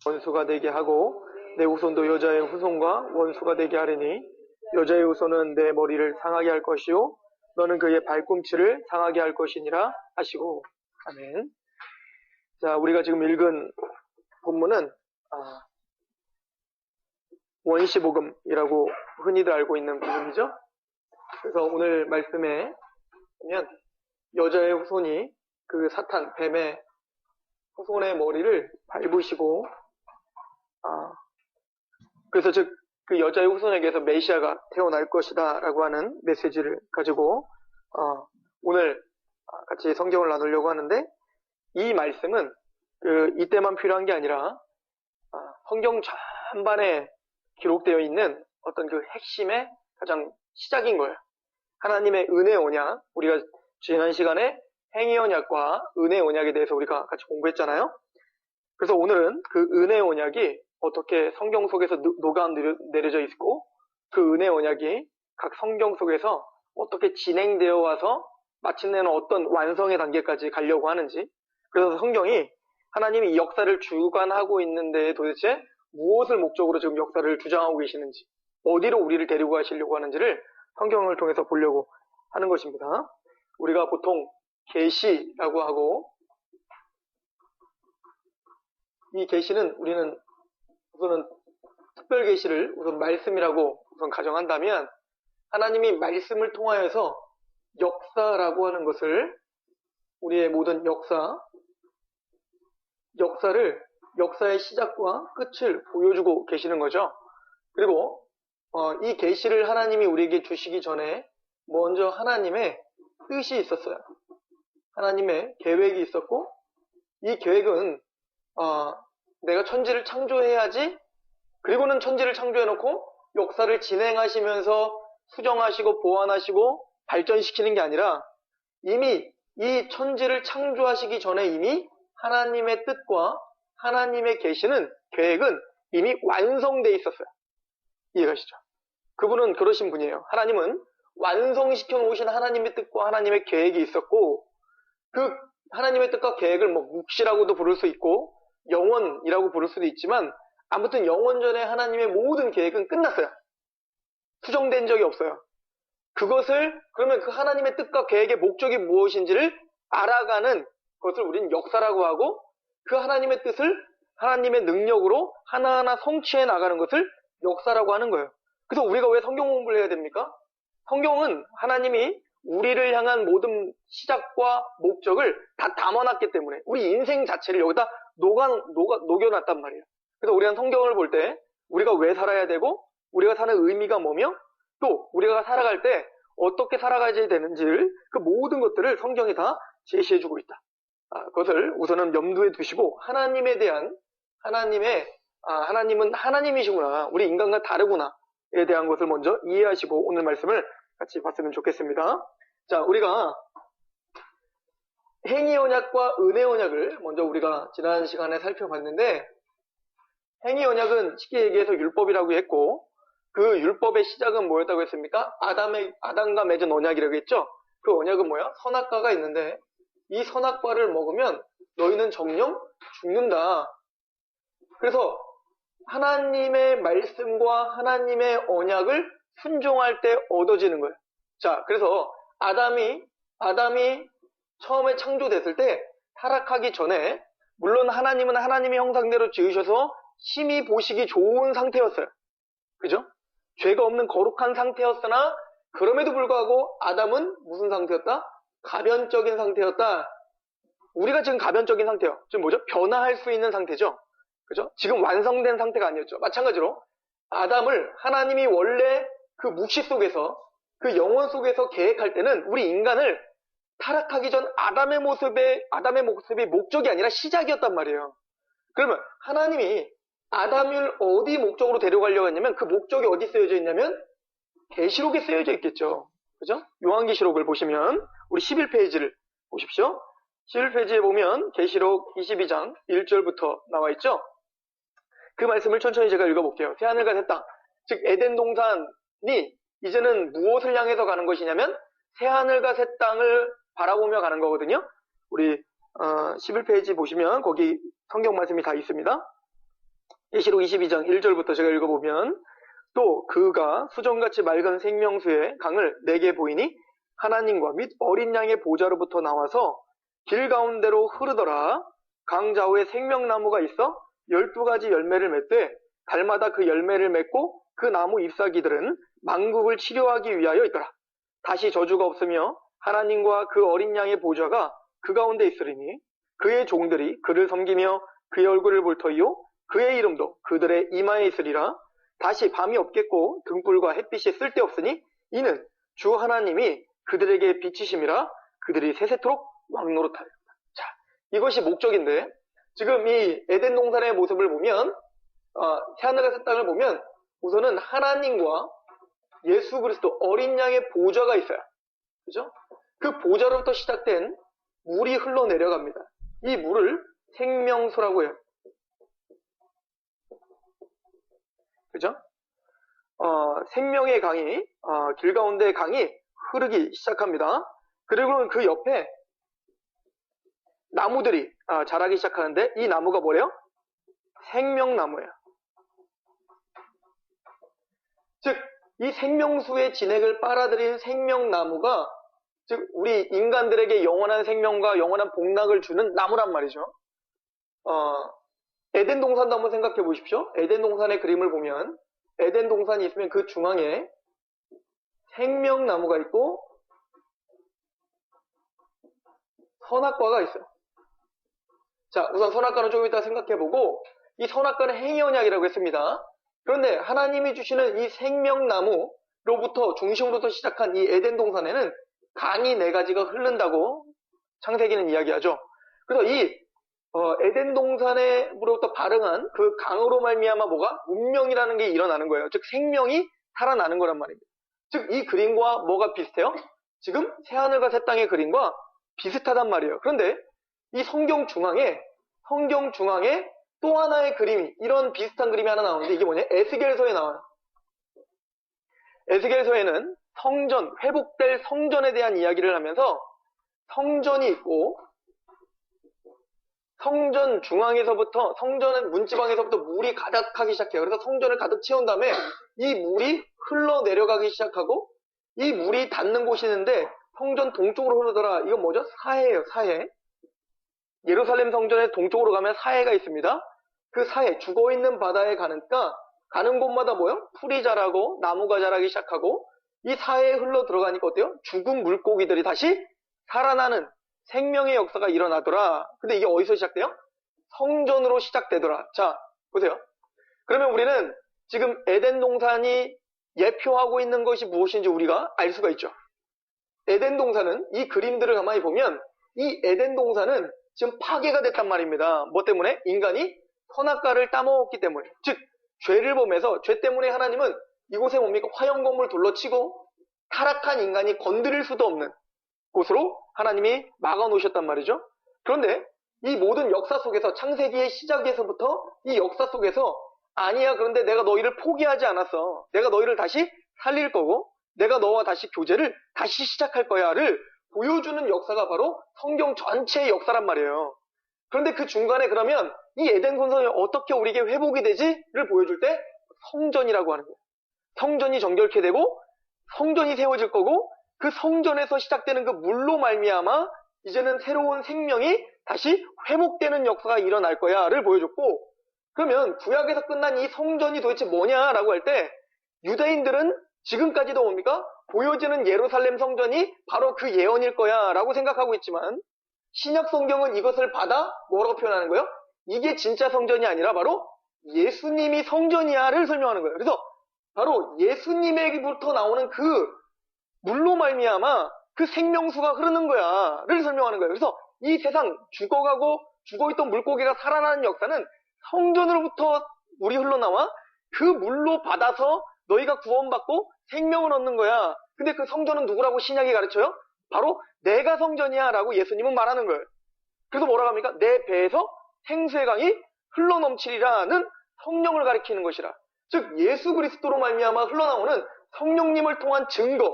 원수가 되게 하고 내 후손도 여자의 후손과 원수가 되게 하리니 여자의 후손은 내 머리를 상하게 할 것이요 너는 그의 발꿈치를 상하게 할 것이니라 하시고. 아멘. 자, 우리가 지금 읽은 본문은 원시복음이라고 흔히들 알고 있는 부분이죠. 그래서 오늘 말씀에 보면 여자의 후손이 그 사탄, 뱀의 후손의 머리를 밟으시고, 그래서 즉 그 여자의 후손에게서 메시아가 태어날 것이다 라고 하는 메시지를 가지고 오늘 같이 성경을 나누려고 하는데, 이 말씀은 이때만 필요한 게 아니라 성경 전반에 기록되어 있는 어떤 그 핵심의 가장 시작인 거예요. 하나님의 은혜 언약, 우리가 지난 시간에 행위 언약과 은혜 언약에 대해서 우리가 같이 공부했잖아요. 그래서 오늘은 그 은혜 언약이 어떻게 성경 속에서 녹아 내려져 있고, 그 은혜 언약이 각 성경 속에서 어떻게 진행되어 와서 마침내는 어떤 완성의 단계까지 가려고 하는지, 그래서 성경이 하나님이 이 역사를 주관하고 있는데 도대체 무엇을 목적으로 지금 역사를 주장하고 계시는지, 어디로 우리를 데리고 가시려고 하는지를 성경을 통해서 보려고 하는 것입니다. 우리가 보통 계시라고 하고, 이 계시는 우리는 우선은 특별 계시를 우선 말씀이라고 우선 가정한다면, 하나님이 말씀을 통하여서 역사라고 하는 것을, 우리의 모든 역사의 시작과 끝을 보여주고 계시는 거죠. 그리고 이 계시를 하나님이 우리에게 주시기 전에 먼저 하나님의 뜻이 있었어요. 하나님의 계획이 있었고, 이 계획은 내가 천지를 창조해야지, 그리고는 천지를 창조해놓고 역사를 진행하시면서 수정하시고 보완하시고 발전시키는 게 아니라, 이미 이 천지를 창조하시기 전에 이미 하나님의 뜻과 하나님의 계획은 이미 완성되어 있었어요. 이해가시죠? 그분은 그러신 분이에요. 하나님은 완성시켜 놓으신 하나님의 뜻과 하나님의 계획이 있었고, 그 하나님의 뜻과 계획을 묵시라고도 부를 수 있고 영원이라고 부를 수도 있지만, 아무튼 영원전에 하나님의 모든 계획은 끝났어요. 수정된 적이 없어요. 그러면 그 하나님의 뜻과 계획의 목적이 무엇인지를 알아가는 것을 우리는 역사라고 하고, 그 하나님의 뜻을 하나님의 능력으로 하나하나 성취해 나가는 것을 역사라고 하는 거예요. 그래서 우리가 왜 성경 공부를 해야 됩니까? 성경은 하나님이 우리를 향한 모든 시작과 목적을 다 담아놨기 때문에 우리 인생 자체를 여기다 녹여놨단 말이에요. 그래서 우리가 성경을 볼 때 우리가 왜 살아야 되고, 우리가 사는 의미가 뭐며, 또 우리가 살아갈 때 어떻게 살아가야 되는지를, 그 모든 것들을 성경이 다 제시해주고 있다. 그것을 우선은 염두에 두시고, 하나님에 대한 하나님은 하나님이시구나, 우리 인간과 다르구나에 대한 것을 먼저 이해하시고 오늘 말씀을 같이 봤으면 좋겠습니다. 자, 우리가 행위 언약과 은혜 언약을 먼저 우리가 지난 시간에 살펴봤는데, 행위 언약은 쉽게 얘기해서 율법이라고 했고, 그 율법의 시작은 뭐였다고 했습니까? 아담과 맺은 언약이라고 했죠. 그 언약은 뭐야? 선악과가 있는데, 이 선악과를 먹으면 너희는 정령 죽는다. 그래서 하나님의 말씀과 하나님의 언약을 순종할 때 얻어지는 거예요. 자, 그래서 아담이 처음에 창조됐을 때 타락하기 전에, 물론 하나님은 하나님의 형상대로 지으셔서 심히 보시기 좋은 상태였어요. 그죠? 죄가 없는 거룩한 상태였으나, 그럼에도 불구하고 아담은 무슨 상태였다? 가변적인 상태였다. 우리가 지금 가변적인 상태예요. 지금 뭐죠? 변화할 수 있는 상태죠. 그죠? 지금 완성된 상태가 아니었죠. 마찬가지로 아담을 하나님이 원래 그 묵시 속에서, 그 영혼 속에서 계획할 때는 우리 인간을 타락하기 전 아담의 모습이 목적이 아니라 시작이었단 말이에요. 그러면 하나님이 아담을 어디 목적으로 데려가려고 했냐면, 그 목적이 어디 쓰여져 있냐면 계시록에 쓰여져 있겠죠. 그죠? 요한계시록을 보시면 우리 11페이지를 보십시오. 11페이지에 보면 계시록 22장 1절부터 나와 있죠. 그 말씀을 천천히 제가 읽어볼게요. 새하늘과 새 땅, 즉 에덴 동산이 이제는 무엇을 향해서 가는 것이냐면 새하늘과 새 땅을 바라보며 가는 거거든요. 우리 11페이지 보시면 거기 성경 말씀이 다 있습니다. 계시록 22장 1절부터 제가 읽어보면 또 그가 수정같이 맑은 생명수의 강을 내게 보이니 하나님과 및 어린 양의 보좌로부터 나와서 길 가운데로 흐르더라. 강 좌우에 생명나무가 있어 12가지 열매를 맺되 달마다 그 열매를 맺고 그 나무 잎사귀들은 만국을 치료하기 위하여 있더라. 다시 저주가 없으며 하나님과 그 어린 양의 보좌가 그 가운데 있으리니 그의 종들이 그를 섬기며 그의 얼굴을 볼 터이요 그의 이름도 그들의 이마에 있으리라. 다시 밤이 없겠고 등불과 햇빛이 쓸데없으니 이는 주 하나님이 그들에게 비치심이라. 그들이 세세토록 왕노릇하리라. 자, 이것이 목적인데 지금 이 에덴 동산의 모습을 보면 새하늘과 새 땅을 보면 우선은 하나님과 예수 그리스도 어린 양의 보좌가 있어요. 그죠? 그 보좌로부터 시작된 물이 흘러내려갑니다. 이 물을 생명수라고 해요. 그죠? 생명의 강이, 길 가운데 강이 흐르기 시작합니다. 그리고 그 옆에 나무들이 자라기 시작하는데 이 나무가 뭐래요? 생명나무예요. 즉, 이 생명수의 진액을 빨아들인 생명나무가 즉 우리 인간들에게 영원한 생명과 영원한 복락을 주는 나무란 말이죠. 에덴 동산도 한번 생각해 보십시오. 에덴 동산의 그림을 보면 에덴 동산이 있으면 그 중앙에 생명나무가 있고 선악과가 있어요. 자, 우선 선악과는 좀 이따 생각해보고 이 선악과는 행위 언약이라고 했습니다. 그런데 하나님이 주시는 이 생명나무로부터 중심으로부터 시작한 이 에덴 동산에는 강이 4가지가 흐른다고 창세기는 이야기하죠. 그래서 이 에덴 동산으로부터 발흥한 그 강으로 말미암아 뭐가 운명이라는 게 일어나는 거예요. 즉 생명이 살아나는 거란 말입니다. 즉 이 그림과 뭐가 비슷해요? 지금 새하늘과 새 땅의 그림과 비슷하단 말이에요. 그런데 이 성경 중앙에 또 하나의 그림이 이런 비슷한 그림이 하나 나오는데 이게 뭐냐? 에스겔서에 나와요. 에스겔서에는 성전, 회복될 성전에 대한 이야기를 하면서 성전이 있고 성전 중앙에서부터 성전의 문지방에서부터 물이 가득하기 시작해요. 그래서 성전을 가득 채운 다음에 이 물이 흘러내려가기 시작하고 이 물이 닿는 곳이 있는데 성전 동쪽으로 흐르더라. 이건 뭐죠? 사해예요. 사해. 예루살렘 성전의 동쪽으로 가면 사해가 있습니다. 그 사해, 죽어있는 바다에 가니까 가는 곳마다 뭐요? 풀이 자라고 나무가 자라기 시작하고 이 사해에 흘러 들어가니까 어때요? 죽은 물고기들이 다시 살아나는 생명의 역사가 일어나더라. 근데 이게 어디서 시작돼요? 성전으로 시작되더라. 자, 보세요. 그러면 우리는 지금 에덴 동산이 예표하고 있는 것이 무엇인지 우리가 알 수가 있죠. 에덴 동산은 이 그림들을 가만히 보면 이 에덴 동산은 지금 파괴가 됐단 말입니다. 뭐 때문에? 인간이 선악과를 따먹었기 때문에. 즉 죄를 범해서 죄 때문에 하나님은 이곳에 뭡니까? 화영검을 둘러치고 타락한 인간이 건드릴 수도 없는 곳으로 하나님이 막아놓으셨단 말이죠. 그런데 이 모든 역사 속에서 창세기의 시작에서부터 이 역사 속에서 아니야 그런데 내가 너희를 포기하지 않았어. 내가 너희를 다시 살릴 거고 내가 너와 다시 교제를 다시 시작할 거야를 보여주는 역사가 바로 성경 전체의 역사란 말이에요. 그런데 그 중간에 그러면 이 에덴 동산이 어떻게 우리에게 회복이 되지를 보여줄 때 성전이라고 하는 거예요. 성전이 정결케 되고 성전이 세워질 거고 그 성전에서 시작되는 그 물로 말미암아 이제는 새로운 생명이 다시 회복되는 역사가 일어날 거야를 보여줬고 그러면 구약에서 끝난 이 성전이 도대체 뭐냐라고 할 때 유대인들은 지금까지도 뭡니까? 보여지는 예루살렘 성전이 바로 그 예언일 거야 라고 생각하고 있지만 신약 성경은 이것을 받아 뭐라고 표현하는 거예요? 이게 진짜 성전이 아니라 바로 예수님이 성전이야를 설명하는 거예요. 그래서 바로 예수님에게부터 나오는 그 물로 말미암아 그 생명수가 흐르는 거야를 설명하는 거예요. 그래서 이 세상 죽어가고 죽어있던 물고기가 살아나는 역사는 성전으로부터 물이 흘러나와 그 물로 받아서 너희가 구원받고 생명을 얻는 거야. 근데 그 성전은 누구라고 신약이 가르쳐요? 바로 내가 성전이야 라고 예수님은 말하는 거예요. 그래서 뭐라고 합니까? 내 배에서 생수의 강이 흘러넘치리라는 성령을 가리키는 것이라. 즉 예수 그리스도로 말미암아 흘러나오는 성령님을 통한 증거.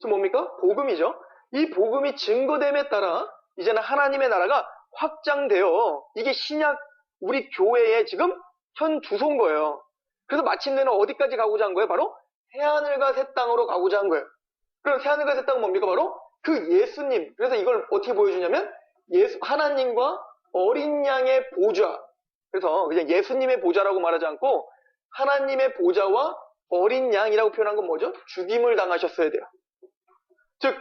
즉 뭡니까? 복음이죠. 이 복음이 증거됨에 따라 이제는 하나님의 나라가 확장되어 이게 신약 우리 교회의 지금 현 주소인 거예요. 그래서 마침내는 어디까지 가고자 한 거예요? 바로 새하늘과 새 땅으로 가고자 한 거예요. 그럼 새하늘과 새 땅은 뭡니까? 바로 그 예수님. 그래서 이걸 어떻게 보여주냐면 하나님과 어린 양의 보좌. 그래서 그냥 예수님의 보좌라고 말하지 않고 하나님의 보좌와 어린 양이라고 표현한 건 뭐죠? 죽임을 당하셨어야 돼요. 즉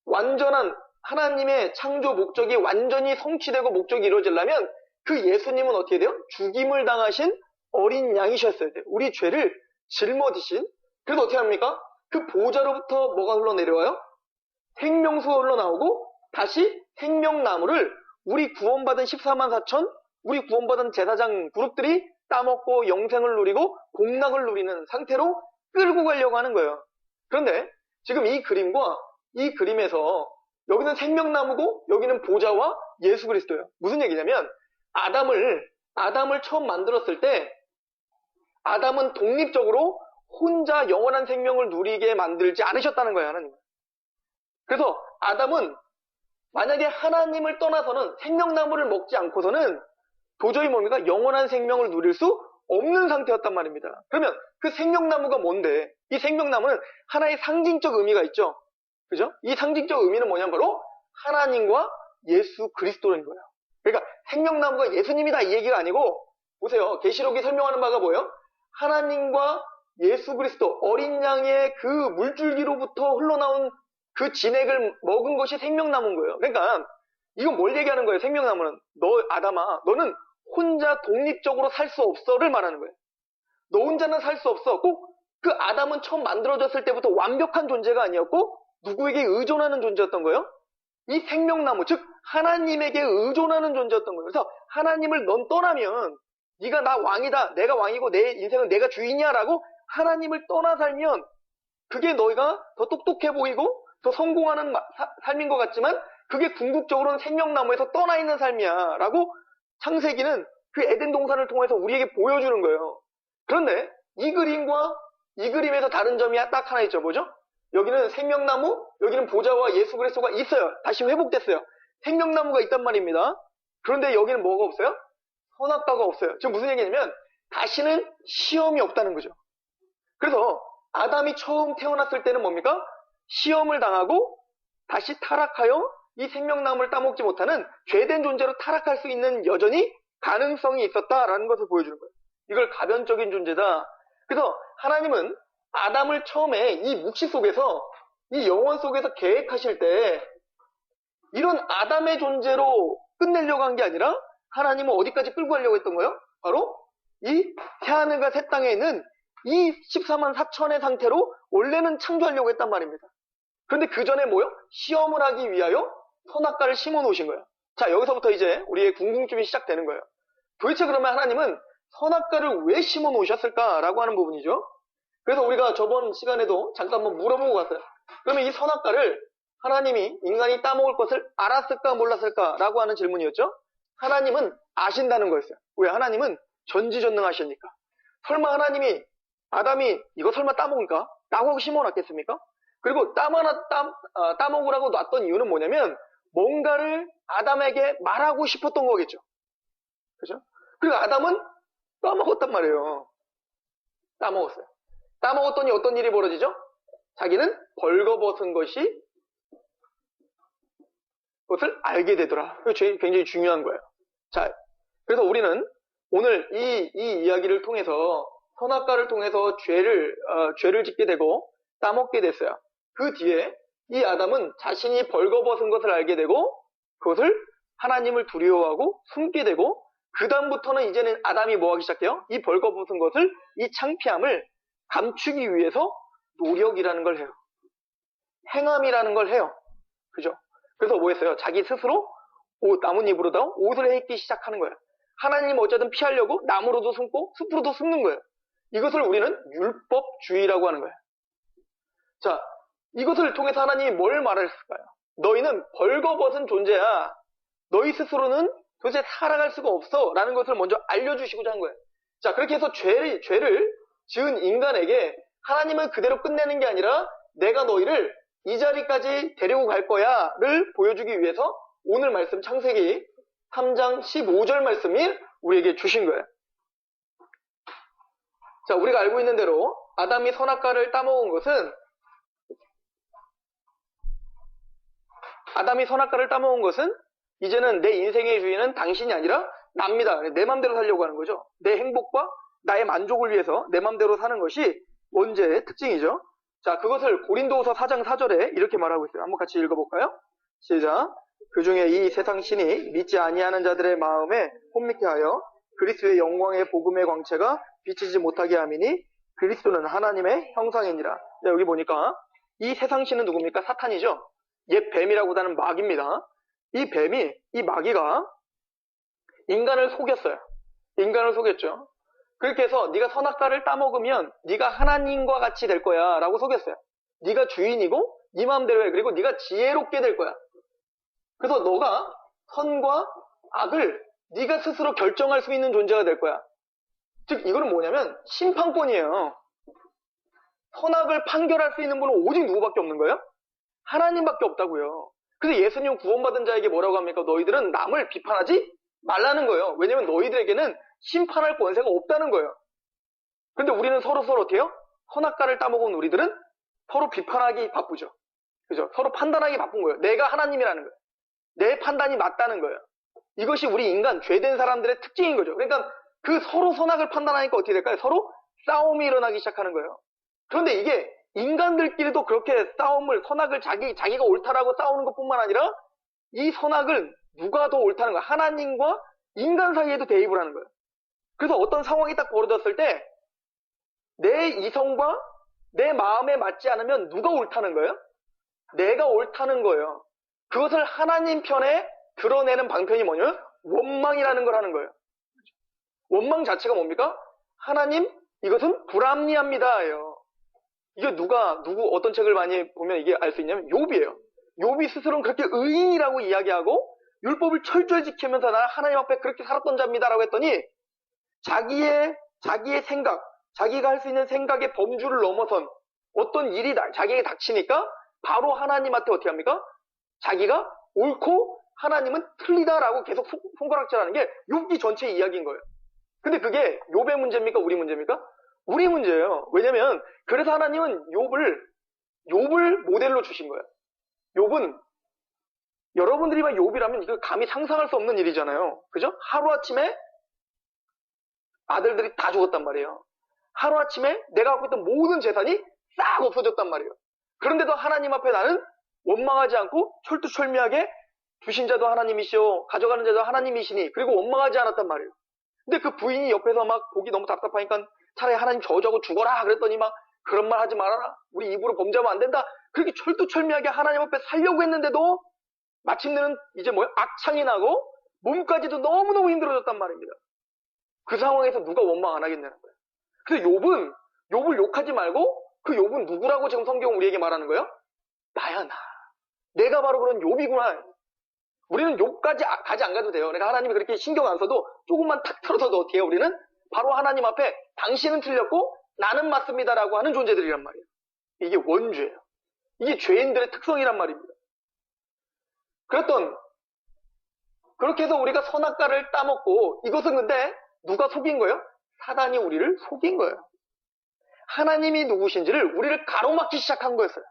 완전한 하나님의 창조 목적이 완전히 성취되고 목적이 이루어지려면 그 예수님은 어떻게 돼요? 죽임을 당하신 어린 양이셨어야 돼요. 우리 죄를 짊어지신. 그래서 어떻게 합니까? 그 보좌로부터 뭐가 흘러내려와요? 생명수가 흘러나오고 다시 생명나무를 우리 구원받은 14만 4천 우리 구원받은 제사장 그룹들이 따먹고 영생을 누리고 공락을 누리는 상태로 끌고 가려고 하는 거예요. 그런데 지금 이 그림과 이 그림에서 여기는 생명나무고 여기는 보좌와 예수 그리스도예요. 무슨 얘기냐면 아담을 처음 만들었을 때 아담은 독립적으로 혼자 영원한 생명을 누리게 만들지 않으셨다는 거예요. 하나님은. 그래서 아담은 만약에 하나님을 떠나서는 생명나무를 먹지 않고서는 도저히 뭡니까? 영원한 생명을 누릴 수 없는 상태였단 말입니다. 그러면 그 생명나무가 뭔데? 이 생명나무는 하나의 상징적 의미가 있죠. 그죠? 이 상징적 의미는 뭐냐면 바로 하나님과 예수 그리스도인 거예요. 그러니까 생명나무가 예수님이다 이 얘기가 아니고 보세요. 계시록이 설명하는 바가 뭐예요? 하나님과 예수 그리스도 어린 양의 그 물줄기로부터 흘러나온 그 진액을 먹은 것이 생명나무인 거예요. 그러니까 이건 뭘 얘기하는 거예요? 생명나무는 너 아담아 너는 혼자 독립적으로 살 수 없어를 말하는 거예요. 너 혼자는 살 수 없어. 꼭 그 아담은 처음 만들어졌을 때부터 완벽한 존재가 아니었고 누구에게 의존하는 존재였던 거예요? 이 생명나무 즉 하나님에게 의존하는 존재였던 거예요. 그래서 하나님을 넌 떠나면 네가 나 왕이다. 내가 왕이고 내 인생은 내가 주인이야 라고 하나님을 떠나 살면 그게 너희가 더 똑똑해 보이고 더 성공하는 삶인 것 같지만 그게 궁극적으로는 생명나무에서 떠나 있는 삶이야 라고 창세기는 그 에덴 동산을 통해서 우리에게 보여주는 거예요. 그런데 이 그림과 이 그림에서 다른 점이 딱 하나 있죠. 뭐죠? 여기는 생명나무, 여기는 보좌와 예수 그리스도가 있어요. 다시 회복됐어요. 생명나무가 있단 말입니다. 그런데 여기는 뭐가 없어요? 선악과가 없어요. 지금 무슨 얘기냐면 다시는 시험이 없다는 거죠. 그래서 아담이 처음 태어났을 때는 뭡니까? 시험을 당하고 다시 타락하여 이 생명나무를 따먹지 못하는 죄된 존재로 타락할 수 있는 여전히 가능성이 있었다라는 것을 보여주는 거예요. 이걸 가변적인 존재다. 그래서 하나님은 아담을 처음에 이 묵시 속에서 이 영원 속에서 계획하실 때 이런 아담의 존재로 끝내려고 한 게 아니라 하나님은 어디까지 끌고 가려고 했던 거예요? 바로 이 새하늘과 새 땅에 있는 이 14만 4천의 상태로 원래는 창조하려고 했단 말입니다. 그런데 그 전에 뭐요? 시험을 하기 위하여 선악과를 심어 놓으신 거예요. 자, 여기서부터 이제 우리의 궁금증이 시작되는 거예요. 도대체 그러면 하나님은 선악과를 왜 심어 놓으셨을까라고 하는 부분이죠. 그래서 우리가 저번 시간에도 잠깐 한번 물어보고 갔어요. 그러면 이 선악과를 하나님이 인간이 따먹을 것을 알았을까 몰랐을까라고 하는 질문이었죠. 하나님은 아신다는 거였어요. 왜? 하나님은 전지전능하시니까. 설마 하나님이 아담이 이거 설마 따먹을까? 라고 하고 심어놨겠습니까? 그리고 따먹으라고 놨던 이유는 뭐냐면 뭔가를 아담에게 말하고 싶었던 거겠죠. 그죠? 그리고 아담은 따먹었단 말이에요. 따먹었어요. 따먹었더니 어떤 일이 벌어지죠? 자기는 벌거벗은 것을 알게 되더라. 이거 굉장히 중요한 거예요. 자, 그래서 우리는 오늘 이 이야기를 통해서 선악과를 통해서 죄를 짓게 되고 따먹게 됐어요. 그 뒤에 이 아담은 자신이 벌거벗은 것을 알게 되고 그것을 하나님을 두려워하고 숨게 되고 그 다음부터는 이제는 아담이 뭐하기 시작해요? 이 벌거벗은 것을 이 창피함을 감추기 위해서 노력이라는 걸 해요. 행함이라는 걸 해요. 그죠? 그래서 뭐 했어요? 자기 스스로 나뭇잎으로다 옷을 해입기 시작하는 거예요. 하나님 어쨌든 피하려고 나무로도 숨고 숲으로도 숨는 거예요. 이것을 우리는 율법주의라고 하는 거예요. 자, 이것을 통해서 하나님이 뭘 말했을까요? 너희는 벌거벗은 존재야. 너희 스스로는 도대체 살아갈 수가 없어. 라는 것을 먼저 알려주시고자 한 거예요. 자, 그렇게 해서 죄를 지은 인간에게 하나님은 그대로 끝내는 게 아니라 내가 너희를 이 자리까지 데리고 갈 거야 를 보여주기 위해서 오늘 말씀 창세기 3장 15절 말씀이 우리에게 주신 거예요. 자, 우리가 알고 있는 대로 아담이 선악과를 따먹은 것은 이제는 내 인생의 주인은 당신이 아니라 납니다. 내 맘대로 살려고 하는 거죠. 내 행복과 나의 만족을 위해서 내 맘대로 사는 것이 원죄의 특징이죠. 자, 그것을 고린도후서 4장 4절에 이렇게 말하고 있어요. 한번 같이 읽어볼까요? 시작. 그 중에 이 세상 신이 믿지 아니하는 자들의 마음에 혼미케 하여 그리스도의 영광의 복음의 광채가 비치지 못하게 함이니 그리스도는 하나님의 형상이니라. 자, 여기 보니까 이 세상 신은 누굽니까? 사탄이죠. 옛 뱀이라고 하는 마귀입니다. 이 마귀가 인간을 속였어요. 인간을 속였죠. 그렇게 해서 네가 선악과를 따먹으면 네가 하나님과 같이 될 거야 라고 속였어요. 네가 주인이고 네 마음대로 해. 그리고 네가 지혜롭게 될 거야. 그래서 너가 선과 악을 네가 스스로 결정할 수 있는 존재가 될 거야. 즉 이거는 뭐냐면 심판권이에요. 선악을 판결할 수 있는 분은 오직 누구밖에 없는 거예요? 하나님밖에 없다고요. 그래서 예수님 구원받은 자에게 뭐라고 합니까? 너희들은 남을 비판하지 말라는 거예요. 왜냐면 너희들에게는 심판할 권세가 없다는 거예요. 근데 우리는 서로 어때요? 선악과를 따먹은 우리들은 서로 비판하기 바쁘죠. 그죠? 서로 판단하기 바쁜 거예요. 내가 하나님이라는 거예요. 내 판단이 맞다는 거예요. 이것이 우리 인간, 죄된 사람들의 특징인 거죠. 그러니까 그 서로 선악을 판단하니까 어떻게 될까요? 서로 싸움이 일어나기 시작하는 거예요. 그런데 이게 인간들끼리도 그렇게 싸움을, 선악을 자기가 옳다라고 싸우는 것뿐만 아니라 이 선악을 누가 더 옳다는 거야. 하나님과 인간 사이에도 대입을 하는 거예요. 그래서 어떤 상황이 딱 벌어졌을 때 내 이성과 내 마음에 맞지 않으면 누가 옳다는 거예요? 내가 옳다는 거예요. 그것을 하나님 편에 드러내는 방편이 뭐냐면 원망이라는 걸 하는 거예요. 원망 자체가 뭡니까? 하나님, 이것은 불합리합니다예요. 이게 어떤 책을 많이 보면 이게 알 수 있냐면 욥이에요. 욥이 스스로는 그렇게 의인이라고 이야기하고 율법을 철저히 지키면서 나는 하나님 앞에 그렇게 살았던 자입니다라고 했더니 자기의 생각, 자기가 할 수 있는 생각의 범주를 넘어선 어떤 일이 자기에게 닥치니까 바로 하나님한테 어떻게 합니까? 자기가 옳고 하나님은 틀리다라고 계속 손가락질하는 게 욥기 전체의 이야기인 거예요. 근데 그게 욥의 문제입니까? 우리 문제입니까? 우리 문제예요. 왜냐면 그래서 하나님은 욥을 모델로 주신 거예요. 욥은 여러분들이만 욥이라면 이거 감히 상상할 수 없는 일이잖아요. 그죠? 하루아침에 아들들이 다 죽었단 말이에요. 하루아침에 내가 갖고 있던 모든 재산이 싹 없어졌단 말이에요. 그런데도 하나님 앞에 나는 원망하지 않고 철두철미하게 주신 자도 하나님이시오, 가져가는 자도 하나님이시니, 그리고 원망하지 않았단 말이에요. 근데 그 부인이 옆에서 막 보기 너무 답답하니까 차라리 하나님 저주하고 죽어라 그랬더니 막 그런 말 하지 말아라, 우리 입으로 범죄하면 안 된다, 그렇게 철두철미하게 하나님 앞에 살려고 했는데도 마침내는 이제 악창이 나고 몸까지도 너무너무 힘들어졌단 말입니다. 그 상황에서 누가 원망 안 하겠냐는 거예요. 그래서 욥을 욕하지 말고 그 욥은 누구라고 지금 성경은 우리에게 말하는 거예요? 나야, 나. 내가 바로 그런 욥이구나. 우리는 욕까지 가지 안 가도 돼요. 그러니까 하나님이 그렇게 신경 안 써도 조금만 탁 틀어서도 어떻게 해요? 우리는 바로 하나님 앞에 당신은 틀렸고 나는 맞습니다라고 하는 존재들이란 말이에요. 이게 원죄예요. 이게 죄인들의 특성이란 말입니다. 그렇게 해서 우리가 선악과를 따먹고, 이것은 근데 누가 속인 거예요? 사단이 우리를 속인 거예요. 하나님이 누구신지를 우리를 가로막기 시작한 거였어요.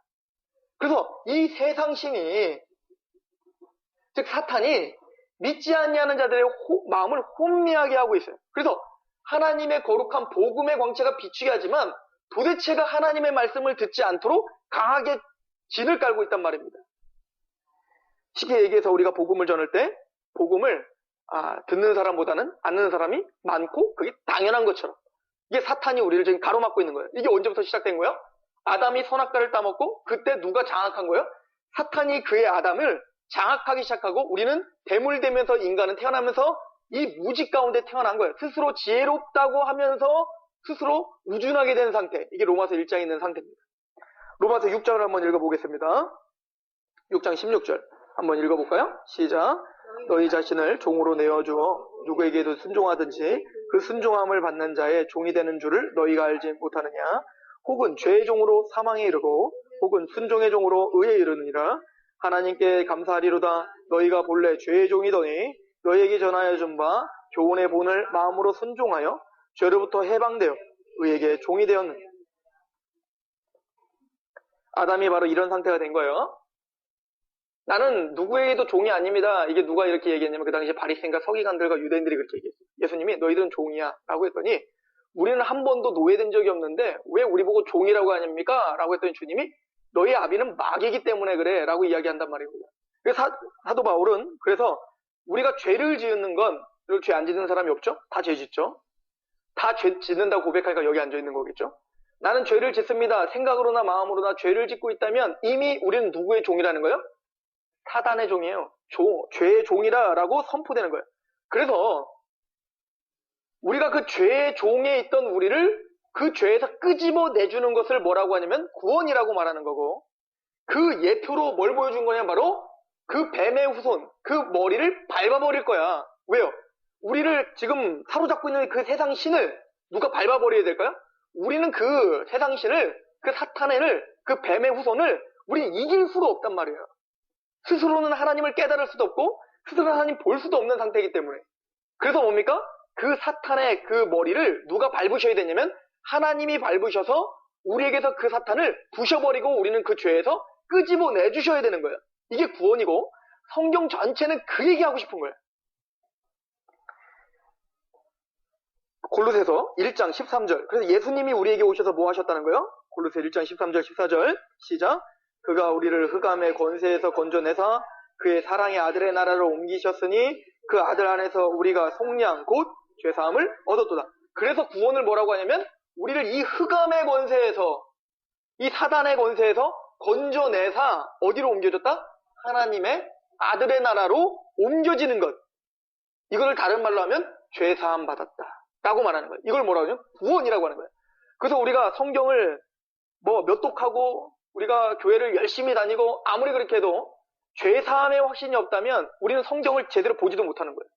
그래서 이 세상 신이, 즉 사탄이 믿지 아니하는 자들의 마음을 혼미하게 하고 있어요. 그래서 하나님의 거룩한 복음의 광채가 비추게 하지만 도대체가 하나님의 말씀을 듣지 않도록 강하게 진을 깔고 있단 말입니다. 쉽게 얘기해서 우리가 복음을 전할 때 복음을 듣는 사람보다는 안 듣는 사람이 많고 그게 당연한 것처럼, 이게 사탄이 우리를 지금 가로막고 있는 거예요. 이게 언제부터 시작된 거예요? 아담이 선악과를 따먹고 그때 누가 장악한 거예요? 사탄이 그의 아담을 장악하기 시작하고 우리는 대물되면서, 인간은 태어나면서 이 무지 가운데 태어난 거예요. 스스로 지혜롭다고 하면서 스스로 우준하게 된 상태. 이게 로마서 1장에 있는 상태입니다. 로마서 6장을 한번 읽어보겠습니다. 6장 16절 한번 읽어볼까요? 시작. 너희 자신을 종으로 내어주어 누구에게도 순종하든지 그 순종함을 받는 자의 종이 되는 줄을 너희가 알지 못하느냐? 혹은 죄의 종으로 사망에 이르고 혹은 순종의 종으로 의에 이르느니라. 하나님께 감사하리로다. 너희가 본래 죄의 종이더니 너희에게 전하여 준 바 교훈의 본을 마음으로 순종하여 죄로부터 해방되어 의에게 종이 되었느냐. 아담이 바로 이런 상태가 된 거예요. 나는 누구에게도 종이 아닙니다. 이게 누가 이렇게 얘기했냐면 그 당시에 바리새인과 서기관들과 유대인들이 그렇게 얘기했어요. 예수님이 너희들은 종이야 라고 했더니 우리는 한 번도 노예된 적이 없는데 왜 우리 보고 종이라고 하십니까? 라고 했더니 주님이 너희 아비는 마귀이기 때문에 그래 라고 이야기한단 말입니다. 그래서 사도 바울은 그래서 우리가 죄를 지은 건 죄 안 짓는 사람이 없죠? 다 죄 짓죠. 다 죄 짓는다고 고백하니까 여기 앉아 있는 거겠죠. 나는 죄를 짓습니다. 생각으로나 마음으로나 죄를 짓고 있다면 이미 우리는 누구의 종이라는 거예요? 사단의 종이에요. 죄의 종이라고 선포되는 거예요. 그래서 우리가 그 죄의 종에 있던 우리를 그 죄에서 끄집어 내주는 것을 뭐라고 하냐면 구원이라고 말하는 거고, 그 예표로 뭘 보여준 거냐 바로 그 뱀의 후손, 그 머리를 밟아버릴 거야. 왜요? 우리를 지금 사로잡고 있는 그 세상 신을 누가 밟아버려야 될까요? 우리는 그 세상 신을, 그 사탄을, 그 뱀의 후손을 우리 이길 수가 없단 말이에요. 스스로는 하나님을 깨달을 수도 없고 스스로 하나님 볼 수도 없는 상태이기 때문에. 그래서 뭡니까? 그 사탄의 그 머리를 누가 밟으셔야 되냐면 하나님이 밟으셔서 우리에게서 그 사탄을 부셔버리고 우리는 그 죄에서 끄집어 내주셔야 되는 거예요. 이게 구원이고 성경 전체는 그 얘기하고 싶은 거예요. 골로새서 1장 13절. 그래서 예수님이 우리에게 오셔서 뭐 하셨다는 거예요? 골로새 1장 13절 14절 시작. 그가 우리를 흑암의 권세에서 건져내사 그의 사랑의 아들의 나라로 옮기셨으니 그 아들 안에서 우리가 속량 곧 죄사함을 얻었도다. 그래서 구원을 뭐라고 하냐면 우리를 이 흑암의 권세에서, 이 사단의 권세에서 건져내사 어디로 옮겨졌다? 하나님의 아들의 나라로 옮겨지는 것. 이걸 다른 말로 하면 죄사함 받았다 라고 말하는 거예요. 이걸 뭐라고 하냐면 구원이라고 하는 거예요. 그래서 우리가 성경을 몇 독하고 우리가 교회를 열심히 다니고 아무리 그렇게 해도 죄사함의 확신이 없다면 우리는 성경을 제대로 보지도 못하는 거예요.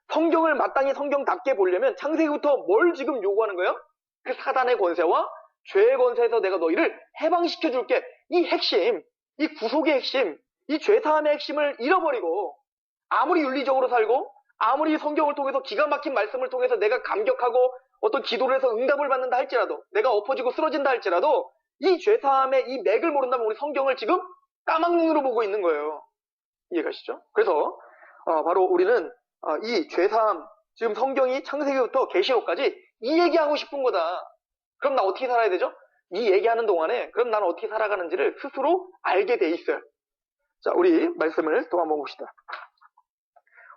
성경을 마땅히 성경답게 보려면 창세기부터 뭘 지금 요구하는 거예요? 그 사단의 권세와 죄의 권세에서 내가 너희를 해방시켜줄게. 이 핵심, 이 구속의 핵심, 이 죄사함의 핵심을 잃어버리고 아무리 윤리적으로 살고 아무리 성경을 통해서 기가 막힌 말씀을 통해서 내가 감격하고 어떤 기도를 해서 응답을 받는다 할지라도, 내가 엎어지고 쓰러진다 할지라도 이 죄사함의 이 맥을 모른다면 우리 성경을 지금 까막눈으로 보고 있는 거예요. 이해가시죠? 그래서 바로 우리는 이 죄사함, 지금 성경이 창세기부터 계시록까지 이 얘기하고 싶은 거다. 그럼 나 어떻게 살아야 되죠? 이 얘기하는 동안에 그럼 나는 어떻게 살아가는지를 스스로 알게 돼 있어요. 자, 우리 말씀을 또 한번 봅시다.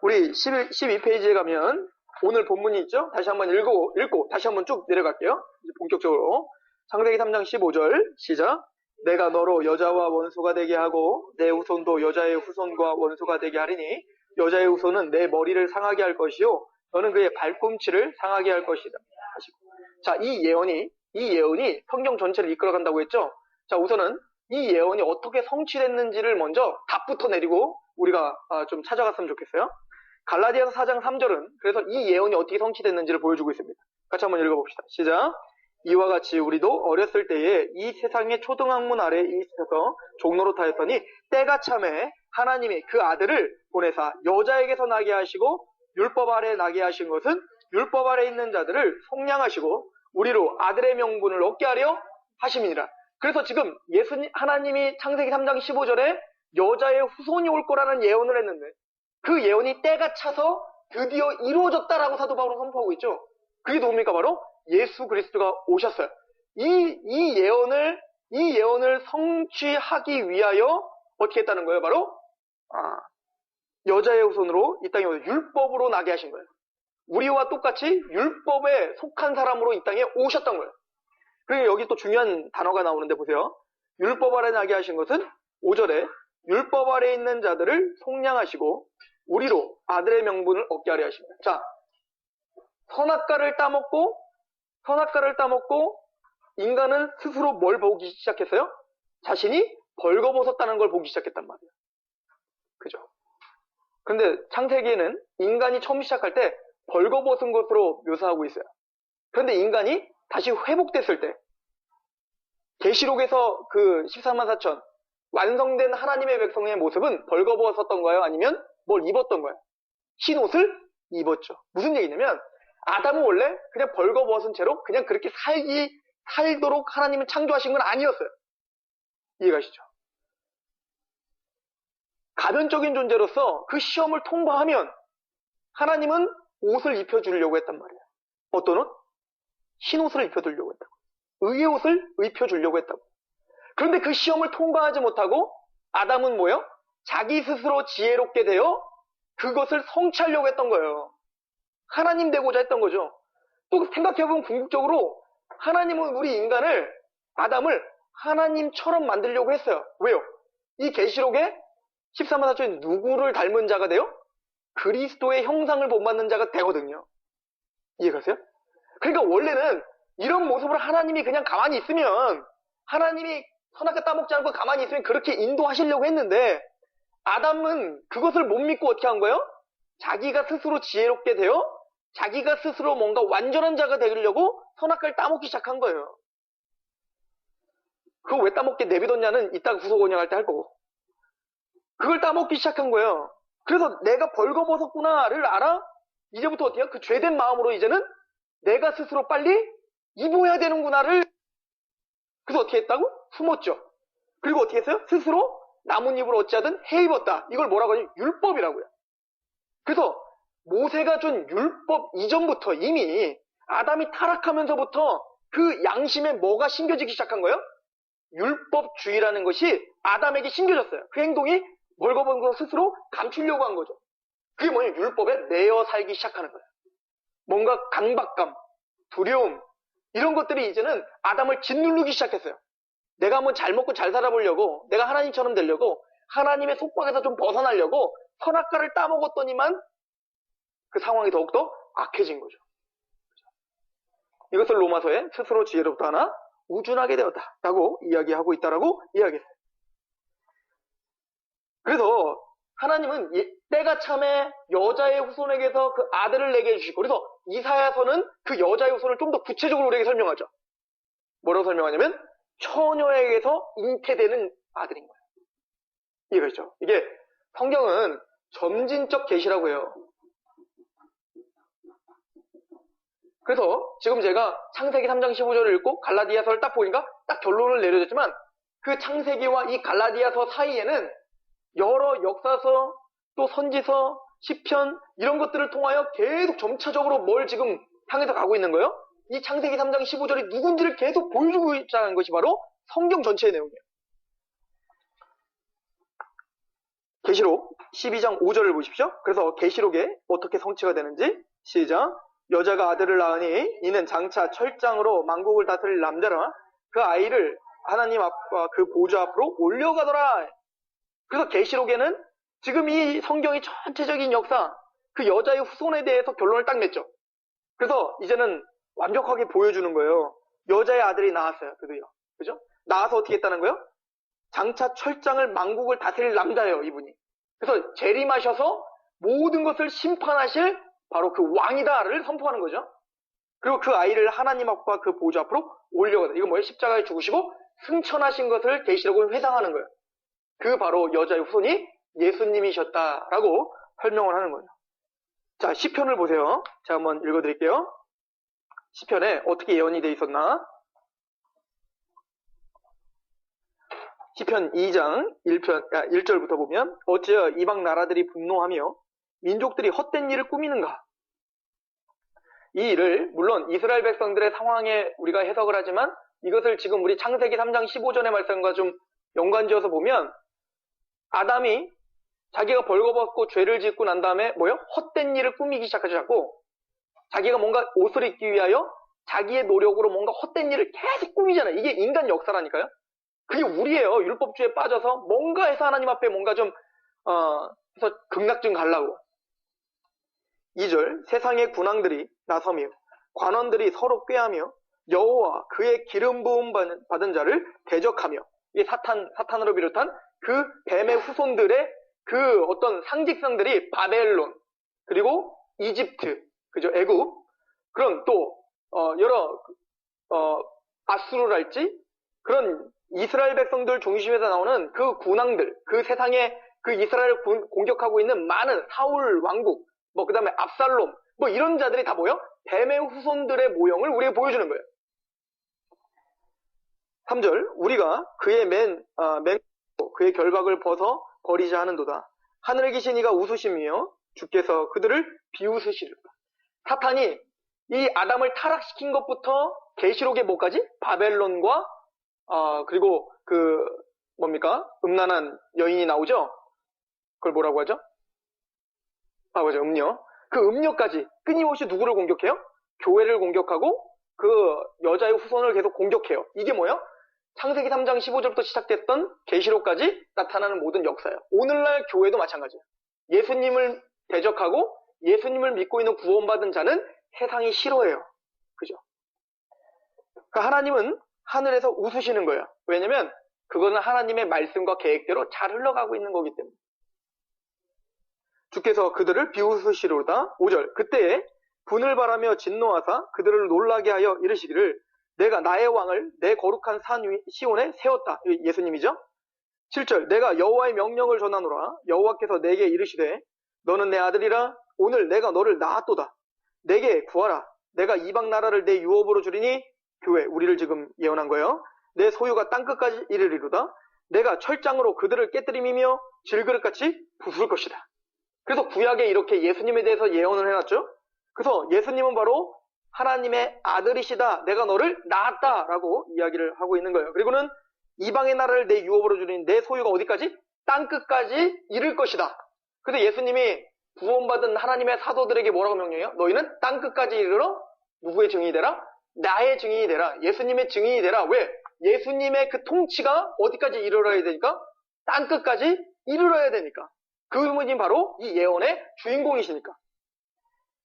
우리 12페이지에 가면 오늘 본문이 있죠? 다시 한번 읽고 다시 한번 쭉 내려갈게요. 이제 본격적으로. 창세기 3장 15절 시작. 내가 너로 여자와 원수가 되게 하고 내 후손도 여자의 후손과 원수가 되게 하리니 여자의 후손은 내 머리를 상하게 할 것이요 너는 그의 발꿈치를 상하게 할 것이다. 자, 이 예언이 성경 전체를 이끌어간다고 했죠? 자, 우선은 이 예언이 어떻게 성취됐는지를 먼저 답부터 내리고 우리가 좀 찾아갔으면 좋겠어요. 갈라디아서 4장 3절은 그래서 이 예언이 어떻게 성취됐는지를 보여주고 있습니다. 같이 한번 읽어봅시다. 시작. 이와 같이 우리도 어렸을 때에 이 세상의 초등학문 아래에 있어서 종노릇하였더니 때가 참에 하나님이 그 아들을 보내사 여자에게서 나게 하시고 율법 아래에 나게 하신 것은 율법 아래에 있는 자들을 속량하시고 우리로 아들의 명분을 얻게 하려 하심이니라. 그래서 지금 하나님이 창세기 3장 15절에 여자의 후손이 올 거라는 예언을 했는데 그 예언이 때가 차서 드디어 이루어졌다라고 사도 바울은 선포하고 있죠. 그게 누굽니까? 바로 예수 그리스도가 오셨어요. 이 예언을 성취하기 위하여 어떻게 했다는 거예요? 바로 여자의 후손으로 이 땅에 율법으로 나게 하신 거예요. 우리와 똑같이 율법에 속한 사람으로 이 땅에 오셨던 거예요. 그리고 여기 또 중요한 단어가 나오는데 보세요. 율법 아래 나게 하신 것은 5절에 율법 아래 있는 자들을 속량하시고 우리로 아들의 명분을 얻게 하려 하십니다. 자, 선악과를 따먹고 인간은 스스로 뭘 보기 시작했어요? 자신이 벌거벗었다는 걸 보기 시작했단 말이에요. 그죠? 그런데 창세기에는 인간이 처음 시작할 때 벌거벗은 것으로 묘사하고 있어요. 그런데 인간이 다시 회복됐을 때 계시록에서 그 14만 4천 완성된 하나님의 백성의 모습은 벌거벗었던 거예요? 아니면 뭘 입었던 거예요? 흰 옷을 입었죠. 무슨 얘기냐면 아담은 원래 그냥 벌거벗은 채로 그냥 그렇게 살도록 하나님은 창조하신 건 아니었어요. 이해가시죠? 가변적인 존재로서 그 시험을 통과하면 하나님은 옷을 입혀주려고 했단 말이에요. 어떤 옷? 흰 옷을 입혀주려고 했다고. 의의 옷을 입혀주려고 했다고. 그런데 그 시험을 통과하지 못하고 아담은 뭐예요? 자기 스스로 지혜롭게 되어 그것을 성취하려고 했던 거예요. 하나님 되고자 했던 거죠. 또 생각해보면 궁극적으로 하나님은 우리 인간을, 아담을 하나님처럼 만들려고 했어요. 왜요? 이 계시록에 13만 4천이 누구를 닮은 자가 돼요? 그리스도의 형상을 본받는 자가 되거든요. 이해가세요? 그러니까 원래는 이런 모습으로 하나님이 그냥 가만히 있으면, 하나님이 선악과 따먹지 않고 가만히 있으면 그렇게 인도하시려고 했는데, 아담은 그것을 못 믿고 어떻게 한 거예요? 자기가 스스로 지혜롭게 되어 자기가 스스로 뭔가 완전한 자가 되려고 선악과를 따먹기 시작한 거예요. 그거 왜 따먹게 내비뒀냐는 이따가 구속원양할 때 할 거고. 그걸 따먹기 시작한 거예요. 그래서 내가 벌거벗었구나를 알아? 이제부터 어떻게 해요? 그 죄된 마음으로 이제는 내가 스스로 빨리 입어야 되는구나를. 그래서 어떻게 했다고? 숨었죠. 그리고 어떻게 했어요? 스스로 나뭇잎을 어찌하든 해 입었다. 이걸 뭐라고 하냐면 율법이라고요. 그래서 모세가 준 율법 이전부터 이미 아담이 타락하면서부터 그 양심에 뭐가 심겨지기 시작한 거예요? 율법주의라는 것이 아담에게 심겨졌어요. 그 행동이 벌거벗은 것 스스로 감추려고 한 거죠. 그게 뭐냐면 율법에 매여 살기 시작하는 거예요. 뭔가 강박감, 두려움, 이런 것들이 이제는 아담을 짓누르기 시작했어요. 내가 한번 잘 먹고 잘 살아보려고, 내가 하나님처럼 되려고, 하나님의 속박에서 좀 벗어나려고 선악과를 따먹었더니만 그 상황이 더욱더 악해진 거죠. 이것을 로마서에 스스로 지혜롭다 하나 우준하게 되었다라고 이야기하고 있다라고 이야기했어요. 그래서 하나님은 때가 참에 여자의 후손에게서 그 아들을 내게 해주시고, 그래서 이사야서는 그 여자의 후손을 좀 더 구체적으로 우리에게 설명하죠. 뭐라고 설명하냐면 처녀에게서 잉태되는 아들인 거예요. 이해가시죠? 이게 성경은 점진적 계시라고 해요. 그래서 지금 제가 창세기 3장 15절을 읽고 갈라디아서를 딱 보니까 딱 결론을 내려줬지만, 그 창세기와 이 갈라디아서 사이에는 여러 역사서, 또 선지서, 시편 이런 것들을 통하여 계속 점차적으로 뭘 지금 향해서 가고 있는 거예요? 이 창세기 3장 15절이 누군지를 계속 보여주고 있다는 것이 바로 성경 전체의 내용이에요. 계시록 12장 5절을 보십시오. 그래서 계시록에 어떻게 성취가 되는지 시작. 여자가 아들을 낳으니 이는 장차 철장으로 만국을 다스릴 남자라. 그 아이를 하나님 앞과 그 보좌 앞으로 올려가더라. 그래서 계시록에는 지금 이 성경의 전체적인 역사, 그 여자의 후손에 대해서 결론을 딱 냈죠. 그래서 이제는 완벽하게 보여주는 거예요. 여자의 아들이 나왔어요. 드디어. 그죠? 나와서 어떻게 했다는 거예요? 장차 철장을 만국을 다스릴 남자예요, 이분이. 그래서 재림하셔서 모든 것을 심판하실 바로 그 왕이다를 선포하는 거죠. 그리고 그 아이를 하나님 앞과 그 보좌 앞으로 올려가다. 이거 뭐예요? 십자가에 죽으시고 승천하신 것을 계시록은 회상하는 거예요. 그 바로 여자의 후손이 예수님이셨다라고 설명을 하는 거예요. 자, 시편을 보세요. 제가 한번 읽어드릴게요. 시편에 어떻게 예언이 되어 있었나? 시편 2장 1절부터 보면 어찌여 이방 나라들이 분노하며 민족들이 헛된 일을 꾸미는가? 이 일을 물론 이스라엘 백성들의 상황에 우리가 해석을 하지만 이것을 지금 우리 창세기 3장 15절의 말씀과 좀 연관지어서 보면 아담이 자기가 벌거벗고 죄를 짓고 난 다음에 뭐요? 헛된 일을 꾸미기 시작하셨고, 자기가 뭔가 옷을 입기 위하여 자기의 노력으로 뭔가 헛된 일을 계속 꾸미잖아요. 이게 인간 역사라니까요. 그게 우리예요. 율법주의에 빠져서 뭔가 해서 하나님 앞에 뭔가 좀 해서 극락증 가려고. 2절 세상의 군왕들이 나서며 관원들이 서로 꾀하며 여호와 그의 기름 부음 받은 자를 대적하며, 이게 사탄으로 비롯한 그 뱀의 후손들의 그 어떤 상직성들이 바벨론, 그리고 이집트, 그죠? 애굽, 그런 또 여러 아수르랄지 그런 이스라엘 백성들 중심에서 나오는 그 군왕들, 그 세상에 그 이스라엘을 공격하고 있는 많은 사울 왕국, 뭐 그다음에 압살롬, 뭐 이런 자들이 다 뭐요? 뱀의 후손들의 모형을 우리에게 보여주는 거예요. 3절, 우리가 그의 그의 결박을 벗어 버리자 하는도다. 하늘에 계신 이가 웃으시며 주께서 그들을 비웃으시리라. 사탄이 이 아담을 타락시킨 것부터 계시록의 뭐까지? 바벨론과 그리고 음란한 여인이 나오죠? 그걸 뭐라고 하죠? 맞아요. 음녀. 그 음녀까지 끊임없이 누구를 공격해요? 교회를 공격하고 그 여자의 후손을 계속 공격해요. 이게 뭐예요? 창세기 3장 15절부터 시작됐던 계시록까지 나타나는 모든 역사예요. 오늘날 교회도 마찬가지예요. 예수님을 대적하고 예수님을 믿고 있는 구원받은 자는 세상이 싫어해요. 그죠? 그러니까 하나님은 하늘에서 웃으시는 거예요. 왜냐면 그거는 하나님의 말씀과 계획대로 잘 흘러가고 있는 거기 때문에. 주께서 그들을 비웃으시로다. 5절, 그때에 분을 바라며 진노하사 그들을 놀라게 하여 이르시기를 내가 나의 왕을 내 거룩한 산 시온에 세웠다. 예수님이죠. 7절, 내가 여호와의 명령을 전하노라. 여호와께서 내게 이르시되 너는 내 아들이라. 오늘 내가 너를 낳았도다. 내게 구하라. 내가 이방 나라를 내 유업으로 주리니, 교회, 우리를 지금 예언한 거예요. 내 소유가 땅끝까지 이르리로다. 내가 철장으로 그들을 깨뜨리며 질그릇같이 부술 것이다. 그래서 구약에 이렇게 예수님에 대해서 예언을 해놨죠. 그래서 예수님은 바로 하나님의 아들이시다. 내가 너를 낳았다. 라고 이야기를 하고 있는 거예요. 그리고는 이방의 나라를 내 유업으로 주린 내 소유가 어디까지? 땅끝까지 이를 것이다. 그래서 예수님이 구원받은 하나님의 사도들에게 뭐라고 명령해요? 너희는 땅끝까지 이르러 누구의 증인이 되라? 나의 증인이 되라. 예수님의 증인이 되라. 왜? 예수님의 그 통치가 어디까지 이르러야 되니까? 땅끝까지 이르러야 되니까. 그분이 바로 이 예언의 주인공이시니까.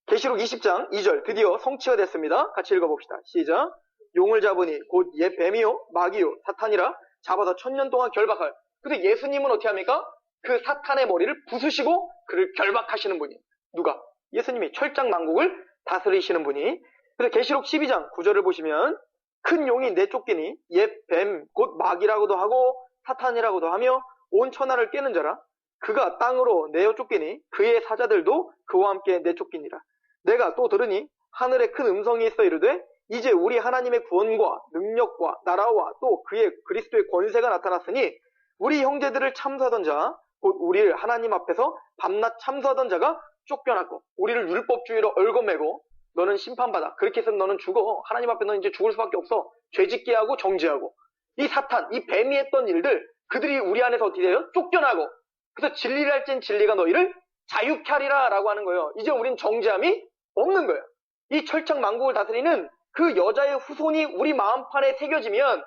계시록 20장 2절, 드디어 성취가 됐습니다. 같이 읽어봅시다. 시작. 용을 잡으니 곧 옛 뱀이요 마귀요 사탄이라 잡아서 1000년 동안 결박할. 근데 예수님은 어떻게 합니까? 그 사탄의 머리를 부수시고 그를 결박하시는 분이. 누가? 예수님이 철장 만국을 다스리시는 분이. 그래서 계시록 12장 9절을 보시면 큰 용이 내쫓기니 옛 뱀 곧 마귀라고도 하고 사탄이라고도 하며 온 천하를 깨는 자라. 그가 땅으로 내어 쫓기니 그의 사자들도 그와 함께 내쫓기니라. 내가 또 들으니 하늘에 큰 음성이 있어 이르되 이제 우리 하나님의 구원과 능력과 나라와 또 그의 그리스도의 권세가 나타났으니 우리 형제들을 참수하던 자 곧 우리를 하나님 앞에서 밤낮 참수하던 자가 쫓겨났고 우리를 율법주의로 얽어매고 너는 심판받아. 그렇게 해서 너는 죽어. 하나님 앞에 너는 이제 죽을 수밖에 없어. 죄짓게 하고 정죄하고. 이 사탄, 이 뱀이 했던 일들 그들이 우리 안에서 어떻게 돼요? 쫓겨나고. 그래서 진리를 할진 진리가 너희를 자유케 하리라 라고 하는 거예요. 이제 우린 정죄함이 없는 거예요. 이 철창 만국을 다스리는 그 여자의 후손이 우리 마음판에 새겨지면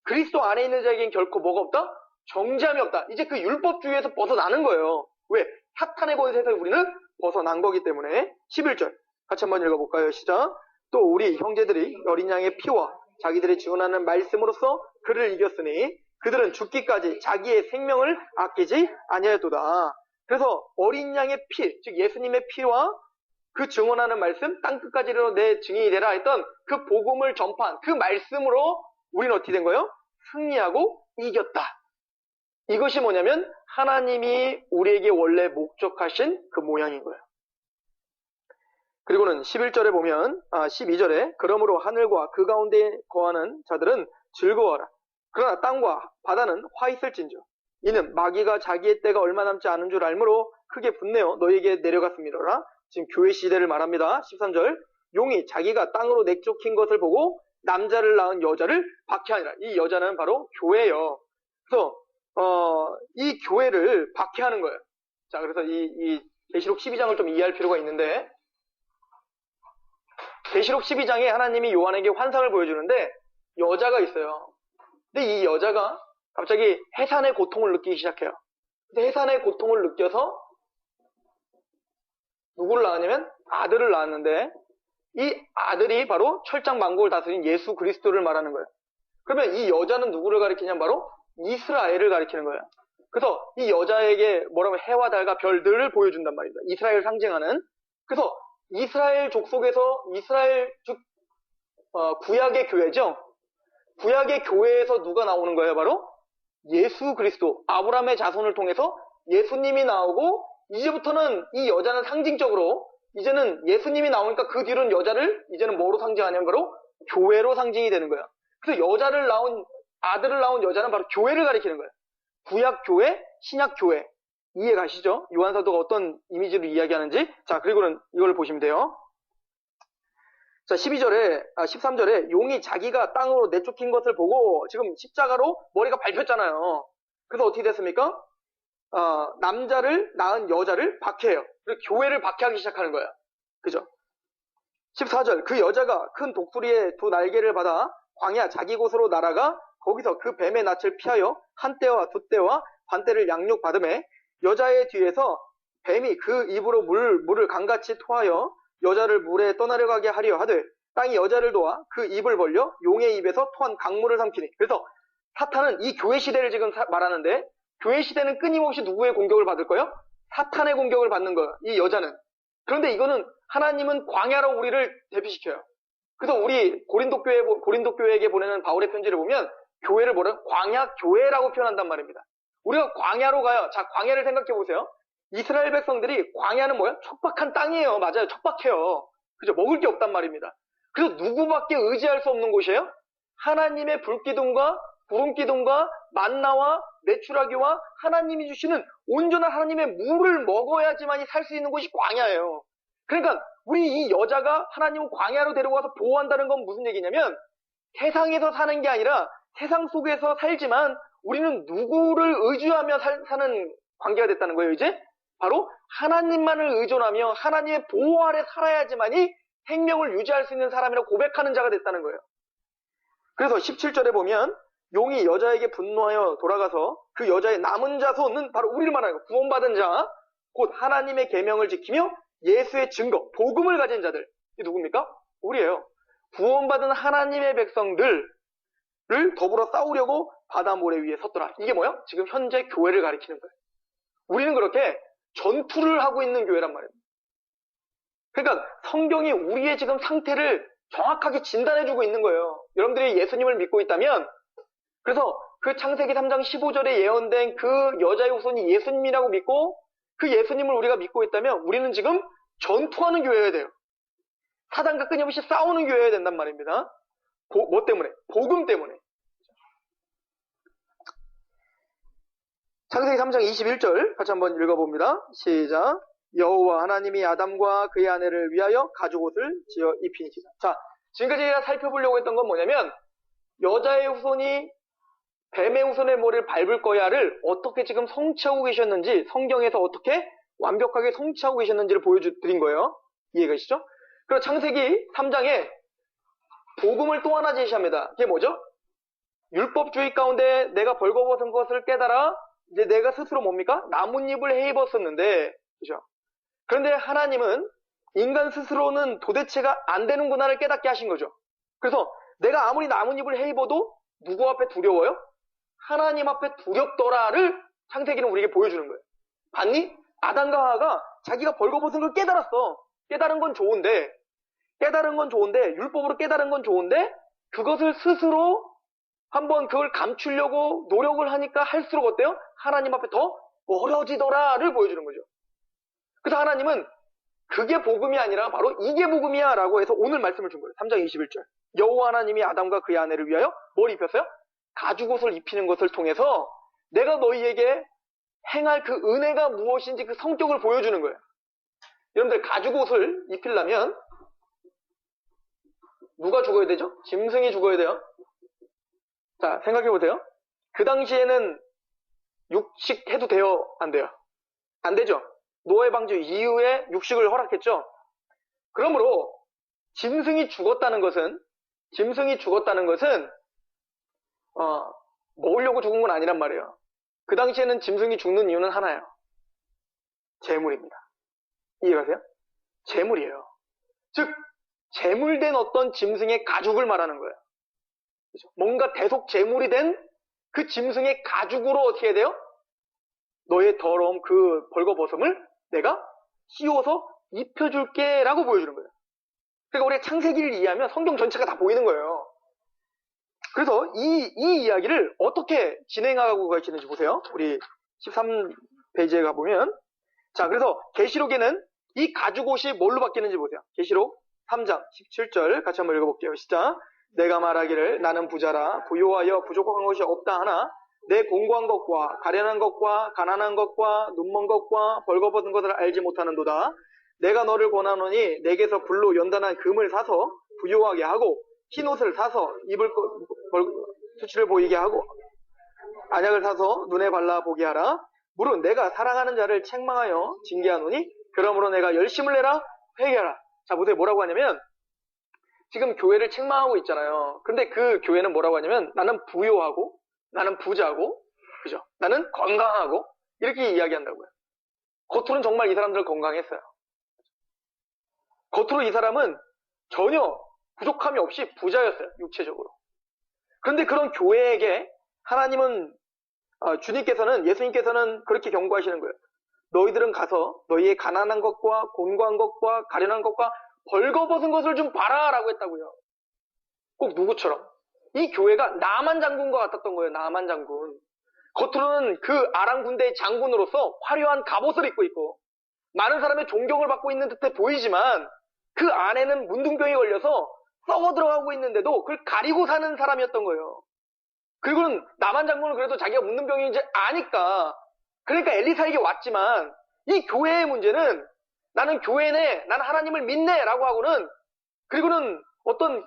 그리스도 안에 있는 자에겐 결코 뭐가 없다? 정죄함이 없다. 이제 그 율법주의에서 벗어나는 거예요. 왜? 사탄의 권세에서 우리는 벗어난 거기 때문에. 11절 같이 한번 읽어볼까요? 시작. 또 우리 형제들이 어린 양의 피와 자기들이 증언하는 말씀으로써 그를 이겼으니 그들은 죽기까지 자기의 생명을 아끼지 아니하였도다. 그래서 어린 양의 피, 즉 예수님의 피와 그 증언하는 말씀, 땅끝까지 이르러 내 증인이 되라 했던 그 복음을 전파한 그 말씀으로 우리는 어떻게 된 거예요? 승리하고 이겼다. 이것이 뭐냐면 하나님이 우리에게 원래 목적하신 그 모양인 거예요. 그리고는 11절에 보면 12절에 그러므로 하늘과 그 가운데 거하는 자들은 즐거워하라. 그러나 땅과 바다는 화 있을진저 이는 마귀가 자기의 때가 얼마 남지 않은 줄 알므로 크게 분내어 너희에게 내려갔음이로라. 지금 교회 시대를 말합니다. 13절 용이 자기가 땅으로 내쫓긴 것을 보고 남자를 낳은 여자를 박해하니라. 이 여자는 바로 교회예요. 그래서 이 교회를 박해하는 거예요. 자, 그래서 이 계시록 12장을 좀 이해할 필요가 있는데 계시록 12장에 하나님이 요한에게 환상을 보여주는데 여자가 있어요. 근데 이 여자가 갑자기 해산의 고통을 느끼기 시작해요. 근데 해산의 고통을 느껴서 누구를 낳았냐면 아들을 낳았는데 이 아들이 바로 철장 만국을 다스린 예수 그리스도를 말하는 거예요. 그러면 이 여자는 누구를 가리키냐면 바로 이스라엘을 가리키는 거예요. 그래서 이 여자에게 뭐라고 해와 달과 별들을 보여준단 말입니다. 이스라엘을 상징하는. 그래서 이스라엘 족속에서 이스라엘 즉 구약의 교회죠. 구약의 교회에서 누가 나오는 거예요? 바로 예수 그리스도, 아브라함의 자손을 통해서 예수님이 나오고 이제부터는 이 여자는 상징적으로 이제는 예수님이 나오니까 그 뒤로는 여자를 이제는 뭐로 상징하냐면 바로 교회로 상징이 되는 거야. 그래서 아들을 낳은 여자는 바로 교회를 가리키는 거예요. 구약 교회, 신약 교회. 이해 가시죠? 요한사도가 어떤 이미지로 이야기하는지. 자, 그리고는 이걸 보시면 돼요. 자, 13절에 용이 자기가 땅으로 내쫓긴 것을 보고 지금 십자가로 머리가 밟혔잖아요. 그래서 어떻게 됐습니까? 남자를 낳은 여자를 박해해요. 그리고 교회를 박해하기 시작하는 거예요. 그죠? 14절, 그 여자가 큰 독수리의 두 날개를 받아 광야 자기 곳으로 날아가 거기서 그 뱀의 낯을 피하여 한 때와 두 때와 반 때를 양육받음에 여자의 뒤에서 뱀이 그 입으로 물을 강같이 토하여 여자를 물에 떠나려 가게 하려 하되 땅이 여자를 도와 그 입을 벌려 용의 입에서 토한 강물을 삼키니. 그래서 사탄은 이 교회 시대를 지금 말하는데 교회 시대는 끊임없이 누구의 공격을 받을 거예요? 사탄의 공격을 받는 거예요. 이 여자는. 그런데 이거는 하나님은 광야로 우리를 대표시켜요. 그래서 우리 고린도 교회에게 보내는 바울의 편지를 보면 교회를 뭐라 광야 교회라고 표현한단 말입니다. 우리가 광야로 가요. 자, 광야를 생각해 보세요. 이스라엘 백성들이 광야는 뭐야? 척박한 땅이에요. 맞아요. 척박해요. 그죠? 먹을 게 없단 말입니다. 그래서 누구밖에 의지할 수 없는 곳이에요? 하나님의 불기둥과 구름기둥과 만나와 메추라기와 하나님이 주시는 온전한 하나님의 물을 먹어야지만이 살 수 있는 곳이 광야예요. 그러니까 우리 이 여자가 하나님을 광야로 데려가서 보호한다는 건 무슨 얘기냐면 세상에서 사는 게 아니라 세상 속에서 살지만 우리는 누구를 의지하며 사는 관계가 됐다는 거예요. 이제 바로 하나님만을 의존하며 하나님의 보호 아래 살아야지만이 생명을 유지할 수 있는 사람이라고 고백하는 자가 됐다는 거예요. 그래서 17절에 보면 용이 여자에게 분노하여 돌아가서 그 여자의 남은 자손은 바로 우리를 말하는 거예요. 구원받은 자, 곧 하나님의 계명을 지키며 예수의 증거, 복음을 가진 자들. 이게 누굽니까? 우리예요. 구원받은 하나님의 백성들을 더불어 싸우려고 바다 모래 위에 섰더라. 이게 뭐야? 지금 현재 교회를 가리키는 거예요. 우리는 그렇게 전투를 하고 있는 교회란 말입니다. 그러니까 성경이 우리의 지금 상태를 정확하게 진단해주고 있는 거예요. 여러분들이 예수님을 믿고 있다면, 그래서 그 창세기 3장 15절에 예언된 그 여자의 후손이 예수님이라고 믿고 그 예수님을 우리가 믿고 있다면 우리는 지금 전투하는 교회여야 돼요. 사단과 끊임없이 싸우는 교회여야 된단 말입니다. 뭐 때문에? 복음 때문에. 창세기 3장 21절 같이 한번 읽어봅니다. 시작. 여호와 하나님이 아담과 그의 아내를 위하여 가죽옷을 지어 입히니라. 자, 지금까지 살펴보려고 했던 건 뭐냐면 여자의 후손이 뱀의 후손의 모를 밟을 거야를 어떻게 지금 성취하고 계셨는지, 성경에서 어떻게 완벽하게 성취하고 계셨는지를 보여드린 거예요. 이해가 가시죠? 그리고 창세기 3장에 복음을 또 하나 제시합니다. 그게 뭐죠? 율법주의 가운데 내가 벌거벗은 것을 깨달아 이제 내가 스스로 뭡니까? 나뭇잎을 해 입었었는데, 그죠? 그런데 하나님은 인간 스스로는 도대체가 안 되는구나를 깨닫게 하신 거죠. 그래서 내가 아무리 나뭇잎을 해 입어도 누구 앞에 두려워요? 하나님 앞에 두렵더라를 창세기는 우리에게 보여주는 거예요. 봤니? 아담과 하와가 자기가 벌거벗은 걸 깨달았어. 깨달은 건 좋은데, 율법으로 깨달은 건 좋은데, 그것을 스스로 한번 그걸 감추려고 노력을 하니까 할수록 어때요? 하나님 앞에 더 멀어지더라를 보여주는 거죠. 그래서 하나님은 그게 복음이 아니라 바로 이게 복음이야 라고 해서 오늘 말씀을 준 거예요. 3장 21절. 여호와 하나님이 아담과 그의 아내를 위하여 뭘 입혔어요? 가죽옷을 입히는 것을 통해서 내가 너희에게 행할 그 은혜가 무엇인지 그 성격을 보여주는 거예요. 여러분들 가죽옷을 입히려면 누가 죽어야 되죠? 짐승이 죽어야 돼요. 자, 생각해보세요. 그 당시에는 육식 해도 돼요? 안 돼요? 안 되죠? 노예 방주 이후에 육식을 허락했죠? 그러므로 짐승이 죽었다는 것은 먹으려고 죽은 건 아니란 말이에요. 그 당시에는 짐승이 죽는 이유는 하나예요. 재물입니다. 이해가세요? 재물이에요. 즉 재물된 어떤 짐승의 가죽을 말하는 거예요. 그렇죠? 뭔가 대속 재물이 된 그 짐승의 가죽으로 어떻게 해야 돼요? 너의 더러움 그 벌거벗음을 내가 씌워서 입혀줄게 라고 보여주는 거예요. 그러니까 우리가 창세기를 이해하면 성경 전체가 다 보이는 거예요. 그래서 이 이야기를 어떻게 진행하고 가시는지 보세요. 우리 13페이지에 가보면, 자, 그래서 계시록에는 이 가죽옷이 뭘로 바뀌는지 보세요. 계시록 3장 17절 같이 한번 읽어볼게요. 시작. 내가 말하기를 나는 부자라 부요하여 부족한 것이 없다 하나 내 공고한 것과 가련한 것과 가난한 것과 눈먼 것과 벌거벗은 것을 알지 못하는도다. 내가 너를 권하노니 내게서 불로 연단한 금을 사서 부요하게 하고 흰옷을 사서 입을 수치를 보이게 하고 안약을 사서 눈에 발라 보게 하라. 물은 내가 사랑하는 자를 책망하여 징계하노니 그러므로 내가 열심을 내라 회개하라. 자 보세요. 뭐라고 하냐면 지금 교회를 책망하고 있잖아요. 근데 그 교회는 뭐라고 하냐면 나는 부요하고 나는 부자고 그죠? 나는 건강하고 이렇게 이야기한다고요. 겉으로는 정말 이 사람들 건강했어요. 겉으로 이 사람은 전혀 부족함이 없이 부자였어요. 육체적으로. 그런데 그런 교회에게 하나님은 주님께서는 예수님께서는 그렇게 경고하시는 거예요. 너희들은 가서 너희의 가난한 것과 곤고한 것과 가련한 것과 벌거벗은 것을 좀 봐라 라고 했다고요. 꼭 누구처럼 이 교회가 나만 장군과 같았던 거예요. 나만 장군. 겉으로는 그 아람 군대의 장군으로서 화려한 갑옷을 입고 있고 많은 사람의 존경을 받고 있는 듯해 보이지만 그 안에는 문둥병이 걸려서 썩어 들어가고 있는데도 그걸 가리고 사는 사람이었던 거예요. 그리고는 남한 장군은 그래도 자기가 문둥병인지 아니까 그러니까 엘리사에게 왔지만 이 교회의 문제는 나는 교회 내 나는 하나님을 믿네 라고 하고는 그리고는 어떤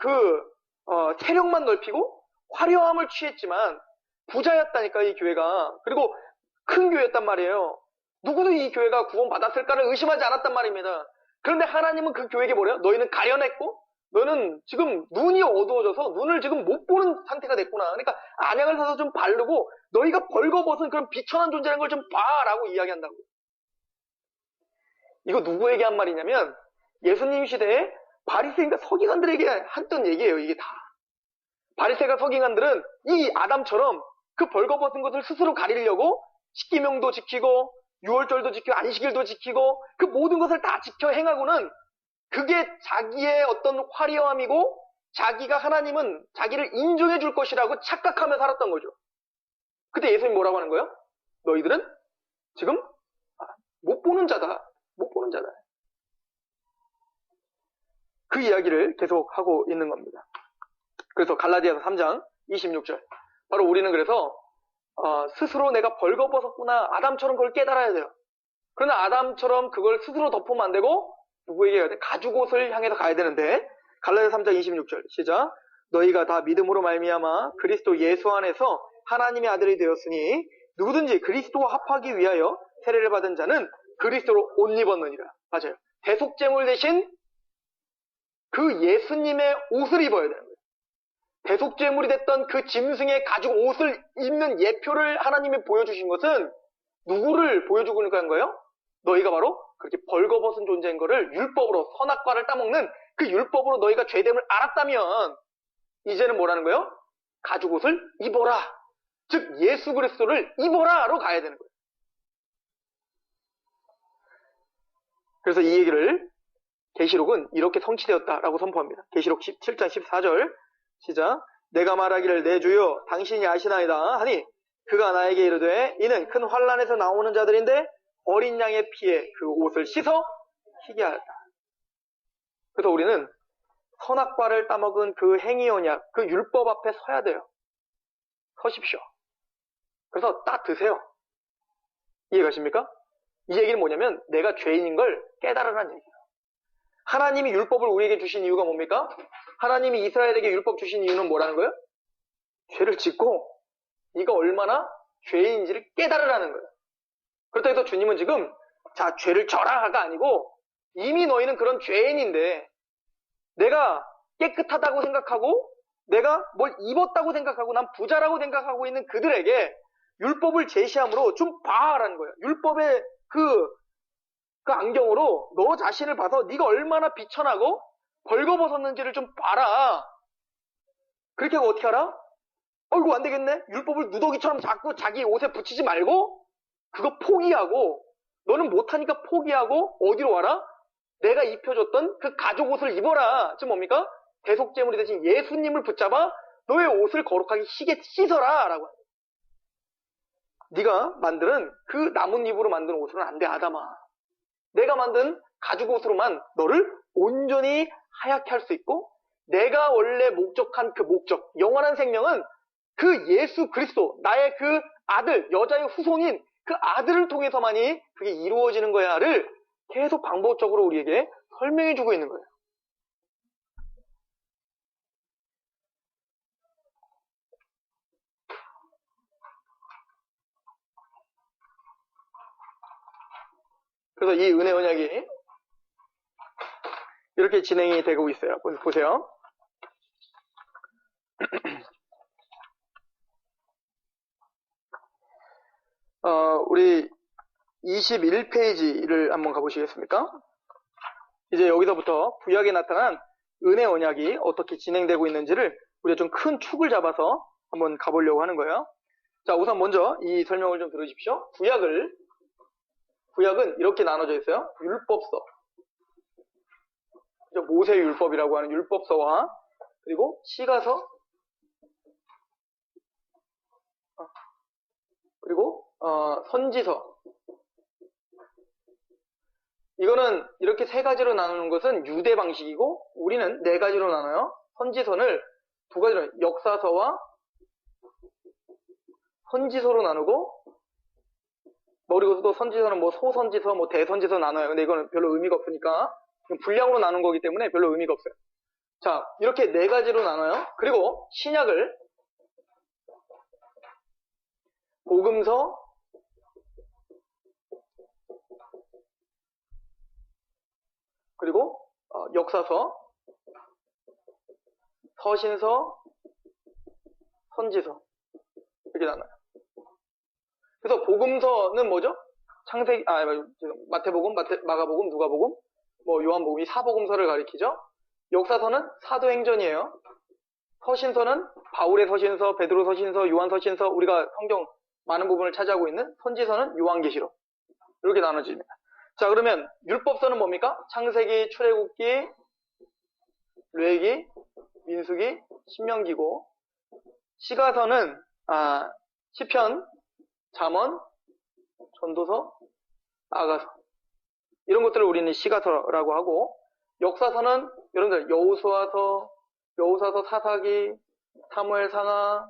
세력만 넓히고 화려함을 취했지만 부자였다니까 이 교회가. 그리고 큰 교회였단 말이에요. 누구도 이 교회가 구원받았을까를 의심하지 않았단 말입니다. 그런데 하나님은 그 교회에게 뭐래요? 너희는 가련했고 너는 지금 눈이 어두워져서 눈을 지금 못 보는 상태가 됐구나. 그러니까 안약을 사서 좀 바르고 너희가 벌거벗은 그런 비천한 존재라는 걸 좀 봐라고 이야기한다고. 이거 누구에게 한 말이냐면 예수님 시대에 바리새인과 서기관들에게 했던 얘기예요. 이게 다. 바리새인과 서기관들은 이 아담처럼 그 벌거벗은 것을 스스로 가리려고 십계명도 지키고 유월절도 지키고 안식일도 지키고 그 모든 것을 다 지켜 행하고는 그게 자기의 어떤 화려함이고 자기가 하나님은 자기를 인정해 줄 것이라고 착각하며 살았던 거죠. 그때 예수님 뭐라고 하는 거예요? 너희들은 지금 못 보는 자다. 못 보는 자다. 그 이야기를 계속 하고 있는 겁니다. 그래서 갈라디아서 3장 26절. 바로 우리는 그래서 스스로 내가 벌거벗었구나. 아담처럼 그걸 깨달아야 돼요. 그러나 아담처럼 그걸 스스로 덮으면 안 되고 누구에게 해야 돼? 가죽옷을 향해서 가야 되는데 갈라디아 3장 26절 시작. 너희가 다 믿음으로 말미암아 그리스도 예수 안에서 하나님의 아들이 되었으니 누구든지 그리스도와 합하기 위하여 세례를 받은 자는 그리스도로 옷 입었느니라. 맞아요. 대속제물 대신 그 예수님의 옷을 입어야 되는 거예요. 대속제물이 됐던 그 짐승의 가죽 옷을 입는 예표를 하나님이 보여주신 것은 누구를 보여주고 있는 거예요? 너희가 바로 그렇게 벌거벗은 존재인 거를 율법으로 선악과를 따먹는 그 율법으로 너희가 죄됨을 알았다면 이제는 뭐라는 거예요? 가죽옷을 입어라. 즉 예수 그리스도를 입어라로 가야 되는 거예요. 그래서 이 얘기를 계시록은 이렇게 성취되었다라고 선포합니다. 계시록 17장 14절 시작. 내가 말하기를 내 주여 당신이 아시나이다 하니 그가 나에게 이르되 이는 큰 환난에서 나오는 자들인데 어린 양의 피에 그 옷을 씻어 희게 하였다. 그래서 우리는 선악과를 따먹은 그 행위언약, 그 율법 앞에 서야 돼요. 서십시오. 그래서 딱 드세요. 이해가십니까? 이 얘기는 뭐냐면 내가 죄인인 걸 깨달으라는 얘기예요. 하나님이 율법을 우리에게 주신 이유가 뭡니까? 하나님이 이스라엘에게 율법 주신 이유는 뭐라는 거예요? 죄를 짓고 네가 얼마나 죄인인지를 깨달으라는 거예요. 그렇다고 해서 주님은 지금 자 죄를 져라가 아니고 이미 너희는 그런 죄인인데 내가 깨끗하다고 생각하고 내가 뭘 입었다고 생각하고 난 부자라고 생각하고 있는 그들에게 율법을 제시함으로 좀 봐라는 거예요. 율법의 그 안경으로 너 자신을 봐서 네가 얼마나 비천하고 벌거벗었는지를 좀 봐라. 그렇게 하고 어떻게 하라? 이거 안 되겠네? 율법을 누더기처럼 자꾸 자기 옷에 붙이지 말고 그거 포기하고 너는 못하니까 포기하고 어디로 와라? 내가 입혀줬던 그 가죽옷을 입어라. 지금 뭡니까? 대속제물이 대신 예수님을 붙잡아 너의 옷을 거룩하게 씻어라 라고 합니다. 네가 만드는 그 나뭇잎으로 만든 옷은 안 돼. 아담아. 내가 만든 가죽옷으로만 너를 온전히 하얗게 할 수 있고, 내가 원래 목적한 그 목적, 영원한 생명은 그 예수 그리스도, 나의 그 아들, 여자의 후손인 그 아들을 통해서만이 그게 이루어지는 거야를 계속 반복적으로 우리에게 설명해 주고 있는 거예요. 그래서 이 은혜 언약이 이렇게 진행이 되고 있어요. 보세요. 우리 21페이지를 한번 가보시겠습니까? 이제 여기서부터 구약에 나타난 은혜 언약이 어떻게 진행되고 있는지를 우리가 좀 큰 축을 잡아서 한번 가보려고 하는 거예요. 자, 우선 먼저 이 설명을 좀 들으십시오. 구약은 이렇게 나눠져 있어요. 율법서, 모세 율법이라고 하는 율법서와 그리고 시가서, 그리고 선지서. 이거는 이렇게 세 가지로 나누는 것은 유대 방식이고, 우리는 네 가지로 나눠요. 선지서를 두 가지로, 역사서와 선지서로 나누고, 그리고 또 선지서는 뭐 소선지서, 뭐 대선지서 나눠요. 근데 이거는 별로 의미가 없으니까 분량으로 나눈 거기 때문에 별로 의미가 없어요. 자, 이렇게 네 가지로 나눠요. 그리고 신약을 복음서, 그리고 역사서, 서신서, 선지서 이렇게 나눠요. 그래서 복음서는 뭐죠? 마태복음, 마가복음, 누가복음, 뭐 요한복음, 이 사복음서를 가리키죠. 역사서는 사도행전이에요. 서신서는 바울의 서신서, 베드로 서신서, 요한 서신서, 우리가 성경 많은 부분을 차지하고 있는 선지서는 요한계시록. 이렇게 나눠집니다. 자, 그러면 율법서는 뭡니까? 창세기, 출애굽기, 레위기, 민수기, 신명기고, 시가서는 시편, 잠언, 전도서, 아가서, 이런 것들을 우리는 시가서라고 하고, 역사서는 여러분들 여호수아서, 사사기, 사무엘상하,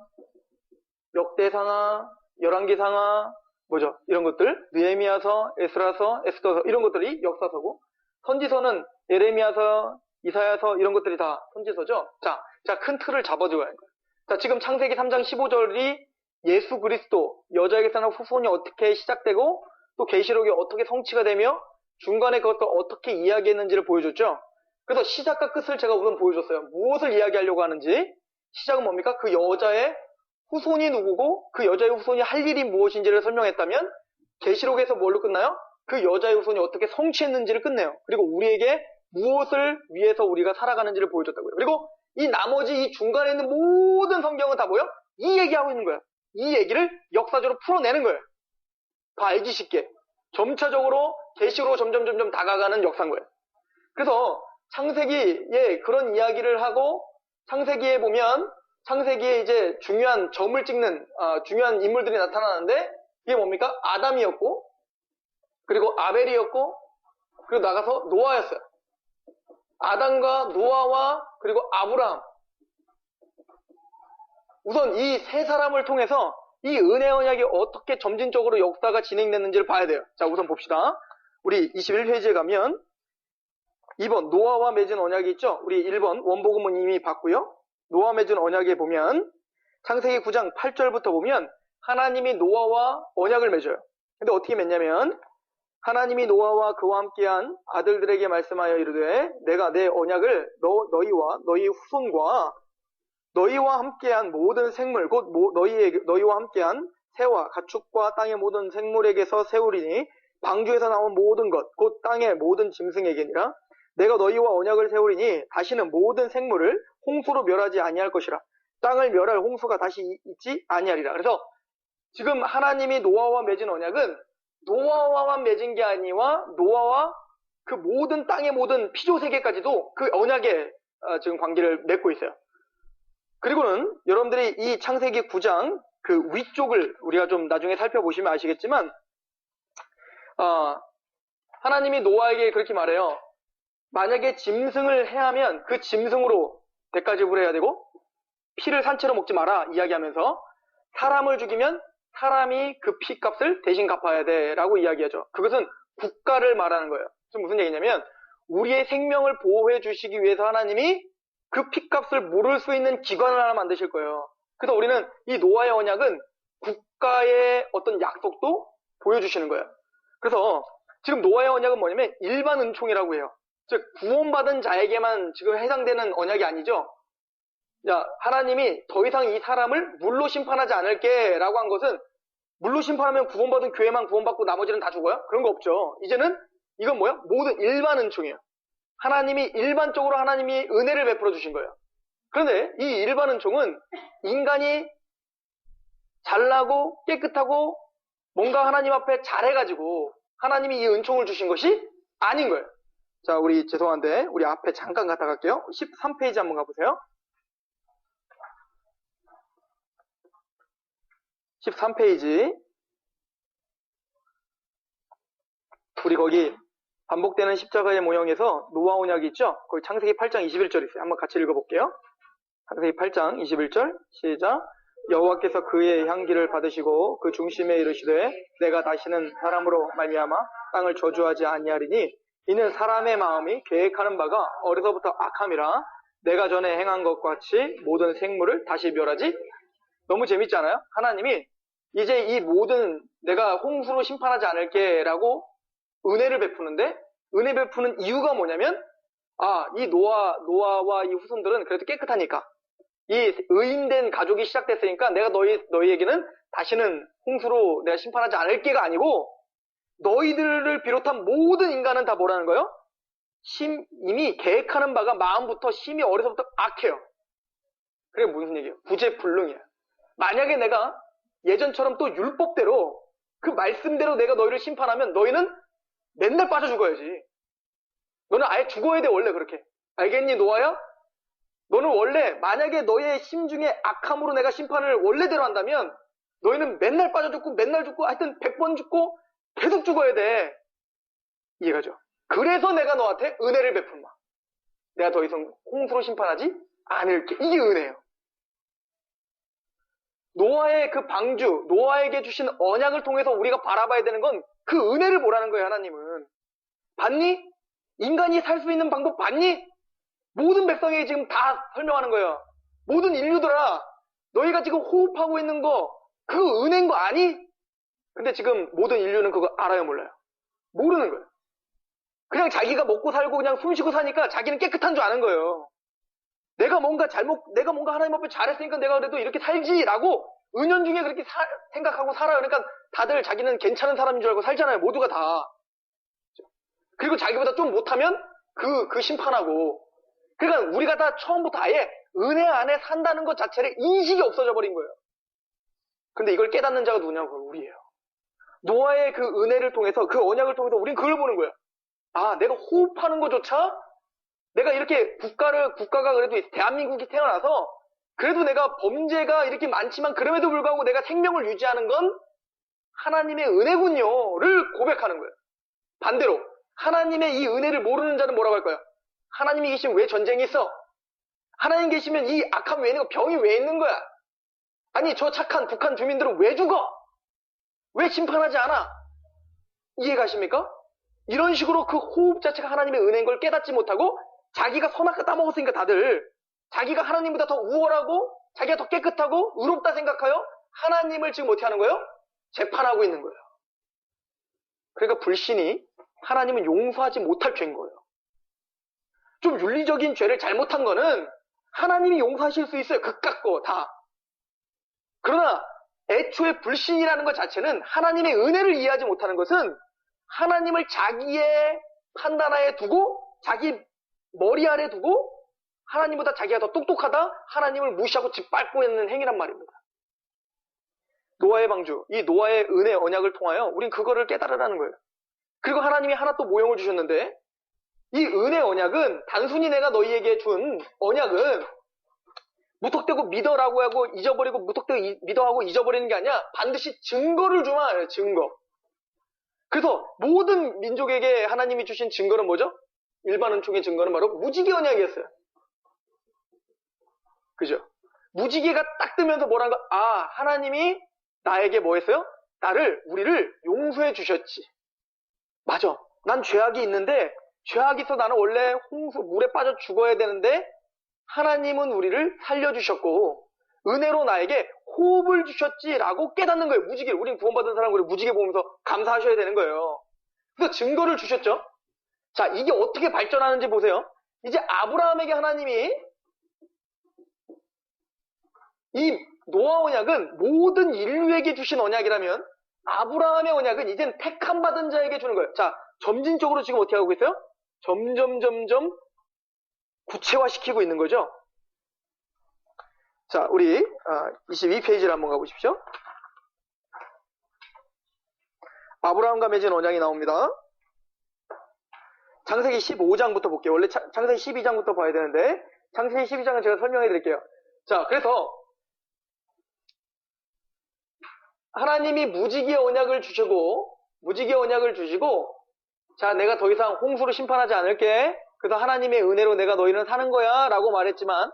역대상하, 열왕기상하, 뭐죠? 이런 것들, 느헤미야서, 에스라서, 에스더서, 이런 것들이 역사서고, 선지서는 예레미야서, 이사야서, 이런 것들이 다 선지서죠. 자, 큰 틀을 잡아줘야 하는 거예요. 자, 지금 창세기 3장 15절이 예수 그리스도, 여자에게서 난 후손이 어떻게 시작되고, 또 계시록이 어떻게 성취가 되며, 중간에 그것도 어떻게 이야기했는지를 보여줬죠. 그래서 시작과 끝을 제가 우선 보여줬어요. 무엇을 이야기하려고 하는지. 시작은 뭡니까? 그 여자의 후손이 누구고 그 여자의 후손이 할 일이 무엇인지를 설명했다면, 계시록에서 뭘로 끝나요? 그 여자의 후손이 어떻게 성취했는지를 끝내요. 그리고 우리에게 무엇을 위해서 우리가 살아가는지를 보여줬다고요. 그리고 이 나머지 이 중간에 있는 모든 성경은 다 뭐예요? 이 얘기하고 있는 거예요. 이 얘기를 역사적으로 풀어내는 거예요. 더 알기 쉽게. 점차적으로 계시로 점점 다가가는 역사인 거예요. 그래서 창세기에 그런 이야기를 하고, 창세기에 보면 창세기에 이제 중요한 점을 찍는 중요한 인물들이 나타나는데, 이게 뭡니까? 아담이었고, 그리고 아벨이었고, 그리고 나가서 노아였어요. 아담과 노아와 그리고 아브라함. 우선 이 세 사람을 통해서 이 은혜 언약이 어떻게 점진적으로 역사가 진행됐는지를 봐야 돼요. 자, 우선 봅시다. 우리 21페이지에 가면 2번 노아와 맺은 언약이 있죠. 우리 1번 원복음은 이미 봤고요. 노아 맺은 언약에 보면 창세기 9장 8절부터 보면 하나님이 노아와 언약을 맺어요. 근데 어떻게 맺냐면, 하나님이 노아와 그와 함께한 아들들에게 말씀하여 이르되 내가 내 언약을 너희와 너희 후손과 너희와 함께한 모든 생물 곧 너희와 함께한 새와 가축과 땅의 모든 생물에게서 세우리니 방주에서 나온 모든 것 곧 땅의 모든 짐승에게니라. 내가 너희와 언약을 세우리니 다시는 모든 생물을 홍수로 멸하지 아니할 것이라. 땅을 멸할 홍수가 다시 있지 아니하리라. 그래서 지금 하나님이 노아와 맺은 언약은 노아와만 맺은 게 아니라 노아와 그 모든 땅의 모든 피조세계까지도 그 언약에 지금 관계를 맺고 있어요. 그리고는 여러분들이 이 창세기 9장 그 위쪽을 우리가 좀 나중에 살펴보시면 아시겠지만 하나님이 노아에게 그렇게 말해요. 만약에 짐승을 해하면 그 짐승으로 대가 지불해야 되고 피를 산채로 먹지 마라 이야기하면서 사람을 죽이면 사람이 그 피값을 대신 갚아야 돼 라고 이야기하죠. 그것은 국가를 말하는 거예요. 지금 무슨 얘기냐면 우리의 생명을 보호해 주시기 위해서 하나님이 그 피값을 물을 수 있는 기관을 하나 만드실 거예요. 그래서 우리는 이 노아의 언약은 국가의 어떤 약속도 보여주시는 거예요. 그래서 지금 노아의 언약은 뭐냐면 일반 은총이라고 해요. 즉 구원받은 자에게만 지금 해당되는 언약이 아니죠. 자, 하나님이 더 이상 이 사람을 물로 심판하지 않을게 라고 한 것은 물로 심판하면 구원받은 교회만 구원받고 나머지는 다 죽어요? 그런 거 없죠. 이제는 이건 뭐야? 모든 일반 은총이에요. 하나님이 일반적으로 하나님이 은혜를 베풀어 주신 거예요. 그런데 이 일반 은총은 인간이 잘나고 깨끗하고 뭔가 하나님 앞에 잘해가지고 하나님이 이 은총을 주신 것이 아닌 거예요. 자, 우리 죄송한데 우리 앞에 잠깐 갔다 갈게요. 13페이지 한번 가보세요. 13페이지. 우리 거기 반복되는 십자가의 모형에서 노아 언약이 있죠? 거기 창세기 8장 21절 있어요. 한번 같이 읽어볼게요. 창세기 8장 21절 시작. 여호와께서 그의 향기를 받으시고 그 중심에 이르시되 내가 다시는 사람으로 말미암아 땅을 저주하지 아니하리니 이는 사람의 마음이 계획하는 바가 어려서부터 악함이라 내가 전에 행한 것과 같이 모든 생물을 다시 멸하지. 너무 재밌지 않아요? 하나님이 이제 이 모든 내가 홍수로 심판하지 않을게 라고 은혜를 베푸는데 은혜 베푸는 이유가 뭐냐면 이 노아와 이 후손들은 그래도 깨끗하니까 이 의인된 가족이 시작됐으니까 내가 너희에게는 다시는 홍수로 내가 심판하지 않을게가 아니고 너희들을 비롯한 모든 인간은 다 뭐라는 거예요? 이미 계획하는 바가 마음부터 심히 어려서부터 악해요. 그게 무슨 얘기예요? 구제불능이에요. 만약에 내가 예전처럼 또 율법대로 그 말씀대로 내가 너희를 심판하면 너희는 맨날 빠져 죽어야지. 너는 아예 죽어야 돼 원래 그렇게. 알겠니 노아야? 너는 원래 만약에 너의 심중에 악함으로 내가 심판을 원래대로 한다면 너희는 맨날 빠져 죽고 맨날 죽고 하여튼 100번 죽고 계속 죽어야 돼. 이해가죠? 그래서 내가 너한테 은혜를 베푼다. 내가 더 이상 홍수로 심판하지 않을게. 이게 은혜예요. 노아의 그 방주, 노아에게 주신 언약을 통해서 우리가 바라봐야 되는 건 그 은혜를 보라는 거예요, 하나님은. 봤니? 인간이 살 수 있는 방법 봤니? 모든 백성에게 지금 다 설명하는 거예요. 모든 인류들아, 너희가 지금 호흡하고 있는 거, 그거 은혜인 거 아니? 근데 지금 모든 인류는 그거 알아요, 몰라요? 모르는 거예요. 그냥 자기가 먹고 살고 그냥 숨 쉬고 사니까 자기는 깨끗한 줄 아는 거예요. 내가 뭔가 하나님 앞에 잘했으니까 내가 그래도 이렇게 살지라고 은연중에 그렇게 생각하고 살아요. 그러니까 다들 자기는 괜찮은 사람인 줄 알고 살잖아요. 모두가 다. 그리고 자기보다 좀 못하면 그 심판하고. 그러니까 우리가 다 처음부터 아예 은혜 안에 산다는 것 자체를 인식이 없어져 버린 거예요. 근데 이걸 깨닫는 자가 누구냐고? 우리예요. 노아의 그 은혜를 통해서 그 언약을 통해서 우린 그걸 보는 거예요. 내가 호흡하는 것조차 내가 이렇게 국가가 그래도 대한민국이 태어나서 그래도 내가 범죄가 이렇게 많지만 그럼에도 불구하고 내가 생명을 유지하는 건 하나님의 은혜군요를 고백하는 거예요. 반대로 하나님의 이 은혜를 모르는 자는 뭐라고 할까요? 하나님이 계시면 왜 전쟁이 있어? 하나님 계시면 이 악함 왜 있는 거? 병이 왜 있는 거야? 아니 저 착한 북한 주민들은 왜 죽어? 왜 심판하지 않아? 이해가십니까? 이런 식으로 그 호흡 자체가 하나님의 은혜인 걸 깨닫지 못하고 자기가 선악과 따먹었으니까 다들 자기가 하나님보다 더 우월하고 자기가 더 깨끗하고 의롭다 생각하여 하나님을 지금 어떻게 하는 거예요? 재판하고 있는 거예요. 그러니까 불신이 하나님은 용서하지 못할 죄인 거예요. 좀 윤리적인 죄를 잘못한 거는 하나님이 용서하실 수 있어요. 그깟 거 다. 그러나 애초에 불신이라는 것 자체는 하나님의 은혜를 이해하지 못하는 것은 하나님을 자기의 판단하에 두고 자기 머리 아래 두고 하나님보다 자기가 더 똑똑하다 하나님을 무시하고 짓밟고 있는 행위란 말입니다. 노아의 방주, 이 노아의 은혜 언약을 통하여 우린 그거를 깨달으라는 거예요. 그리고 하나님이 하나 또 모형을 주셨는데 이 은혜 언약은 단순히 내가 너희에게 준 언약은 무턱대고 믿어라고 하고 잊어버리고 무턱대고 믿어하고 잊어버리는 게 아니라 반드시 증거를 주면 알아요. 증거. 그래서 모든 민족에게 하나님이 주신 증거는 뭐죠? 일반 은총의 증거는 바로 무지개 언약이었어요. 그죠? 무지개가 딱 뜨면서 뭐라는 거? 아, 하나님이 나에게 뭐 했어요? 우리를 용서해 주셨지. 맞아. 난 죄악이 있는데, 죄악이 있어 나는 원래 물에 빠져 죽어야 되는데, 하나님은 우리를 살려주셨고, 은혜로 나에게 호흡을 주셨지라고 깨닫는 거예요. 무지개를. 우린 구원받은 사람으로 무지개 보면서 감사하셔야 되는 거예요. 그래서 증거를 주셨죠. 자, 이게 어떻게 발전하는지 보세요. 이제 아브라함에게 하나님이 이 노아 언약은 모든 인류에게 주신 언약이라면 아브라함의 언약은 이젠 택함 받은 자에게 주는 거예요. 자, 점진적으로 지금 어떻게 하고 있어요? 점점 구체화시키고 있는 거죠. 자, 우리 22페이지를 한번 가보십시오. 아브라함과 맺은 언약이 나옵니다. 창세기 15장부터 볼게요. 원래 창세기 12장부터 봐야 되는데 창세기 12장은 제가 설명해 드릴게요. 자, 그래서 하나님이 무지개 언약을 주시고 자, 내가 더 이상 홍수로 심판하지 않을게. 그래서 하나님의 은혜로 내가 너희는 사는 거야 라고 말했지만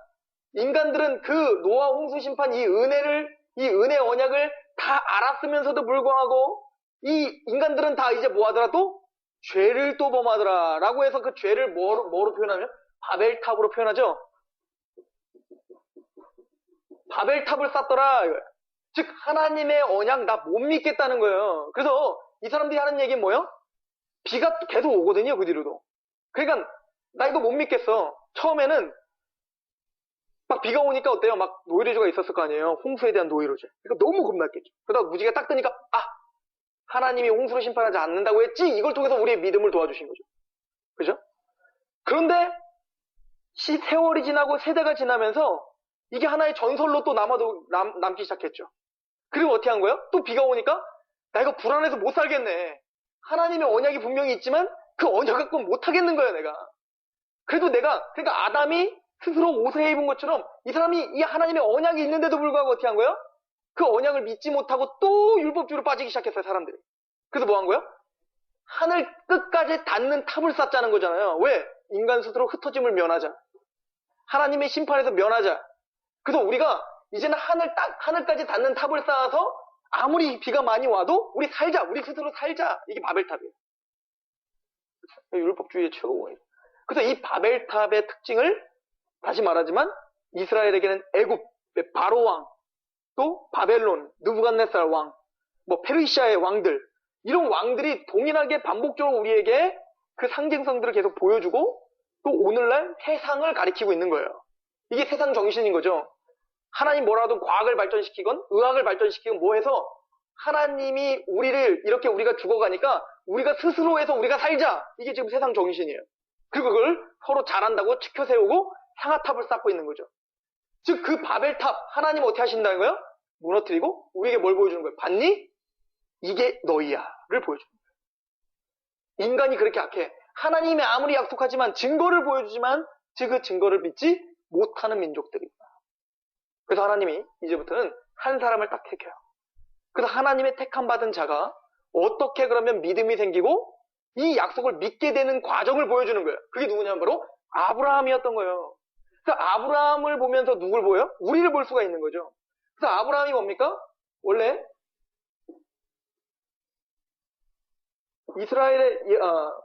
인간들은 그 노아 홍수 심판 이 은혜 언약을 다 알았으면서도 불구하고 이 인간들은 다 이제 뭐 하더라도 죄를 또 범하더라 라고 해서 그 죄를 뭐로 표현하면 바벨탑으로 표현하죠. 바벨탑을 쌓더라 이거예요. 즉 하나님의 언약 나 못 믿겠다는 거예요. 그래서 이 사람들이 하는 얘기는 뭐예요? 비가 계속 오거든요. 그 뒤로도. 그러니까 나 이거 못 믿겠어. 처음에는 막 비가 오니까 어때요? 막 노이로제가 있었을 거 아니에요. 홍수에 대한 노이로제. 그러니까 너무 겁났겠죠. 그러다가 무지개가 딱 뜨니까 하나님이 홍수로 심판하지 않는다고 했지? 이걸 통해서 우리의 믿음을 도와주신 거죠. 그죠? 그런데 세월이 지나고 세대가 지나면서 이게 하나의 전설로 또 남기 시작했죠. 그리고 어떻게 한 거예요? 또 비가 오니까 나 이거 불안해서 못 살겠네. 하나님의 언약이 분명히 있지만 그 언약 갖고는 못 하겠는 거예요, 내가. 그래도 그러니까 아담이 스스로 옷을 입은 것처럼 이 사람이 이 하나님의 언약이 있는데도 불구하고 어떻게 한 거예요? 그 언약을 믿지 못하고 또 율법주의로 빠지기 시작했어요, 사람들이. 그래서 뭐 한 거예요? 하늘 끝까지 닿는 탑을 쌓자는 거잖아요. 왜? 인간 스스로 흩어짐을 면하자. 하나님의 심판에서 면하자. 그래서 우리가 이제는 하늘까지 닿는 탑을 쌓아서 아무리 비가 많이 와도 우리 스스로 살자. 이게 바벨탑이에요. 율법주의의 최고봉이에요. 그래서 이 바벨탑의 특징을 다시 말하지만 이스라엘에게는 애굽, 바로 왕, 또 바벨론, 느부갓네살 왕, 뭐 페르시아의 왕들, 이런 왕들이 동일하게 반복적으로 우리에게 그 상징성들을 계속 보여주고 또 오늘날 세상을 가리키고 있는 거예요. 이게 세상 정신인 거죠. 하나님 뭐라도 과학을 발전시키건 의학을 발전시키건 뭐 해서 하나님이 이렇게 우리가 죽어가니까 우리가 스스로 해서 우리가 살자. 이게 지금 세상 정신이에요. 그리고 그걸 서로 잘한다고 치켜 세우고 상아탑을 쌓고 있는 거죠. 즉 그 바벨탑 하나님 어떻게 하신다는 거예요? 무너뜨리고 우리에게 뭘 보여주는 거예요? 봤니? 이게 너희야를 보여주는 거예요. 인간이 그렇게 악해. 하나님이 아무리 약속하지만 증거를 보여주지만 그 증거를 믿지 못하는 민족들입니다. 그래서 하나님이 이제부터는 한 사람을 딱 택해요. 그래서 하나님의 택함 받은 자가 어떻게 그러면 믿음이 생기고 이 약속을 믿게 되는 과정을 보여주는 거예요. 그게 누구냐면 바로 아브라함이었던 거예요. 그래서 아브라함을 보면서 누굴 보여요? 우리를 볼 수가 있는 거죠. 그래서 아브라함이 뭡니까? 원래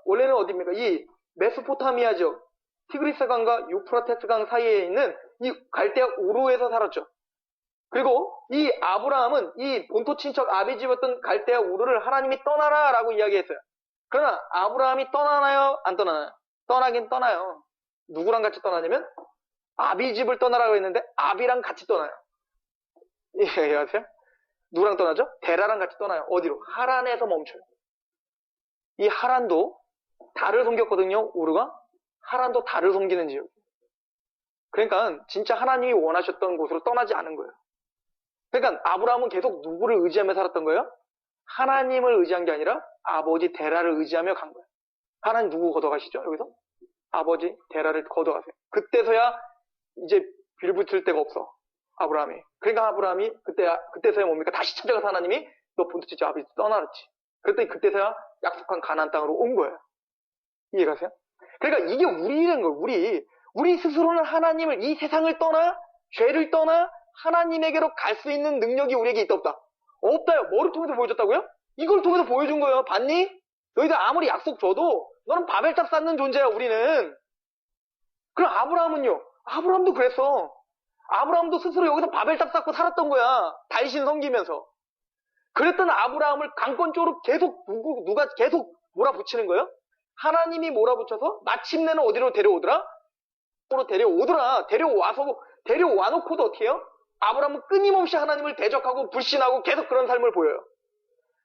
원래는 어디입니까? 이 메소포타미아 지역, 티그리스 강과 유프라테스 강 사이에 있는 이 갈대아 우르에서 살았죠. 그리고 이 아브라함은 이 본토 친척 아비집이었던 갈대아 우르를 하나님이 떠나라 라고 이야기했어요. 그러나 아브라함이 떠나나요? 안 떠나나요? 떠나긴 떠나요. 누구랑 같이 떠나냐면 아비집을 떠나라고 했는데 아비랑 같이 떠나요. 이해하세요? 누구랑 떠나죠? 데라랑 같이 떠나요. 어디로? 하란에서 멈춰요. 이 하란도 달을 섬겼거든요. 우르가. 하란도 달을 섬기는 지역. 그러니까 진짜 하나님이 원하셨던 곳으로 떠나지 않은 거예요. 그러니까 아브라함은 계속 누구를 의지하며 살았던 거예요? 하나님을 의지한 게 아니라 아버지 데라를 의지하며 간 거예요. 하나님 누구 걷어가시죠? 여기서? 아버지 데라를 걷어가세요. 그때서야 이제 빌붙을 데가 없어. 아브라함이. 그러니까 아브라함이 그때서야 뭡니까? 다시 찾아가서 하나님이 너 본토 친척 아버지 떠나랬지. 그때서야 약속한 가나안 땅으로 온 거예요. 이해가세요? 그러니까 이게 우리라는 거예요. 우리 스스로는 하나님을, 이 세상을 떠나, 죄를 떠나 하나님에게로 갈 수 있는 능력이 우리에게 있다 없다? 없다요. 뭐를 통해서 보여줬다고요? 이걸 통해서 보여준 거예요. 봤니? 너희들 아무리 약속 줘도 너는 바벨탑 쌓는 존재야. 우리는. 그럼 아브라함은요? 아브라함도 그랬어. 아브라함도 스스로 여기서 바벨탑 쌓고 살았던 거야. 달신 섬기면서. 그랬던 아브라함을 강권 쪽으로 계속 누가 계속 몰아붙이는 거예요? 하나님이 몰아붙여서 마침내는 어디로 데려오더라? 데려와 놓고도 어떻게 해요? 아브라함은 끊임없이 하나님을 대적하고 불신하고 계속 그런 삶을 보여요.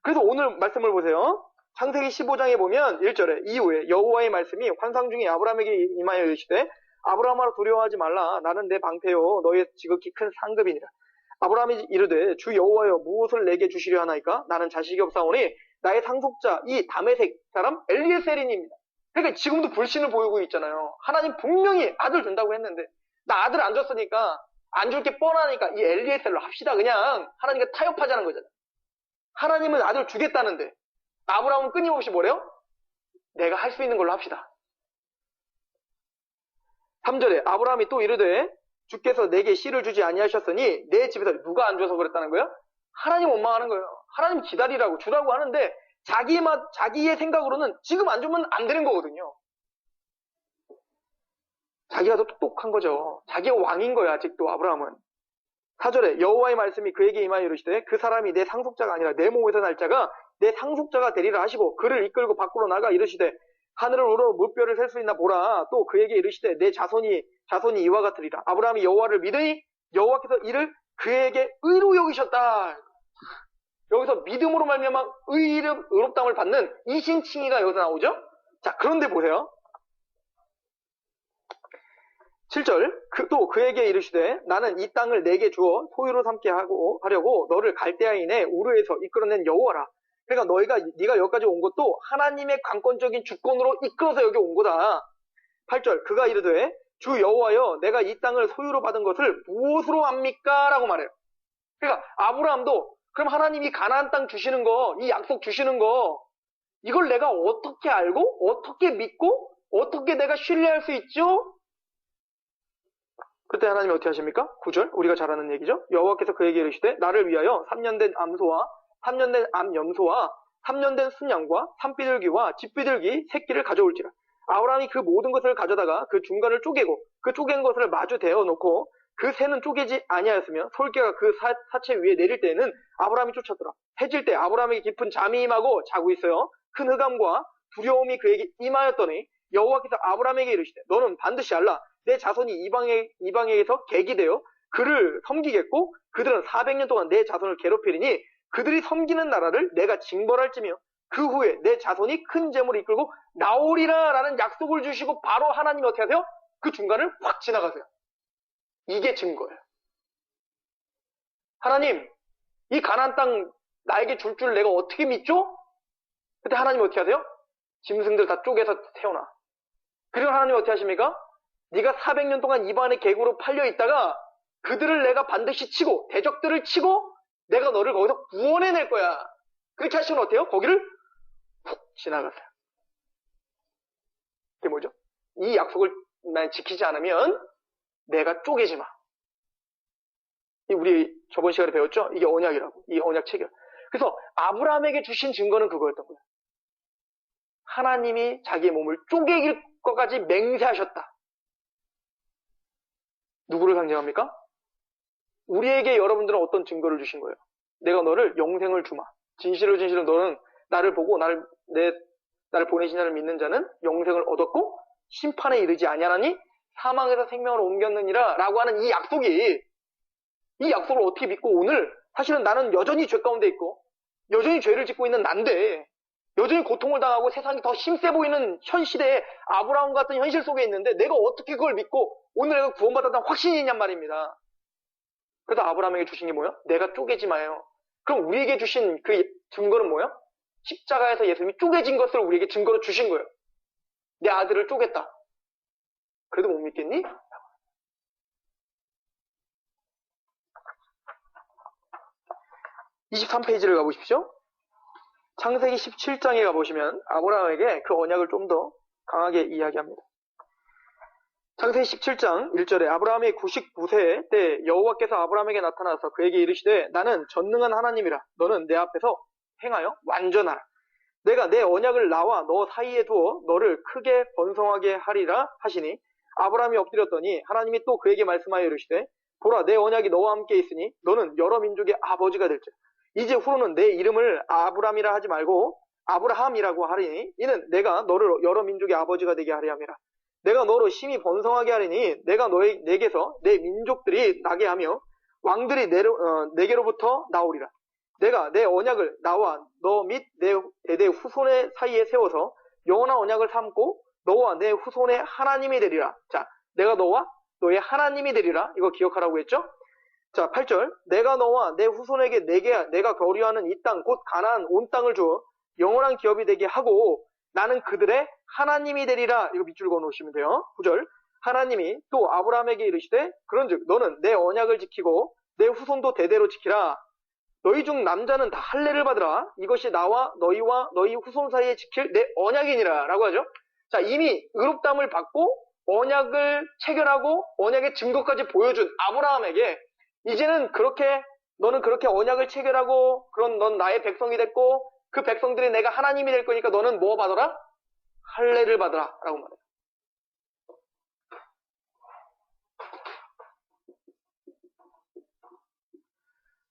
그래서 오늘 말씀을 보세요. 창세기 15장에 보면 1절에 이후에 여호와의 말씀이 환상 중에 아브라함에게 임하여 이르시되 아브라함아 두려워하지 말라. 나는 내 방패요 너의 지극히 큰 상급이니라. 아브라함이 이르되 주 여호와여 무엇을 내게 주시려 하나이까? 나는 자식이 없사오니 나의 상속자 이 다메섹 사람 엘리에셀인입니다. 그러니까 지금도 불신을 보이고 있잖아요. 하나님 분명히 아들 준다고 했는데 나 아들 안 줬으니까 안 줄 게 뻔하니까 이 엘리에셀로 합시다. 그냥 하나님과 타협하자는 거잖아요. 하나님은 아들 주겠다는데 아브라함은 끊임없이 뭐래요? 내가 할 수 있는 걸로 합시다. 3절에 아브라함이 또 이르되 주께서 내게 씨를 주지 아니하셨으니 내 집에서 누가 안 줘서 그랬다는 거예요? 하나님 원망하는 거예요. 하나님 기다리라고 주라고 하는데 자기의 생각으로는 지금 안 주면 안 되는 거거든요. 자기가 더 똑똑한 거죠. 자기가 왕인 거야 아직도 아브라함은. 4절에 여호와의 말씀이 그에게 임하여 이르시되 그 사람이 내 상속자가 아니라 내 몸에서 날 자가 내 상속자가 되리라 하시고 그를 이끌고 밖으로 나가 이르시되 하늘을 우러 물결을 셀 수 있나 보라. 또 그에게 이르시되 내 자손이 이와 같으리라. 아브라함이 여호와를 믿으니 여호와께서 이를 그에게 의로 여기셨다. 여기서 믿음으로 말미암아 의롭다함을 받는 이신칭의가 여기서 나오죠. 자, 그런데 보세요. 7절 또 그에게 이르시되 나는 이 땅을 내게 주어 소유로 삼게 하려고 너를 갈대아인의 우르에서 이끌어낸 여호와라. 그러니까 네가 여기까지 온 것도 하나님의 강권적인 주권으로 이끌어서 여기 온 거다. 8절 그가 이르되 주 여호와여 내가 이 땅을 소유로 받은 것을 무엇으로 압니까? 라고 말해요. 그러니까 아브라함도 그럼 하나님이 가나안 땅 주시는 거, 이 약속 주시는 거 이걸 내가 어떻게 알고 어떻게 믿고 어떻게 내가 신뢰할 수 있죠? 그때 하나님이 어떻게 하십니까? 9절 우리가 잘 아는 얘기죠. 여호와께서 그에게 이르시되 나를 위하여 3년 된 암소와 3년 된 암염소와 3년 된 순양과 산비둘기와 집비둘기 새끼를 가져올지라. 아브라함이 그 모든 것을 가져다가 그 중간을 쪼개고 그 쪼갠 것을 마주 대어 놓고 그 새는 쪼개지 아니하였으며 솔개가 그 사체 위에 내릴 때에는 아브라함이 쫓았더라. 해질 때 아브라함에게 깊은 잠이 임하고 자고 있어요. 큰 흑암과 두려움이 그에게 임하였더니 여호와께서 아브라함에게 이르시되 너는 반드시 알라. 내 자손이 이방에게서 객이 되어 그를 섬기겠고 그들은 400년 동안 내 자손을 괴롭히리니 그들이 섬기는 나라를 내가 징벌할지며 그 후에 내 자손이 큰 재물을 이끌고 나오리라 라는 약속을 주시고 바로 하나님이 어떻게 하세요? 그 중간을 확 지나가세요. 이게 증거예요. 하나님 이 가나안 땅 나에게 줄 줄 내가 어떻게 믿죠? 그때 하나님이 어떻게 하세요? 짐승들 다 쪼개서 태어나. 그리고 하나님이 어떻게 하십니까? 네가 400년 동안 입안의 객으로 팔려 있다가 그들을 내가 반드시 치고 대적들을 치고 내가 너를 거기서 구원해낼 거야. 그렇게 하시면 어때요? 거기를 푹 지나가세요. 그게 뭐죠? 이 약속을 난 지키지 않으면 내가 쪼개지 마. 우리 저번 시간에 배웠죠? 이게 언약이라고. 이 언약 체결. 그래서 아브라함에게 주신 증거는 그거였던 거예요. 하나님이 자기의 몸을 쪼개길 것까지 맹세하셨다. 누구를 상징합니까? 우리에게 여러분들은 어떤 증거를 주신 거예요? 내가 너를 영생을 주마. 진실로 너는 나를 보고 나를 보내신 자를 믿는 자는 영생을 얻었고 심판에 이르지 아니하나니 사망에서 생명으로 옮겼느니라 라고 하는 이 약속을 어떻게 믿고 오늘 사실은 나는 여전히 죄 가운데 있고 여전히 죄를 짓고 있는 난데 여전히 고통을 당하고 세상이 더 힘세 보이는 현 시대에 아브라함 같은 현실 속에 있는데 내가 어떻게 그걸 믿고 오늘 내가 구원받았다는 확신이 있냔 말입니다. 그래서 아브라함에게 주신 게 뭐예요? 내가 쪼개지 마요. 그럼 우리에게 주신 그 증거는 뭐예요? 십자가에서 예수님이 쪼개진 것을 우리에게 증거로 주신 거예요. 내 아들을 쪼갰다. 그래도 못 믿겠니? 23페이지를 가보십시오. 창세기 17장에 가보시면 아브라함에게 그 언약을 좀 더 강하게 이야기합니다. 창세기 17장 1절에 아브라함이 99세 때 여호와께서 아브라함에게 나타나서 그에게 이르시되 나는 전능한 하나님이라 너는 내 앞에서 행하여 완전하라. 내가 내 언약을 나와 너 사이에 두어 너를 크게 번성하게 하리라 하시니 아브라함이 엎드렸더니 하나님이 또 그에게 말씀하여 이르시되 보라 내 언약이 너와 함께 있으니 너는 여러 민족의 아버지가 될지라. 이제 후로는 내 이름을 아브람이라 하지 말고 아브라함이라고 하리니 이는 내가 너를 여러 민족의 아버지가 되게 하리 함이라. 내가 너로 심히 번성하게 하리니 내가 내게서 내 민족들이 나게 하며 왕들이 내게로부터 나오리라. 내가 내 언약을 나와 너 및 내 대대 후손의 사이에 세워서 영원한 언약을 삼고 너와 내 후손의 하나님이 되리라. 자, 내가 너와 너의 하나님이 되리라. 이거 기억하라고 했죠? 자, 8절. 내가 너와 내 후손에게 내가 거류하는 이 땅 곧 가나안 온 땅을 주어 영원한 기업이 되게 하고 나는 그들의 하나님이 되리라. 이거 밑줄 그어 놓으시면 돼요. 9절. 하나님이 또 아브라함에게 이르시되 그런즉 너는 내 언약을 지키고 내 후손도 대대로 지키라. 너희 중 남자는 다 할례를 받으라. 이것이 나와 너희 후손 사이에 지킬 내 언약이니라. 라고 하죠. 자, 이미 의롭다함을 받고 언약을 체결하고 언약의 증거까지 보여준 아브라함에게 이제는 너는 그렇게 언약을 체결하고 넌 나의 백성이 됐고 그 백성들이 내가 하나님이 될 거니까 너는 뭐 받아라? 할례를 받아라. 라고 말해요.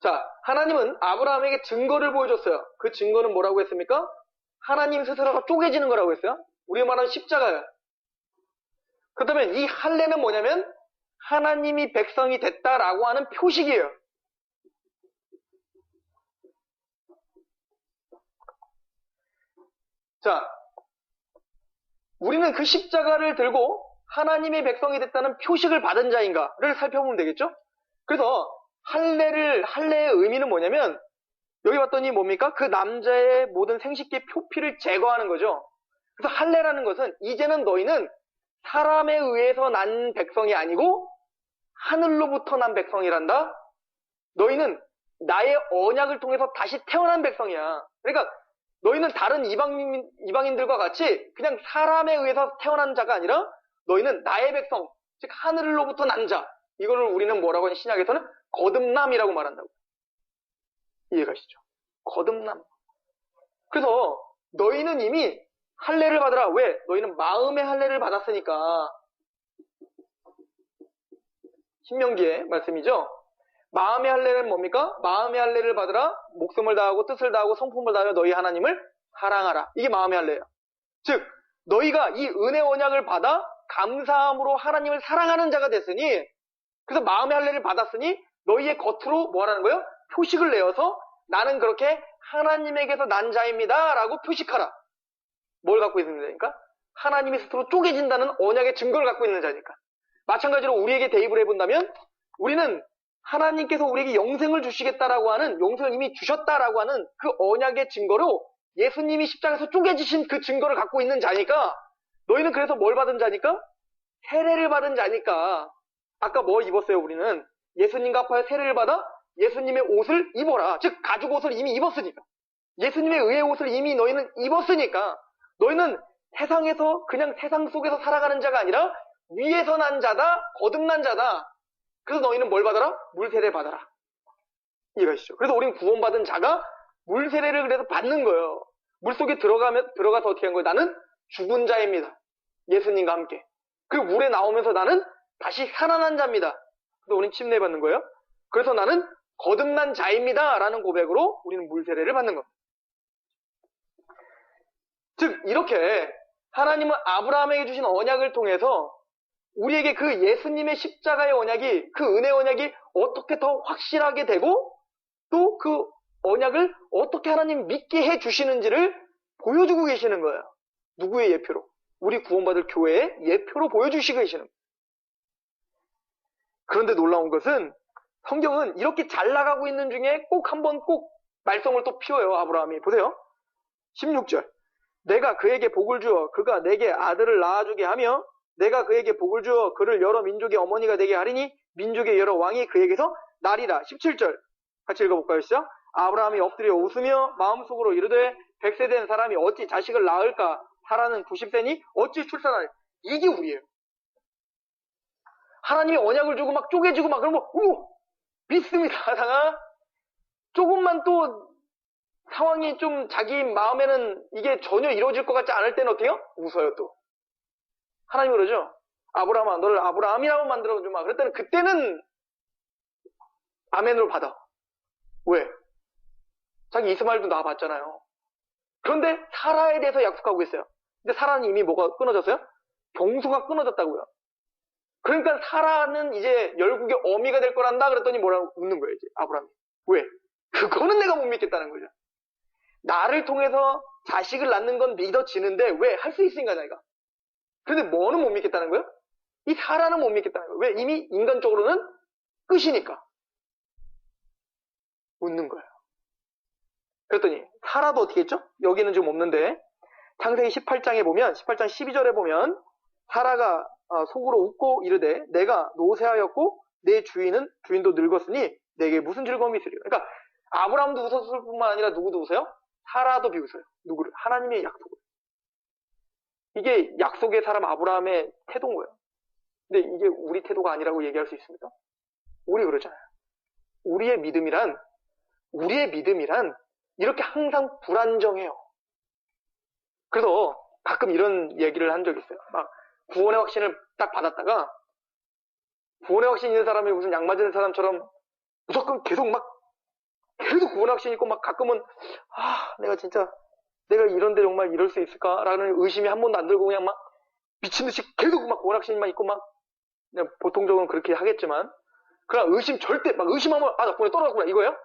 자, 하나님은 아브라함에게 증거를 보여줬어요. 그 증거는 뭐라고 했습니까? 하나님 스스로가 쪼개지는 거라고 했어요. 우리가 말하는 십자가예요. 그렇다면 이 할례는 뭐냐면 하나님이 백성이 됐다라고 하는 표식이에요. 자, 우리는 그 십자가를 들고 하나님의 백성이 됐다는 표식을 받은 자인가를 살펴보면 되겠죠? 그래서 할례의 의미는 뭐냐면 여기 봤더니 뭡니까? 그 남자의 모든 생식기 표피를 제거하는 거죠. 그래서 할례라는 것은 이제는 너희는 사람에 의해서 난 백성이 아니고 하늘로부터 난 백성이란다. 너희는 나의 언약을 통해서 다시 태어난 백성이야. 그러니까 너희는 다른 이방인들과 같이 그냥 사람에 의해서 태어난 자가 아니라 너희는 나의 백성, 즉 하늘로부터 난 자. 이거를 우리는 뭐라고 하냐, 신약에서는 거듭남이라고 말한다고. 이해가시죠? 거듭남. 그래서 너희는 이미 할례를 받으라. 왜? 너희는 마음의 할례를 받았으니까. 신명기의 말씀이죠. 마음의 할례는 뭡니까? 마음의 할례를 받으라. 목숨을 다하고 뜻을 다하고 성품을 다하여 너희 하나님을 사랑하라. 이게 마음의 할례예요. 즉 너희가 이 은혜 언약을 받아 감사함으로 하나님을 사랑하는 자가 됐으니, 그래서 마음의 할례를 받았으니 너희의 겉으로 뭐라는 거예요? 표식을 내어서 나는 그렇게 하나님에게서 난 자입니다 라고 표식하라. 뭘 갖고 있는 자니까? 하나님이 스스로 쪼개진다는 언약의 증거를 갖고 있는 자니까. 마찬가지로 우리에게 대입을 해본다면 우리는 하나님께서 우리에게 영생을 주시겠다라고 하는, 영생을 이미 주셨다라고 하는 그 언약의 증거로 예수님이 십자가에서 쪼개지신 그 증거를 갖고 있는 자니까, 너희는 그래서 뭘 받은 자니까? 세례를 받은 자니까. 아까 뭐 입었어요? 우리는 예수님과 합하여 세례를 받아 예수님의 옷을 입어라. 즉 가죽 옷을 이미 입었으니까, 예수님의 의의 옷을 이미 너희는 입었으니까 너희는 세상에서 그냥 세상 속에서 살아가는 자가 아니라 위에서 난 자다, 거듭난 자다. 그래서 너희는 뭘 받아라? 물세례 받아라. 이해가시죠? 그래서 우린 구원받은 자가 물세례를 그래서 받는 거예요. 물속에 들어가서 어떻게 한 거예요? 나는 죽은 자입니다. 예수님과 함께. 그리고 물에 나오면서 나는 다시 살아난 자입니다. 그래서 우린 침례 받는 거예요. 그래서 나는 거듭난 자입니다 라는 고백으로 우리는 물세례를 받는 겁니다. 즉 이렇게 하나님은 아브라함에게 주신 언약을 통해서 우리에게 그 예수님의 십자가의 언약이, 그 은혜 언약이 어떻게 더 확실하게 되고 또 그 언약을 어떻게 하나님 믿게 해주시는지를 보여주고 계시는 거예요. 누구의 예표로? 우리 구원받을 교회의 예표로 보여주시고 계시는 거예요. 그런데 놀라운 것은 성경은 이렇게 잘 나가고 있는 중에 꼭 한번 말썽을 또 피워요. 아브라함이. 보세요. 16절. 내가 그에게 복을 주어 그가 내게 아들을 낳아주게 하며 내가 그에게 복을 주어 그를 여러 민족의 어머니가 되게 하리니 민족의 여러 왕이 그에게서 나리라. 17절 같이 읽어볼까요? 시작. 아브라함이 엎드려 웃으며 마음속으로 이르되 100세 된 사람이 어찌 자식을 낳을까? 사라는 90세니 어찌 출산하냐? 이게 우리예요. 하나님이 언약을 주고 막 쪼개지고 막 그러면 믿습니다 하다가 조금만 또 상황이 좀 자기 마음에는 이게 전혀 이루어질 것 같지 않을 때는 어때요? 웃어요 또. 하나님이 그러죠. 아브라함아 너를 아브라함이라고 만들어주마. 그랬더니 그때는 아멘으로 받아. 왜? 자기 이스마엘도 낳아봤잖아요. 그런데 사라에 대해서 약속하고 있어요. 근데 사라는 이미 뭐가 끊어졌어요? 경수가 끊어졌다고요. 그러니까 사라는 이제 열국의 어미가 될 거란다 그랬더니 뭐라고 웃는 거예요 이제 아브라함이. 왜? 그거는 내가 못 믿겠다는 거죠. 나를 통해서 자식을 낳는 건 믿어지는데 왜? 할 수 있으니까 내가. 그런데 뭐는 못 믿겠다는 거예요? 이 사라는 못 믿겠다는 거예요. 왜? 이미 인간적으로는 끝이니까. 웃는 거예요. 그랬더니 사라도 어떻게 했죠? 여기는 좀 없는데 창세기 18장에 보면 18장 12절에 보면 사라가 속으로 웃고 이르되 내가 노쇠하였고 내 주인도 늙었으니 내게 무슨 즐거움이 있으리요. 그러니까 아브라함도 웃었을 뿐만 아니라 누구도 웃어요? 사라도 비웃어요. 누구를? 하나님의 약속을. 이게 약속의 사람 아브라함의 태도인 거예요. 근데 이게 우리 태도가 아니라고 얘기할 수 있습니까? 우리 그러잖아요. 우리의 믿음이란 이렇게 항상 불안정해요. 그래서 가끔 이런 얘기를 한 적이 있어요. 막 구원의 확신을 딱 받았다가 구원의 확신 있는 사람이 무슨 약 맞은 사람처럼 무조건 계속 구원의 확신 있고 막 가끔은 내가 이런데 정말 이럴 수 있을까라는 의심이 한 번도 안 들고 그냥 막 미친 듯이 계속 막 구원의 확신만 있고 막 그냥 보통적으로는 그렇게 하겠지만 그러나 의심 절대 막 의심하면 나 구원에 떨어졌구나 이거예요?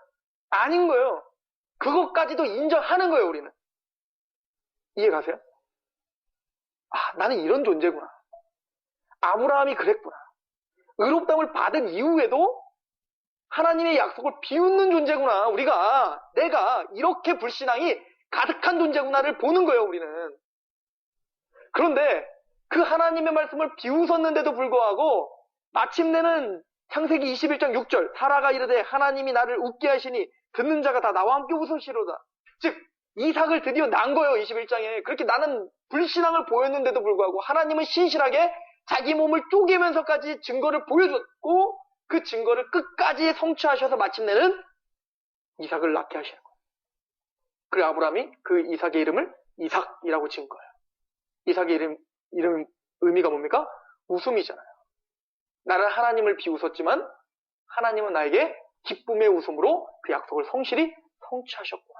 아닌 거예요. 그것까지도 인정하는 거예요 우리는. 이해 가세요? 나는 이런 존재구나. 아브라함이 그랬구나. 의롭다움을 받은 이후에도 하나님의 약속을 비웃는 존재구나. 내가 이렇게 불신앙이 가득한 존재구나를 보는 거예요, 우리는. 그런데 그 하나님의 말씀을 비웃었는데도 불구하고 마침내는 창세기 21장 6절 사라가 이르되 하나님이 나를 웃게 하시니 듣는 자가 다 나와 함께 웃으시로다. 즉 이삭을 드디어 낳은 거예요. 21장에. 그렇게 나는 불신앙을 보였는데도 불구하고 하나님은 신실하게 자기 몸을 쪼개면서까지 증거를 보여줬고 그 증거를 끝까지 성취하셔서 마침내는 이삭을 낳게 하시는 거예요. 그래 아브라함이 그 이삭의 이름을 이삭이라고 지은 거예요. 이삭의 이름 의미가 뭡니까? 웃음이잖아요. 나는 하나님을 비웃었지만 하나님은 나에게 기쁨의 웃음으로 그 약속을 성실히 성취하셨구나.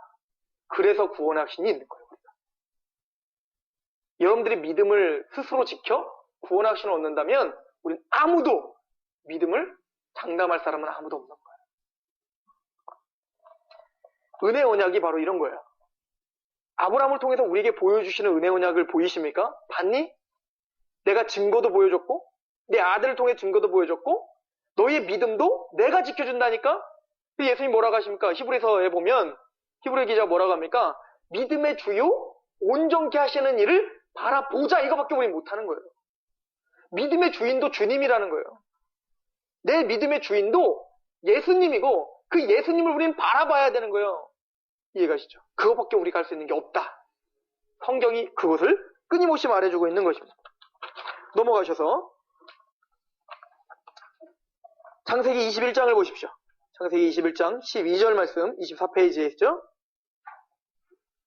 그래서 구원의 확신이 있는 거예요. 우리가. 여러분들이 믿음을 스스로 지켜 구원의 확신을 얻는다면 우리는 아무도 믿음을 장담할 사람은 아무도 없는 거예요. 은혜 언약이 바로 이런 거예요. 아브라함을 통해서 우리에게 보여주시는 은혜 언약을 보이십니까? 봤니? 내가 증거도 보여줬고 내 아들을 통해 증거도 보여줬고 너의 믿음도 내가 지켜준다니까? 예수님이 뭐라고 하십니까? 히브리서에 보면 히브리 기자가 뭐라고 합니까? 믿음의 주요 온전케 하시는 일을 바라보자 이거밖에 우리 못하는 거예요. 믿음의 주인도 주님이라는 거예요. 내 믿음의 주인도 예수님이고 그 예수님을 우리는 바라봐야 되는 거예요. 이해가시죠? 그거밖에 우리가 할 수 있는 게 없다. 성경이 그것을 끊임없이 말해주고 있는 것입니다. 넘어가셔서 창세기 21장을 보십시오. 창세기 21장 12절 말씀 24페이지에 있죠?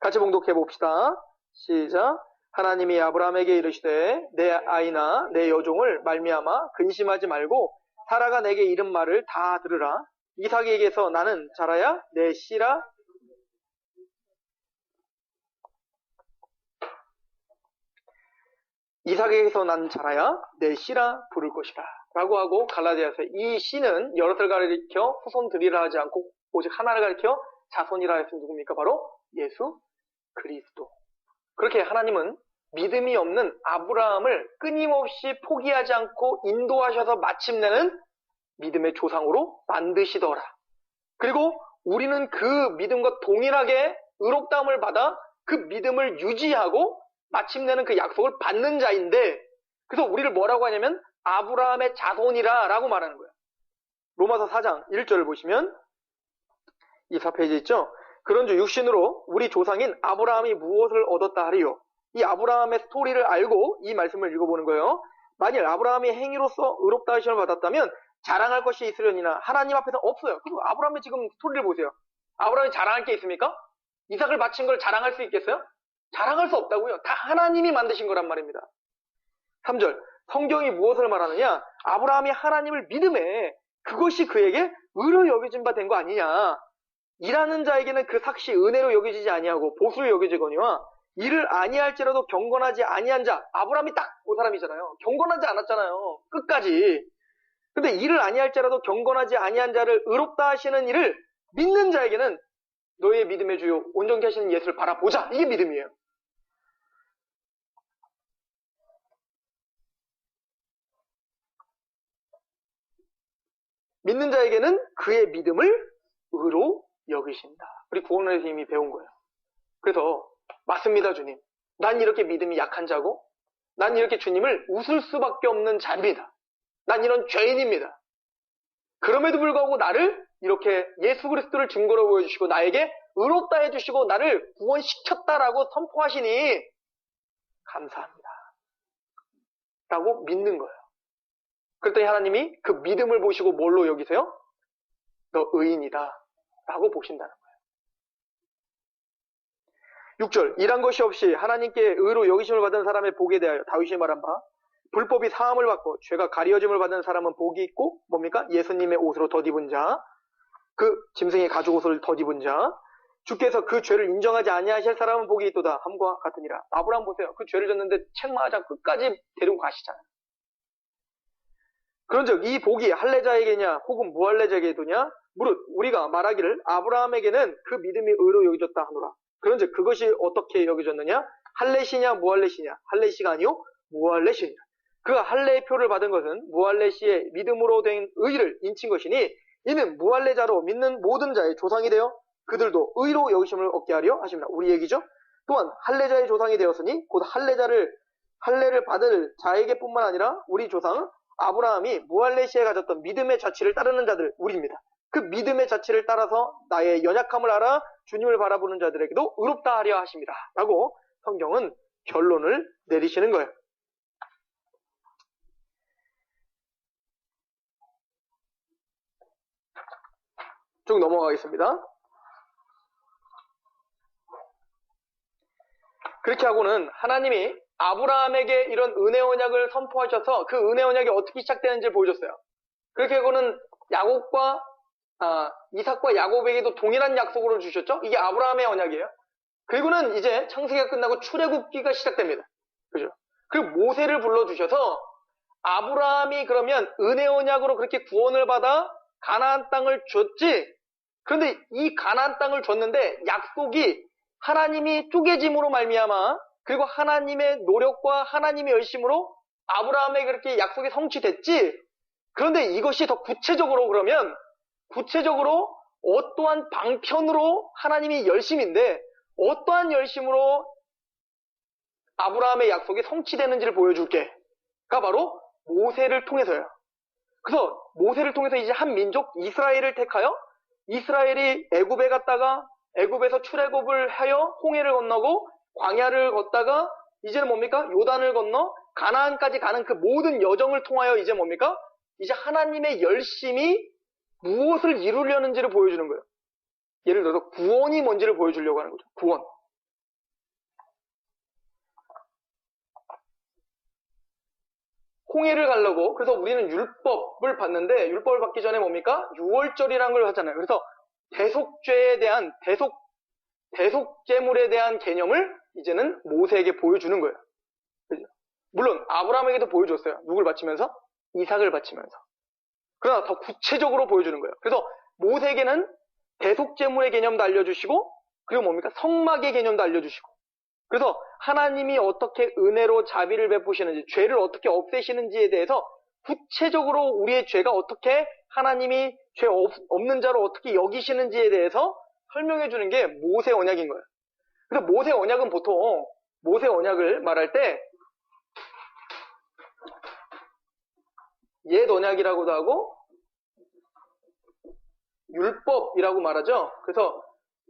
같이 봉독해 봅시다. 시작. 하나님이 아브라함에게 이르시되 내 아이나 내 여종을 말미암아 근심하지 말고 사라가 내게 이른 말을 다 들으라. 이삭에게서 나는 자라야 내 씨라. 이삭에게서 난 자라야 내 씨라 부를 것이라 라고 하고 갈라디아서 이 씨는 여럿을 가리켜 후손들이라 하지 않고 오직 하나를 가리켜 자손이라 했으면 누굽니까? 바로 예수 그리스도. 그렇게 하나님은 믿음이 없는 아브라함을 끊임없이 포기하지 않고 인도하셔서 마침내는 믿음의 조상으로 만드시더라. 그리고 우리는 그 믿음과 동일하게 의롭다함을 받아 그 믿음을 유지하고 마침내는 그 약속을 받는 자인데 그래서 우리를 뭐라고 하냐면 아브라함의 자손이라 라고 말하는 거예요. 로마서 4장 1절을 보시면 24페이지 있죠? 그런즉 육신으로 우리 조상인 아브라함이 무엇을 얻었다 하리요. 이 아브라함의 스토리를 알고 이 말씀을 읽어보는 거예요. 만일 아브라함이 행위로서 의롭다 하심을 받았다면 자랑할 것이 있으려니나 하나님 앞에서 없어요. 그리고 아브라함의 지금 스토리를 보세요. 아브라함이 자랑할 게 있습니까? 이삭을 바친 걸 자랑할 수 있겠어요? 자랑할 수 없다고요. 다 하나님이 만드신 거란 말입니다. 3절 성경이 무엇을 말하느냐? 아브라함이 하나님을 믿음에 그것이 그에게 의로 여겨진 바 된 거 아니냐. 일하는 자에게는 그 삭시 은혜로 여겨지지 아니하고 보수로 여겨지거니와 이를 아니할지라도 경건하지 아니한 자. 아브라함이 딱 그 사람이잖아요. 경건하지 않았잖아요. 끝까지. 근데 이를 아니할지라도 경건하지 아니한 자를 의롭다 하시는 이를 믿는 자에게는 너의 믿음의 주요 온전케 하시는 예수를 바라보자. 이게 믿음이에요. 믿는 자에게는 그의 믿음을 의로 여기신다. 우리 구원의 힘이 배운 거예요. 그래서 맞습니다, 주님. 난 이렇게 믿음이 약한 자고 난 이렇게 주님을 웃을 수밖에 없는 자입니다. 난 이런 죄인입니다. 그럼에도 불구하고 나를 이렇게 예수 그리스도를 증거로 보여주시고 나에게 의롭다 해주시고 나를 구원시켰다라고 선포하시니 감사합니다. 라고 믿는 거예요. 그랬더니 하나님이 그 믿음을 보시고 뭘로 여기세요? 너 의인이다 라고 보신다는 거예요. 6절 일한 것이 없이 하나님께 의로 여기심을 받은 사람의 복에 대하여 다윗이 말한 바 불법이 사함을 받고 죄가 가려짐을 받은 사람은 복이 있고 뭡니까? 예수님의 옷으로 덧입은 자, 그 짐승의 가죽 옷을 덧입은 자, 주께서 그 죄를 인정하지 아니하실 사람은 복이 있도다 함과 같으니라. 아브라함 보세요. 그 죄를 졌는데 책망하자 끝까지 데리고 가시잖아요. 그런즉 이 복이 할례자에게냐 혹은 무할례자에게도냐 무릇 우리가 말하기를 아브라함에게는 그 믿음이 의로 여겨졌다 하노라. 그런즉 그것이 어떻게 여겨졌느냐? 할례시냐 무할례시냐? 할례시가 아니요 무할례시니라. 그가 할례의 표를 받은 것은 무할례시의 믿음으로 된 의를 인친 것이니 이는 무할례자로 믿는 모든 자의 조상이 되어 그들도 의로 여기심을 얻게 하려 하십니다. 우리 얘기죠. 또한 할례자의 조상이 되었으니 곧 할례를 받을 자에게뿐만 아니라 우리 조상 아브라함이 무할례시에 가졌던 믿음의 자취를 따르는 자들 우리입니다. 그 믿음의 자취를 따라서 나의 연약함을 알아 주님을 바라보는 자들에게도 의롭다 하려 하십니다. 라고 성경은 결론을 내리시는 거예요. 쭉 넘어가겠습니다. 그렇게 하고는 하나님이 아브라함에게 이런 은혜 언약을 선포하셔서 그 은혜 언약이 어떻게 시작되는지를 보여줬어요. 그렇게 하고는 이삭과 야곱에게도 동일한 약속으로 주셨죠. 이게 아브라함의 언약이에요. 그리고는 이제 창세기가 끝나고 출애굽기가 시작됩니다. 그죠? 그리고 모세를 불러주셔서 아브라함이 그러면 은혜 언약으로 그렇게 구원을 받아 가나안 땅을 줬지. 그런데 이 가나안 땅을 줬는데 약속이 하나님이 쪼개짐으로 말미암아 그리고 하나님의 노력과 하나님의 열심으로 아브라함에게 그렇게 약속이 성취됐지. 그런데 이것이 더 구체적으로 그러면 구체적으로 어떠한 방편으로 하나님이 열심인데 어떠한 열심으로 아브라함의 약속이 성취되는지를 보여줄게. 가 바로 모세를 통해서요. 그래서 모세를 통해서 이제 한 민족 이스라엘을 택하여 이스라엘이 애굽에 갔다가 애굽에서 출애굽을 하여 홍해를 건너고 광야를 걷다가 이제는 뭡니까? 요단을 건너 가나안까지 가는 그 모든 여정을 통하여 이제 뭡니까? 이제 하나님의 열심이 무엇을 이루려는지를 보여주는 거예요. 예를 들어서 구원이 뭔지를 보여주려고 하는 거죠. 구원. 홍해를 가려고 그래서 우리는 율법을 받는데 율법을 받기 전에 뭡니까? 유월절이라는 걸 하잖아요. 그래서 대속죄에 대한 대속제물에 대한 개념을 이제는 모세에게 보여주는 거예요. 그죠? 물론 아브라함에게도 보여줬어요. 누굴 바치면서? 이삭을 바치면서. 그러나 더 구체적으로 보여주는 거예요. 그래서 모세에게는 대속제물의 개념도 알려주시고 그리고 뭡니까? 성막의 개념도 알려주시고 그래서 하나님이 어떻게 은혜로 자비를 베푸시는지 죄를 어떻게 없애시는지에 대해서 구체적으로 우리의 죄가 어떻게 하나님이 죄 없는 자로 어떻게 여기시는지에 대해서 설명해 주는 게 모세 언약인 거예요. 그래서 모세 언약은 보통 모세 언약을 말할 때 옛 언약이라고도 하고 율법이라고 말하죠. 그래서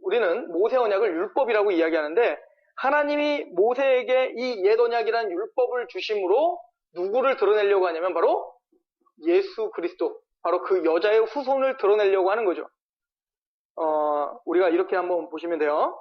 우리는 모세 언약을 율법이라고 이야기하는데 하나님이 모세에게 이 옛 언약이라는 율법을 주심으로 누구를 드러내려고 하냐면 바로 예수 그리스도, 바로 그 여자의 후손을 드러내려고 하는 거죠. 우리가 이렇게 한번 보시면 돼요.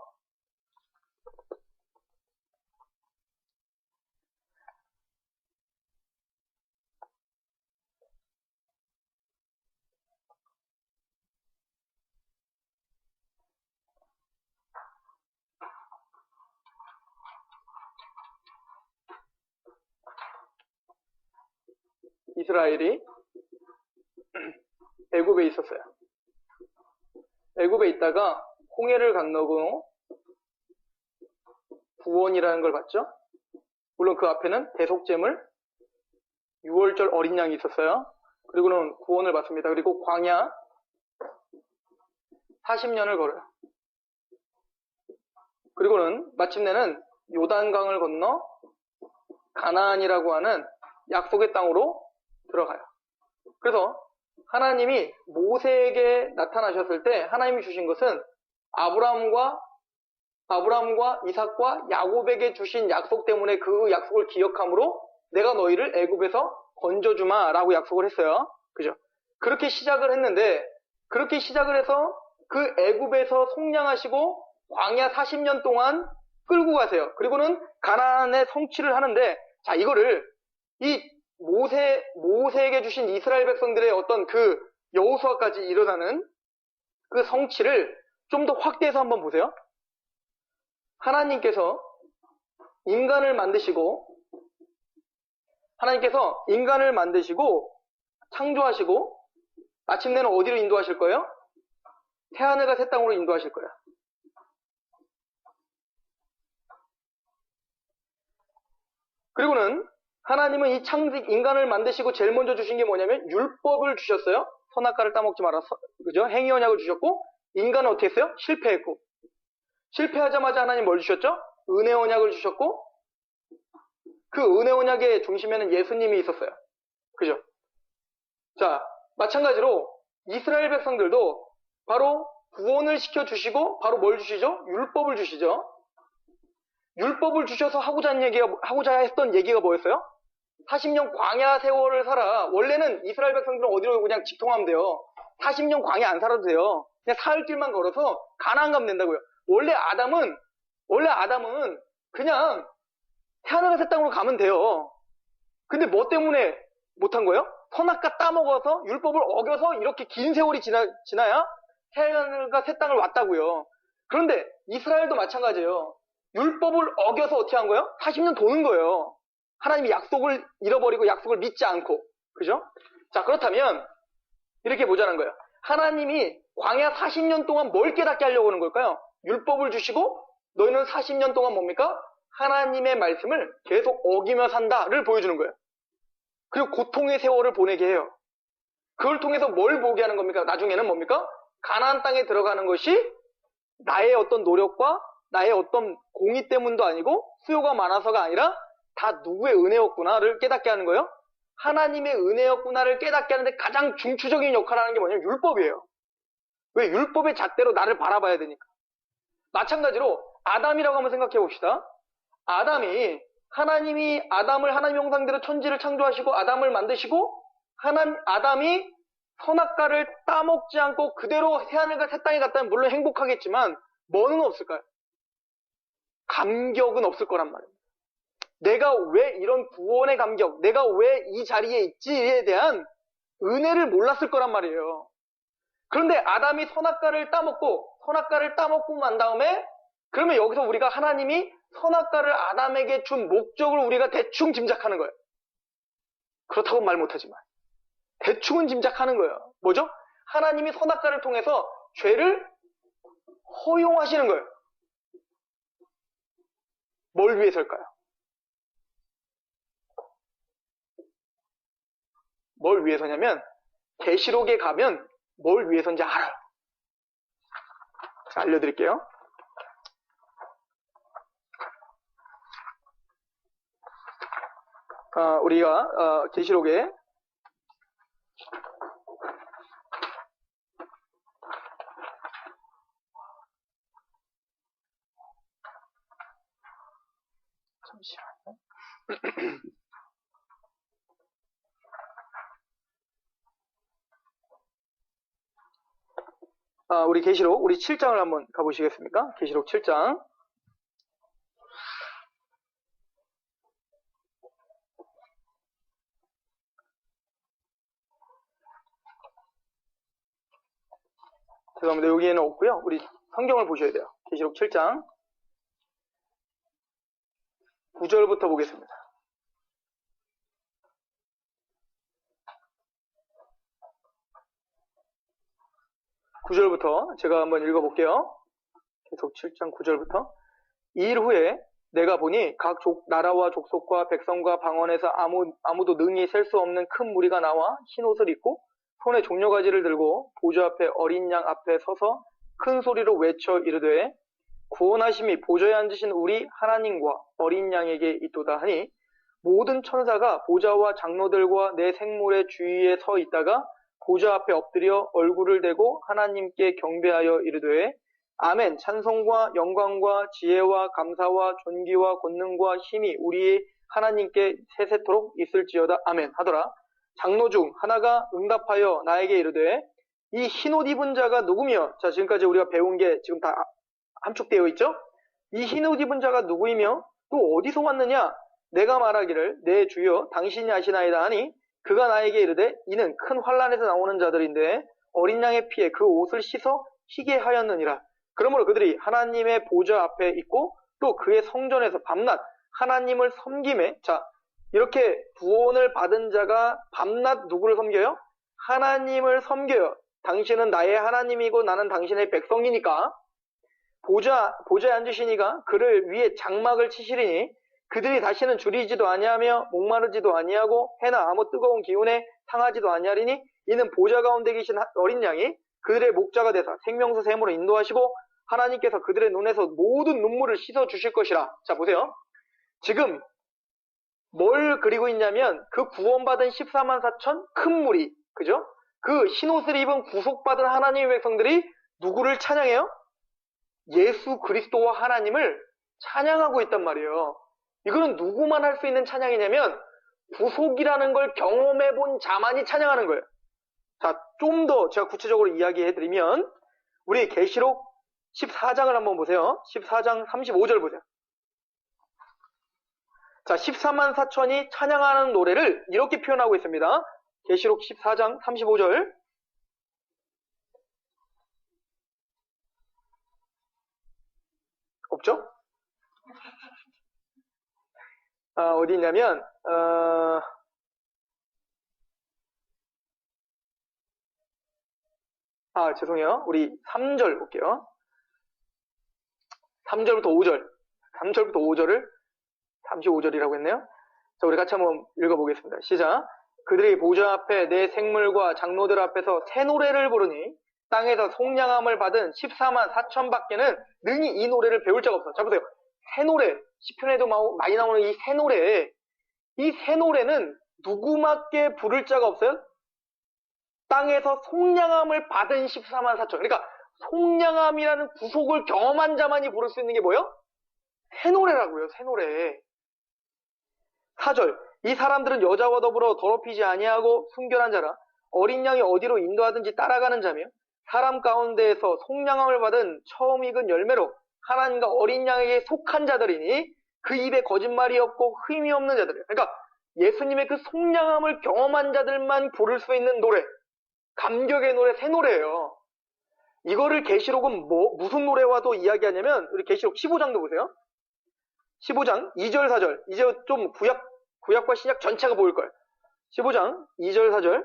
이스라엘이 애굽에 있었어요. 애굽에 있다가 홍해를 건너고 구원이라는 걸 봤죠. 물론 그 앞에는 대속제물, 유월절 어린 양이 있었어요. 그리고는 구원을 받습니다. 그리고 광야 40년을 걸어요. 그리고는 마침내는 요단강을 건너 가나안이라고 하는 약속의 땅으로 들어가요. 그래서 하나님이 모세에게 나타나셨을 때 하나님이 주신 것은 아브라함과 이삭과 야곱에게 주신 약속 때문에 그 약속을 기억함으로 내가 너희를 애굽에서 건져주마라고 약속을 했어요. 그죠? 그렇게 시작을 했는데 그렇게 시작을 해서 그 애굽에서 속량하시고 광야 40년 동안 끌고 가세요. 그리고는 가나안에 성취를 하는데 자 이거를 이 모세에게 주신 이스라엘 백성들의 어떤 그 여호수아까지 일어나는 그 성취를 좀 더 확대해서 한번 보세요. 하나님께서 인간을 만드시고 창조하시고 마침내는 어디로 인도하실 거예요? 태하늘과 새 땅으로 인도하실 거예요. 그리고는 하나님은 이 인간을 만드시고 제일 먼저 주신 게 뭐냐면 율법을 주셨어요. 선악과를 따먹지 말아서, 그죠? 행위 언약을 주셨고 인간은 어떻게 했어요? 실패했고 실패하자마자 하나님 뭘 주셨죠? 은혜 언약을 주셨고 그 은혜 언약의 중심에는 예수님이 있었어요. 그죠? 자, 마찬가지로 이스라엘 백성들도 바로 구원을 시켜주시고 바로 뭘 주시죠? 율법을 주시죠. 율법을 주셔서 하고자 했던 얘기가 뭐였어요? 40년 광야 세월을 살아. 원래는 이스라엘 백성들은 어디로 그냥 직통하면 돼요. 40년 광야 안 살아도 돼요. 그냥 사흘길만 걸어서 가나안 가면 된다고요. 원래 아담은 그냥 태하늘과 새 땅으로 가면 돼요. 근데 뭐 때문에 못한 거예요? 선악과 따먹어서 율법을 어겨서 이렇게 긴 세월이 지나야 태하늘과 새 땅을 왔다고요. 그런데 이스라엘도 마찬가지예요. 율법을 어겨서 어떻게 한 거예요? 40년 도는 거예요. 하나님이 약속을 잃어버리고 약속을 믿지 않고. 그죠? 자, 그렇다면 이렇게 보자는 거예요. 하나님이 광야 40년 동안 뭘 깨닫게 하려고 하는 걸까요? 율법을 주시고 너희는 40년 동안 뭡니까? 하나님의 말씀을 계속 어기며 산다를 보여주는 거예요. 그리고 고통의 세월을 보내게 해요. 그걸 통해서 뭘 보게 하는 겁니까? 나중에는 뭡니까? 가나안 땅에 들어가는 것이 나의 어떤 노력과 나의 어떤 공의 때문도 아니고 수요가 많아서가 아니라 다 누구의 은혜였구나를 깨닫게 하는 거예요. 하나님의 은혜였구나를 깨닫게 하는데 가장 중추적인 역할을 하는 게 뭐냐면 율법이에요. 왜? 율법의 잣대로 나를 바라봐야 되니까. 마찬가지로 아담이라고 한번 생각해 봅시다. 하나님이 아담을 하나님 형상대로 천지를 창조하시고 아담을 만드시고 아담이 선악과를 따먹지 않고 그대로 새하늘과 새 땅에 갔다면 물론 행복하겠지만 뭐는 없을까요? 감격은 없을 거란 말입니다. 내가 왜 이런 구원의 감격, 내가 왜 이 자리에 있지에 대한 은혜를 몰랐을 거란 말이에요. 그런데 아담이 선악과를 따먹고 난 다음에 그러면 여기서 우리가 하나님이 선악과를 아담에게 준 목적을 우리가 대충 짐작하는 거예요. 그렇다고 말 못하지만 대충은 짐작하는 거예요. 뭐죠? 하나님이 선악과를 통해서 죄를 허용하시는 거예요. 뭘 위해서일까요? 뭘 위해서냐면 계시록에 가면 뭘 위해서인지 알아요. 자, 알려드릴게요. 우리가 계시록에 잠시만요. 우리 계시록, 우리 7장을 한번 가보시겠습니까? 계시록 7장. 죄송합니다. 여기에는 없고요. 우리 성경을 보셔야 돼요. 계시록 7장 9절부터 보겠습니다. 9절부터 제가 한번 읽어볼게요. 계속 7장 9절부터. 이 일 후에 내가 보니 각 나라와 족속과 백성과 방언에서 아무도 능히 셀 수 없는 큰 무리가 나와 흰 옷을 입고 손에 종려가지를 들고 보좌 앞에 어린 양 앞에 서서 큰 소리로 외쳐 이르되 구원하심이 보좌에 앉으신 우리 하나님과 어린 양에게 있도다 하니 모든 천사가 보좌와 장로들과 내 생물의 주위에 서 있다가 보좌 앞에 엎드려 얼굴을 대고 하나님께 경배하여 이르되 아멘. 찬송과 영광과 지혜와 감사와 존귀와 권능과 힘이 우리의 하나님께 세세토록 있을지어다. 아멘 하더라. 장로 중 하나가 응답하여 나에게 이르되 이 흰옷 입은 자가 누구며? 자, 지금까지 우리가 배운 게 지금 다 함축되어 있죠? 이 흰옷 입은 자가 누구이며 또 어디서 왔느냐? 내가 말하기를 내 주여 당신이 아시나이다 하니 그가 나에게 이르되 이는 큰 환란에서 나오는 자들인데 어린 양의 피에 그 옷을 씻어 희게 하였느니라. 그러므로 그들이 하나님의 보좌 앞에 있고 또 그의 성전에서 밤낮 하나님을 섬김에, 자, 이렇게 구원을 받은 자가 밤낮 누구를 섬겨요? 하나님을 섬겨요. 당신은 나의 하나님이고 나는 당신의 백성이니까 보좌에 앉으시니가 그를 위에 장막을 치시리니 그들이 다시는 줄이지도 아니하며 목마르지도 아니하고 해나 아무 뜨거운 기운에 상하지도 아니하리니 이는 보좌 가운데 계신 어린 양이 그들의 목자가 되사 생명수 샘으로 인도하시고 하나님께서 그들의 눈에서 모든 눈물을 씻어 주실 것이라. 자, 보세요. 지금 뭘 그리고 있냐면 그 구원받은 14만 4천 큰 무리, 그죠? 그 흰옷을 입은 구속받은 하나님의 백성들이 누구를 찬양해요? 예수 그리스도와 하나님을 찬양하고 있단 말이에요. 이거는 누구만 할 수 있는 찬양이냐면 구속이라는 걸 경험해 본 자만이 찬양하는 거예요. 자, 좀 더 제가 구체적으로 이야기해드리면 우리 계시록 14장을 한번 보세요. 14장 35절 보세요. 자, 14만 4천이 찬양하는 노래를 이렇게 표현하고 있습니다. 계시록 14장 35절. 없죠? 어디 있냐면 죄송해요. 우리 3절 볼게요. 3절부터 5절. 3절부터 5절을 35절이라고 했네요. 자, 우리 같이 한번 읽어보겠습니다. 시작. 그들이 보좌 앞에 내 생물과 장로들 앞에서 새 노래를 부르니 땅에서 속량함을 받은 14만 4천 밖에는 능히 이 노래를 배울 자가 없어. 자, 보세요. 새 노래, 시편에도 많이 나오는 이 새 노래, 이 새 노래는 누구밖에 부를 자가 없어요? 땅에서 속량함을 받은 14만 4천. 그러니까 속량함이라는 구속을 경험한 자만이 부를 수 있는 게 뭐예요? 새 노래라고요. 새 노래. 4절. 이 사람들은 여자와 더불어 더럽히지 아니하고 순결한 자라 어린 양이 어디로 인도하든지 따라가는 자며 사람 가운데에서 속량함을 받은 처음 익은 열매로 하나님과 어린 양에게 속한 자들이니 그 입에 거짓말이 없고 흠이 없는 자들이에요. 그러니까 예수님의 그 속량함을 경험한 자들만 부를 수 있는 노래, 감격의 노래, 새 노래예요. 이거를 계시록은 무슨 노래와도 이야기하냐면 우리 계시록 15장도 보세요. 15장 2절 4절. 이제 좀 구약과 신약 전체가 보일 거예요. 15장 2절 4절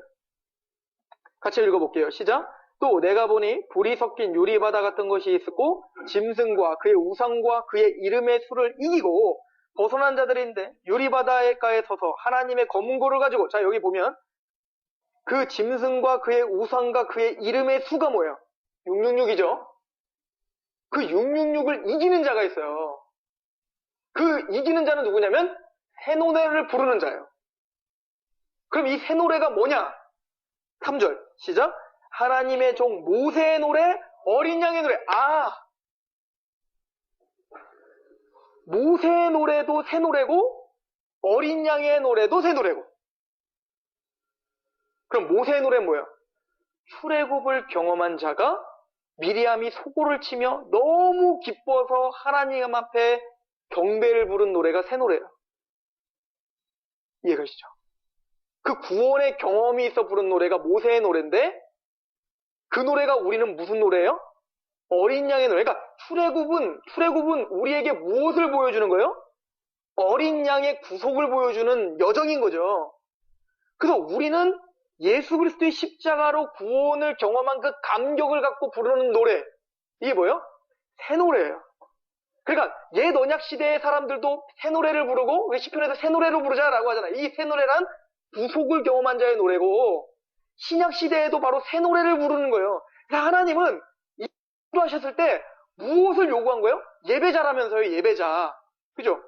같이 읽어볼게요. 시작. 또 내가 보니 불이 섞인 유리바다 같은 것이 있었고 짐승과 그의 우상과 그의 이름의 수를 이기고 벗어난 자들인데 유리바다가에 서서 하나님의 검은고를 가지고, 자, 여기 보면 그 짐승과 그의 우상과 그의 이름의 수가 뭐예요? 666이죠. 그 666을 이기는 자가 있어요. 그 이기는 자는 누구냐면 새 노래를 부르는 자예요. 그럼 이 새 노래가 뭐냐? 3절 시작. 하나님의 종 모세의 노래, 어린 양의 노래. 모세의 노래도 새 노래고 어린 양의 노래도 새 노래고. 그럼 모세의 노래는 뭐예요? 출애굽을 경험한 자가 미리암이 소고를 치며 너무 기뻐서 하나님 앞에 경배를 부른 노래가 새 노래예요. 이해가시죠? 그 구원의 경험이 있어 부른 노래가 모세의 노래인데 그 노래가 우리는 무슨 노래예요? 어린 양의 노래. 그러니까 출애굽은 우리에게 무엇을 보여주는 거예요? 어린 양의 구속을 보여주는 여정인 거죠. 그래서 우리는 예수 그리스도의 십자가로 구원을 경험한 그 감격을 갖고 부르는 노래. 이게 뭐예요? 새 노래예요. 그러니까 옛 언약 시대의 사람들도 새 노래를 부르고 시편에서 새 노래로 부르자라고 하잖아요. 이 새 노래란 구속을 경험한 자의 노래고 신약 시대에도 바로 새 노래를 부르는 거예요. 그래서 하나님은 기도하셨을 때 무엇을 요구한 거예요? 예배자라면서요. 예배자. 그죠?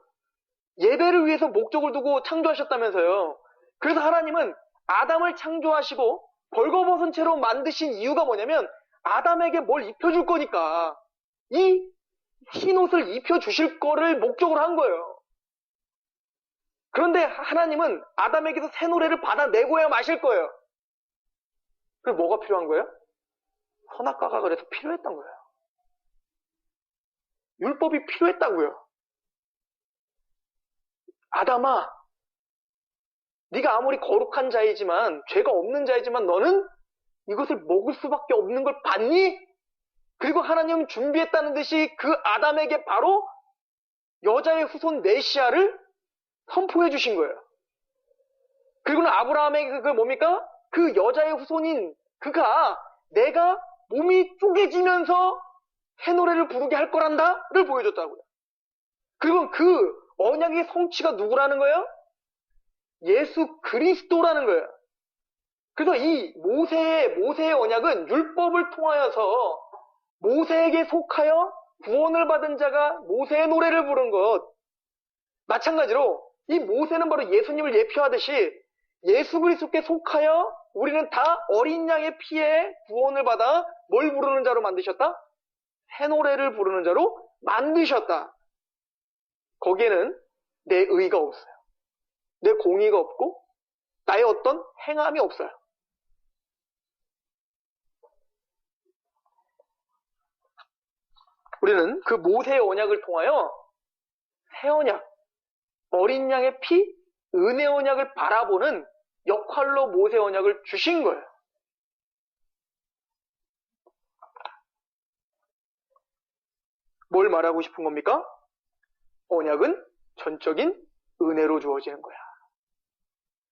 예배를 위해서 목적을 두고 창조하셨다면서요. 그래서 하나님은 아담을 창조하시고 벌거벗은 채로 만드신 이유가 뭐냐면 아담에게 뭘 입혀줄 거니까 이 흰옷을 입혀주실 거를 목적으로 한 거예요. 그런데 하나님은 아담에게서 새 노래를 받아내고야 마실 거예요. 그럼 뭐가 필요한 거예요? 선악과가 그래서 필요했던 거예요. 율법이 필요했다고요. 아담아, 네가 아무리 거룩한 자이지만 죄가 없는 자이지만 너는 이것을 먹을 수밖에 없는 걸 봤니? 그리고 하나님은 준비했다는 듯이 그 아담에게 바로 여자의 후손 메시아를 선포해 주신 거예요. 그리고는 아브라함에게 그게 뭡니까? 그 여자의 후손인 그가 내가 몸이 쪼개지면서 새 노래를 부르게 할 거란다를 보여줬다고요. 그리고 그 언약의 성취가 누구라는 거예요? 예수 그리스도라는 거예요. 그래서 이 모세의 언약은 율법을 통하여서 모세에게 속하여 구원을 받은 자가 모세의 노래를 부른 것. 마찬가지로 이 모세는 바로 예수님을 예표하듯이 예수 그리스도께 속하여 우리는 다 어린 양의 피에 구원을 받아 뭘 부르는 자로 만드셨다? 새 노래를 부르는 자로 만드셨다. 거기에는 내 의가 없어요. 내 공의가 없고 나의 어떤 행함이 없어요. 우리는 그 모세의 언약을 통하여 새 언약, 어린 양의 피, 은혜 언약을 바라보는 역할로 모세 언약을 주신 거예요. 뭘 말하고 싶은 겁니까? 언약은 전적인 은혜로 주어지는 거야.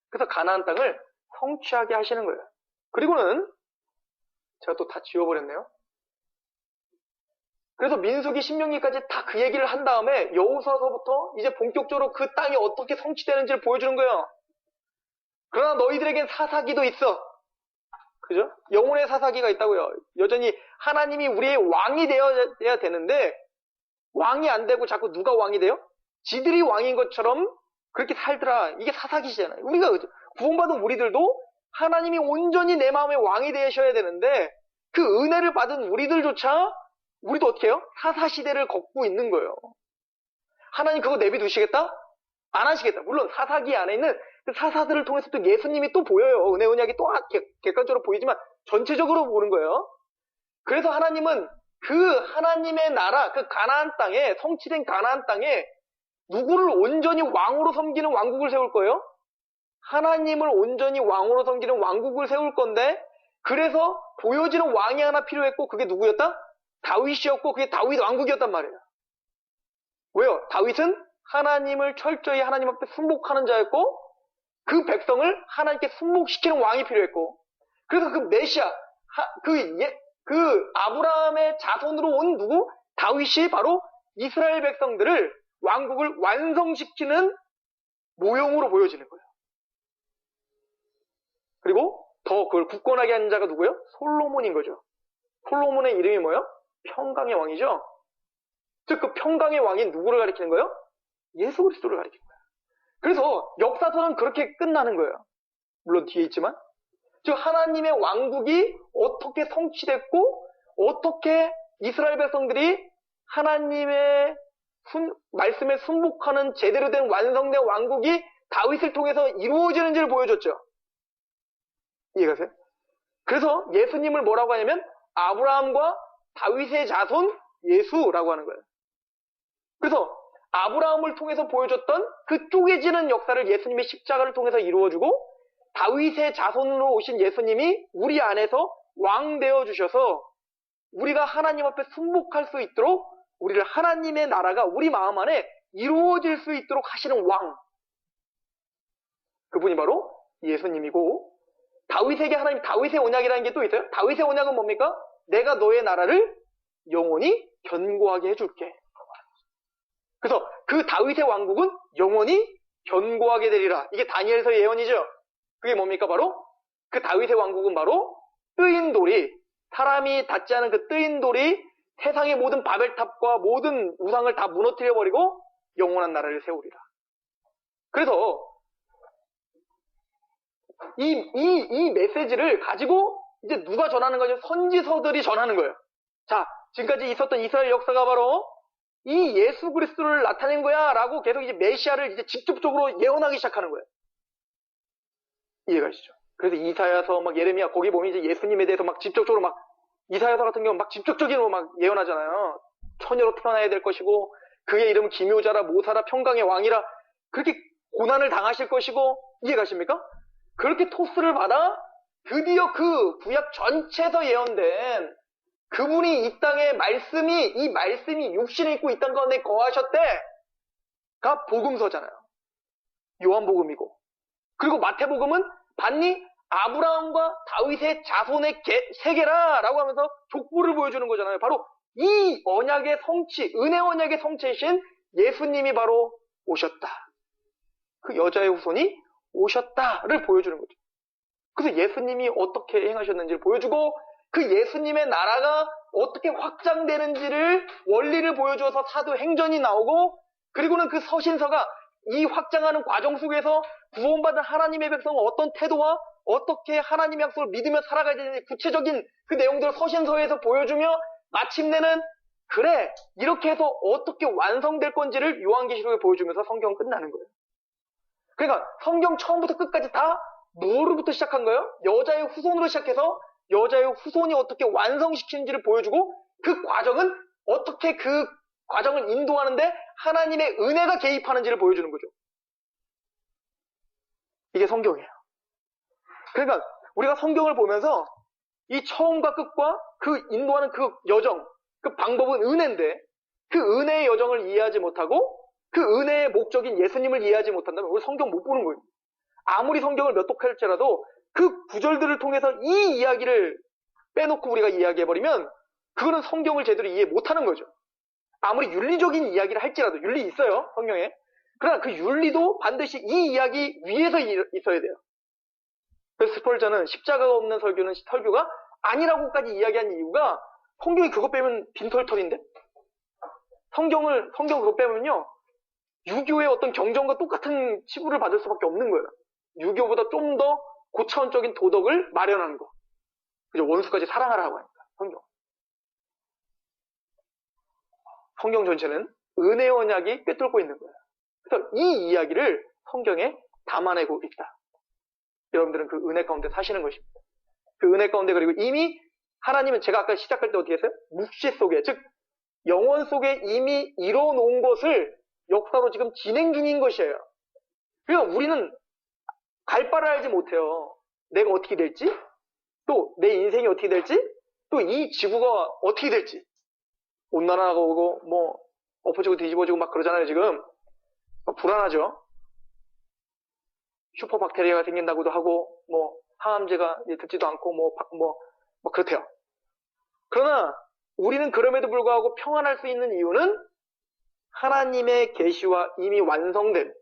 그래서 가나안 땅을 성취하게 하시는 거예요. 그리고는 제가 또 다 지워버렸네요. 그래서 민수기 신명기까지 다 그 얘기를 한 다음에 여호수아서부터 이제 본격적으로 그 땅이 어떻게 성취되는지를 보여주는 거예요. 그러나 너희들에겐 사사기도 있어. 그죠? 영혼의 사사기가 있다고요. 여전히 하나님이 우리의 왕이 되어야 되는데 왕이 안 되고 자꾸 누가 왕이 돼요? 지들이 왕인 것처럼 그렇게 살더라. 이게 사사기시잖아요. 우리가 구원받은 우리들도 하나님이 온전히 내 마음의 왕이 되셔야 되는데 그 은혜를 받은 우리들조차 우리도 어떻게 해요? 사사시대를 걷고 있는 거예요. 하나님 그거 내비두시겠다? 안 하시겠다. 물론 사사기 안에 있는 그 사사들을 통해서 또 예수님이 또 보여요. 은혜 언약이 또 객관적으로 보이지만 전체적으로 보는 거예요. 그래서 하나님은 그 하나님의 나라, 그 가나안 땅에, 성취된 가나안 땅에 누구를 온전히 왕으로 섬기는 왕국을 세울 거예요? 하나님을 온전히 왕으로 섬기는 왕국을 세울 건데 그래서 보여지는 왕이 하나 필요했고 그게 누구였다? 다윗이었고 그게 다윗 왕국이었단 말이에요. 왜요? 다윗은 하나님을 철저히 하나님 앞에 순복하는 자였고 그 백성을 하나님께 순복시키는 왕이 필요했고 그래서 그 메시아, 그 아브라함의 자손으로 온 누구? 다윗이 바로 이스라엘 백성들을 왕국을 완성시키는 모형으로 보여지는 거예요. 그리고 더 그걸 굳건하게 하는 자가 누구예요? 솔로몬인 거죠. 솔로몬의 이름이 뭐예요? 평강의 왕이죠. 즉 그 평강의 왕이 누구를 가리키는 거예요? 예수 그리스도를 가리키는 거예요. 그래서 역사서는 그렇게 끝나는 거예요. 물론 뒤에 있지만 즉 하나님의 왕국이 어떻게 성취됐고 어떻게 이스라엘 백성들이 하나님의 말씀에 순복하는 제대로 된 완성된 왕국이 다윗을 통해서 이루어지는지를 보여줬죠. 이해가세요? 그래서 예수님을 뭐라고 하냐면 아브라함과 다윗의 자손 예수라고 하는 거예요. 그래서 아브라함을 통해서 보여줬던 그 쪼개지는 역사를 예수님의 십자가를 통해서 이루어주고 다윗의 자손으로 오신 예수님이 우리 안에서 왕 되어주셔서 우리가 하나님 앞에 순복할 수 있도록 우리를 하나님의 나라가 우리 마음 안에 이루어질 수 있도록 하시는 왕. 그분이 바로 예수님이고 다윗에게 하나님 다윗의 언약이라는 게 또 있어요. 다윗의 언약은 뭡니까? 내가 너의 나라를 영원히 견고하게 해줄게. 그래서 그 다윗의 왕국은 영원히 견고하게 되리라. 이게 다니엘서의 예언이죠. 그게 뭡니까? 바로 그 다윗의 왕국은 바로 뜨인 돌이 사람이 닿지 않은 그 뜨인 돌이 세상의 모든 바벨탑과 모든 우상을 다 무너뜨려버리고 영원한 나라를 세우리라. 그래서 이 메시지를 가지고 이제 누가 전하는 거죠? 선지서들이 전하는 거예요. 자, 지금까지 있었던 이스라엘 역사가 바로 이 예수 그리스도를 나타낸 거야 라고 계속 이제 메시아를 이제 직접적으로 예언하기 시작하는 거예요. 이해가시죠? 그래서 이사야서 막 예레미야 거기 보면 이제 예수님에 대해서 막 직접적으로 막 이사야서 같은 경우는 막 직접적으로 막 예언하잖아요. 처녀로 태어나야 될 것이고 그의 이름은 기묘자라 모사라 평강의 왕이라 그렇게 고난을 당하실 것이고 이해가십니까? 그렇게 토스를 받아 드디어 그 구약 전체에서 예언된 그분이 이 땅에 이 말씀이 육신을 입고 이 땅 가운데 거하셨대가 복음서잖아요. 요한복음이고. 그리고 마태복음은 반니 아브라함과 다윗의 자손의 세계라 라고 하면서 족보를 보여주는 거잖아요. 바로 이 언약의 성취, 은혜 언약의 성취이신 예수님이 바로 오셨다. 그 여자의 후손이 오셨다를 보여주는 거죠. 그래서 예수님이 어떻게 행하셨는지를 보여주고 그 예수님의 나라가 어떻게 확장되는지를 원리를 보여주어서 사도행전이 나오고 그리고는 그 서신서가 이 확장하는 과정 속에서 구원받은 하나님의 백성은 어떤 태도와 어떻게 하나님의 약속을 믿으며 살아가야 되는지 구체적인 그 내용들을 서신서에서 보여주며 마침내는 그래 이렇게 해서 어떻게 완성될 건지를 요한계시록에 보여주면서 성경은 끝나는 거예요. 그러니까 성경 처음부터 끝까지 다 뭐로부터 시작한 거예요? 여자의 후손으로 시작해서 여자의 후손이 어떻게 완성시키는지를 보여주고 그 과정은 어떻게 그 과정을 인도하는데 하나님의 은혜가 개입하는지를 보여주는 거죠. 이게 성경이에요. 그러니까 우리가 성경을 보면서 이 처음과 끝과 그 인도하는 그 여정, 그 방법은 은혜인데 그 은혜의 여정을 이해하지 못하고 그 은혜의 목적인 예수님을 이해하지 못한다면 우리 성경 못 보는 거예요. 아무리 성경을 몇 독할지라도 그 구절들을 통해서 이 이야기를 빼놓고 우리가 이야기해버리면 그거는 성경을 제대로 이해 못하는 거죠. 아무리 윤리적인 이야기를 할지라도 윤리 있어요 성경에. 그러나 그 윤리도 반드시 이 이야기 위에서 있어야 돼요. 그래서 스펄전은 십자가가 없는 설교는 설교가 아니라고까지 이야기한 이유가 성경이 그거 빼면 빈털털인데 성경 그거 빼면요 유교의 어떤 경전과 똑같은 치부를 받을 수밖에 없는 거예요. 유교보다 좀 더 고차원적인 도덕을 마련하는 거. 그죠? 원수까지 사랑하라고 하니까 성경 전체는 은혜 언약이 꿰뚫고 있는 거예요. 그래서 이 이야기를 성경에 담아내고 있다. 여러분들은 그 은혜 가운데 사시는 것입니다. 그 은혜 가운데 그리고 이미 하나님은 제가 아까 시작할 때 어떻게 했어요? 묵시 속에 즉 영원 속에 이미 이뤄놓은 것을 역사로 지금 진행 중인 것이에요. 그러니까 우리는 갈 바를 알지 못해요. 내가 어떻게 될지 또 내 인생이 어떻게 될지 또 이 지구가 어떻게 될지 온난화가 오고 뭐 엎어지고 뒤집어지고 막 그러잖아요. 지금 불안하죠. 슈퍼박테리아가 생긴다고도 하고 뭐 항암제가 듣지도 않고 뭐 그렇대요. 그러나 우리는 그럼에도 불구하고 평안할 수 있는 이유는 하나님의 계시와 이미 완성된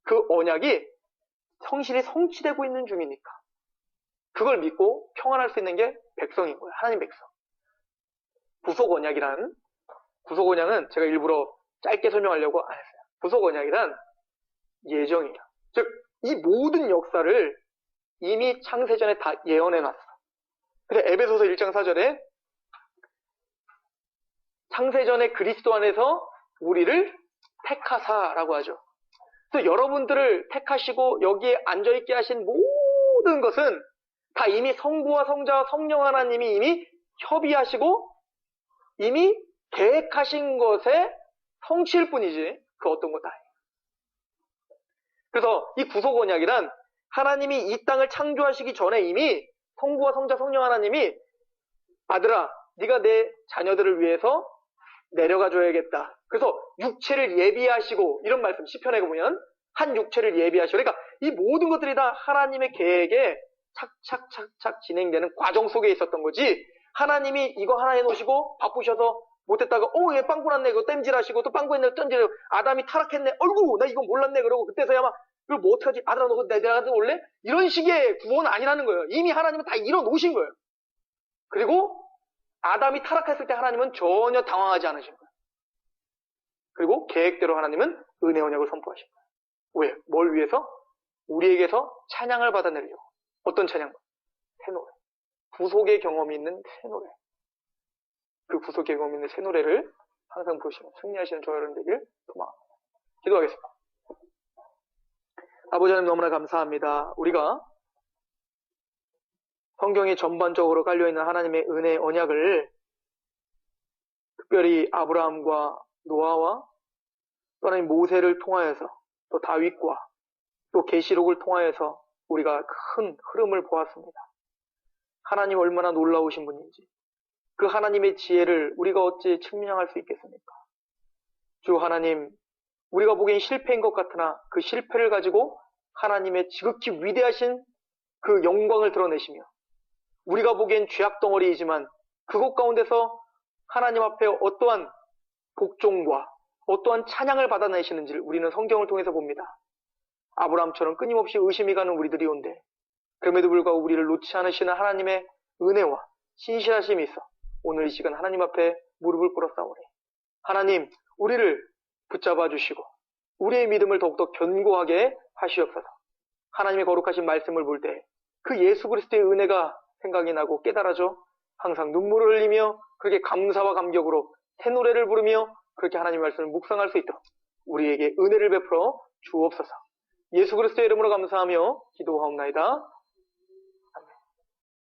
그 언약이 성실히 성취되고 있는 중이니까 그걸 믿고 평안할 수 있는 게 백성인 거예요. 하나님 백성. 구속 언약은 제가 일부러 짧게 설명하려고 안 했어요. 구속 언약이란 예정이에요. 즉 이 모든 역사를 이미 창세전에 다 예언해놨어. 그래서 에베소서 1장 4절에 창세전에 그리스도 안에서 우리를 택하사라고 하죠. 또 여러분들을 택하시고 여기에 앉아있게 하신 모든 것은 다 이미 성부와 성자와 성령 하나님이 이미 협의하시고 이미 계획하신 것의 성취일 뿐이지 그 어떤 것도 아니에요. 그래서 이 구속 언약이란 하나님이 이 땅을 창조하시기 전에 이미 성부와 성자 성령 하나님이 아들아 네가 내 자녀들을 위해서 내려가 줘야겠다. 그래서 육체를 예비하시고 이런 말씀 시편에 보면 한 육체를 예비하시고 그러니까 이 모든 것들이 다 하나님의 계획에 착착착착 진행되는 과정 속에 있었던 거지 하나님이 이거 하나 해놓으시고 바쁘셔서 못했다가 얘 빵꾸 났네 이거 땜질하시고 또 빵꾸 했네 땜질 아담이 타락했네 어이구 나 이거 몰랐네 그러고 그때서야 막 이거 뭐 어떡하지 아들아 너 내가 올래? 이런 식의 구원은 아니라는 거예요. 이미 하나님은 다 이뤄놓으신 거예요. 그리고 아담이 타락했을 때 하나님은 전혀 당황하지 않으신 거예요. 그리고 계획대로 하나님은 은혜 언약을 선포하신 거예요. 왜? 뭘 위해서? 우리에게서 찬양을 받아내려고. 어떤 찬양? 새 노래. 구속의 경험이 있는 새 노래. 그 구속의 경험이 있는 새 노래를 항상 부르시면 승리하시는 저와 여러분 되길 소망합니다. 기도하겠습니다. 아버지 하나님 너무나 감사합니다. 우리가 성경이 전반적으로 깔려있는 하나님의 은혜 언약을 특별히 아브라함과 노아와 또 하나님 모세를 통하여서 또 다윗과 또 계시록을 통하여서 우리가 큰 흐름을 보았습니다. 하나님 얼마나 놀라우신 분인지 그 하나님의 지혜를 우리가 어찌 측량할 수 있겠습니까? 주 하나님 우리가 보기엔 실패인 것 같으나 그 실패를 가지고 하나님의 지극히 위대하신 그 영광을 드러내시며 우리가 보기엔 죄악덩어리이지만 그곳 가운데서 하나님 앞에 어떠한 복종과 어떠한 찬양을 받아내시는지를 우리는 성경을 통해서 봅니다. 아브라함처럼 끊임없이 의심이 가는 우리들이 온데 그럼에도 불구하고 우리를 놓지 않으시는 하나님의 은혜와 신실하심이 있어 오늘 이 시간 하나님 앞에 무릎을 꿇어 싸우리. 하나님 우리를 붙잡아 주시고 우리의 믿음을 더욱더 견고하게 하시옵소서. 하나님의 거룩하신 말씀을 볼 때 그 예수 그리스도의 은혜가 생각이 나고 깨달아져 항상 눈물을 흘리며 그렇게 감사와 감격으로 새 노래를 부르며 그렇게 하나님의 말씀을 묵상할 수 있도록 우리에게 은혜를 베풀어 주옵소서. 예수 그리스도의 이름으로 감사하며 기도하옵나이다.